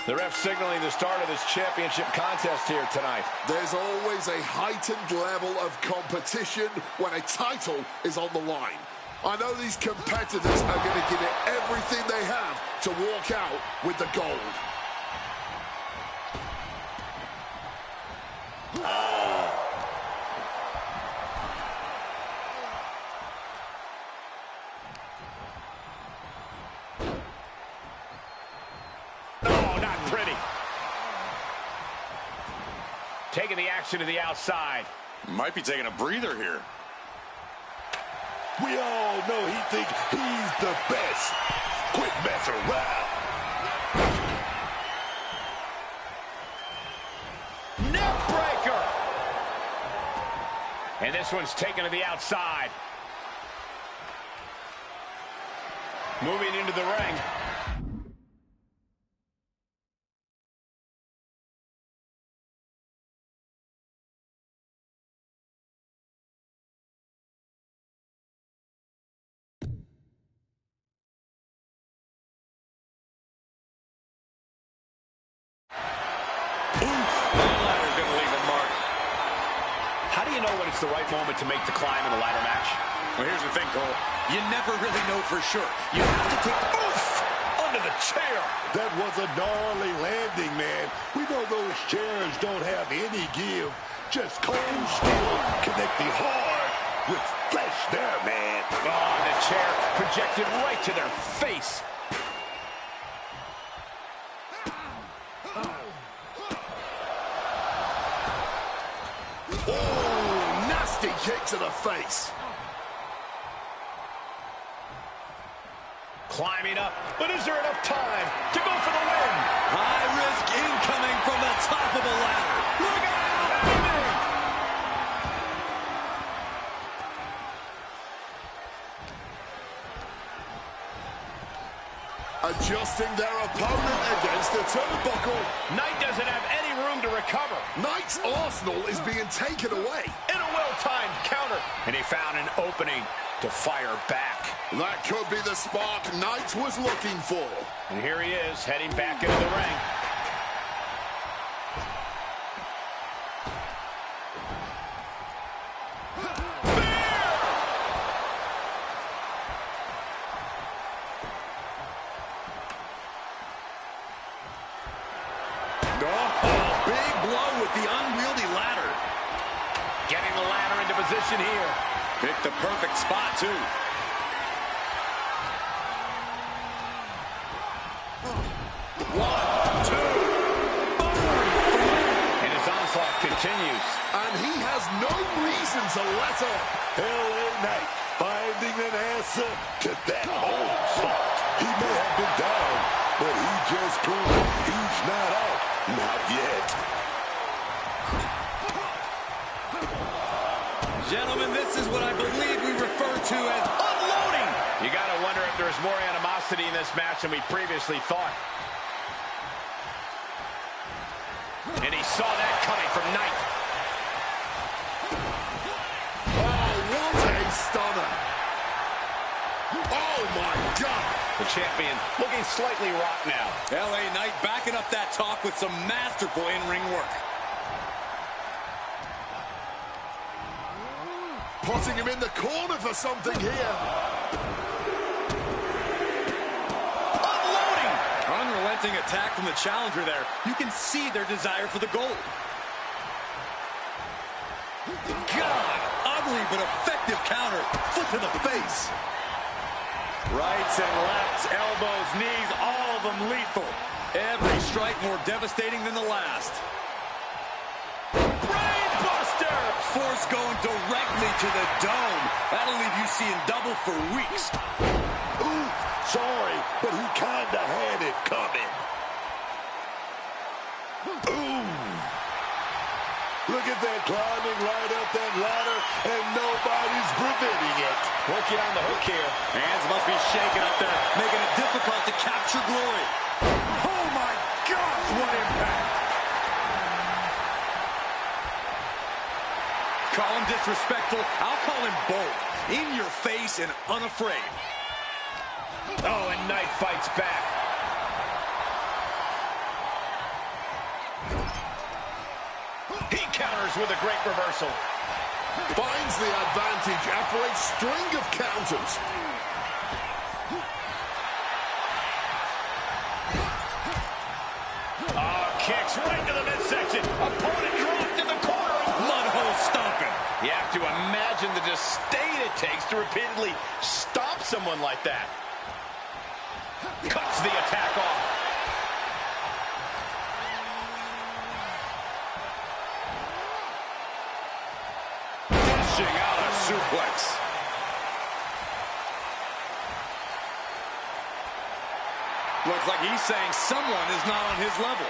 The ref signaling the start of this championship contest here tonight. There's always a heightened level of competition when a title is on the line. I know these competitors are going to give it everything they have to walk out with the gold. Taking the action to the outside. Might be taking a breather here. We all know he thinks he's the best. Quit messing around. Neck breaker. And this one's taken to the outside. Moving into the ring. The right moment to make the climb in a ladder match. Well, here's the thing, Cole. You never really know for sure. You have to take the oof under the chair. That was a gnarly landing, man. We know those chairs don't have any give. Just cold steel connecting hard with flesh there, man. Oh, the chair projected right to their face. Kick to the face. Climbing up, but is there enough time to go for the win? High risk incoming from the top of the ladder. Look out! Adjusting their opponent against the turnbuckle. Knight doesn't have any room to recover. Knight's arsenal is being taken away. In a well-timed counter. And he found an opening to fire back. That could be the spark Knight was looking for. And here he is, heading back into the ring. Position here. Picked the perfect spot, too. One, two, and his onslaught continues. And he has finds a letter. LA Knight finding an answer to that old salt. He may have been down, but he just proved he's not out. Not yet. Gentlemen, this is what I believe we refer to as unloading. You got to wonder if there's more animosity in this match than we previously thought. And he saw that coming from Knight. Oh, what a stunner. Oh, my God. The champion looking slightly rocked now. LA Knight backing up that talk with some masterful in-ring work. Putting him in the corner for something here. Unloading! Unrelenting attack from the challenger there. You can see their desire for the gold. God, ugly but effective counter. Foot to the face. Rights and lefts, elbows, knees, all of them lethal. Every strike more devastating than the last. Brainbuster! Force going directly to the dome. That'll leave you seeing double for weeks. Ooh, sorry, but he kinda had it coming. Ooh. Look at that, climbing right up that ladder, and nobody's preventing it. Working on the hook here. Hands must be shaking up there, making it difficult to capture glory. Oh my gosh, what impact! Call him disrespectful, I'll call him bold. In your face and unafraid. Oh, and Knight fights back. He counters with a great reversal. Finds the advantage after a string of counters. Oh, kicks right to the midsection. Opponent dropped in the corner. Mudhole stomping. You have to imagine the disdain it takes to repeatedly stop someone like that. Cuts the attack off. Dishing out a suplex. Looks like he's saying someone is not on his level.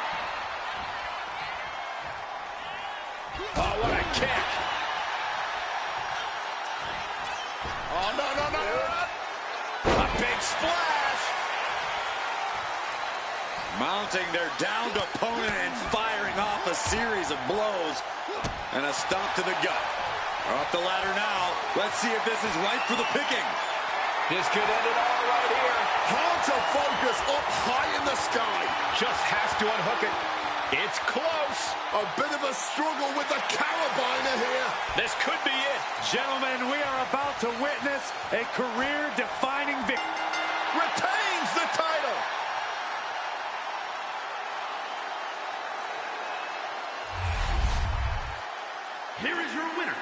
Oh, what a kick. Oh, no, no, no, no. A big splash. Mounting their downed opponent and firing off a series of blows. And a stomp to the gut. Up the ladder now. Let's see if this is right for the picking. This could end it all right here. Hard to focus up high in the sky. Just has to unhook it. It's close. A bit of a struggle with the carabiner here. This could be it. Gentlemen, we are about to witness a career-defining victory. Retains the title. Here is your winner,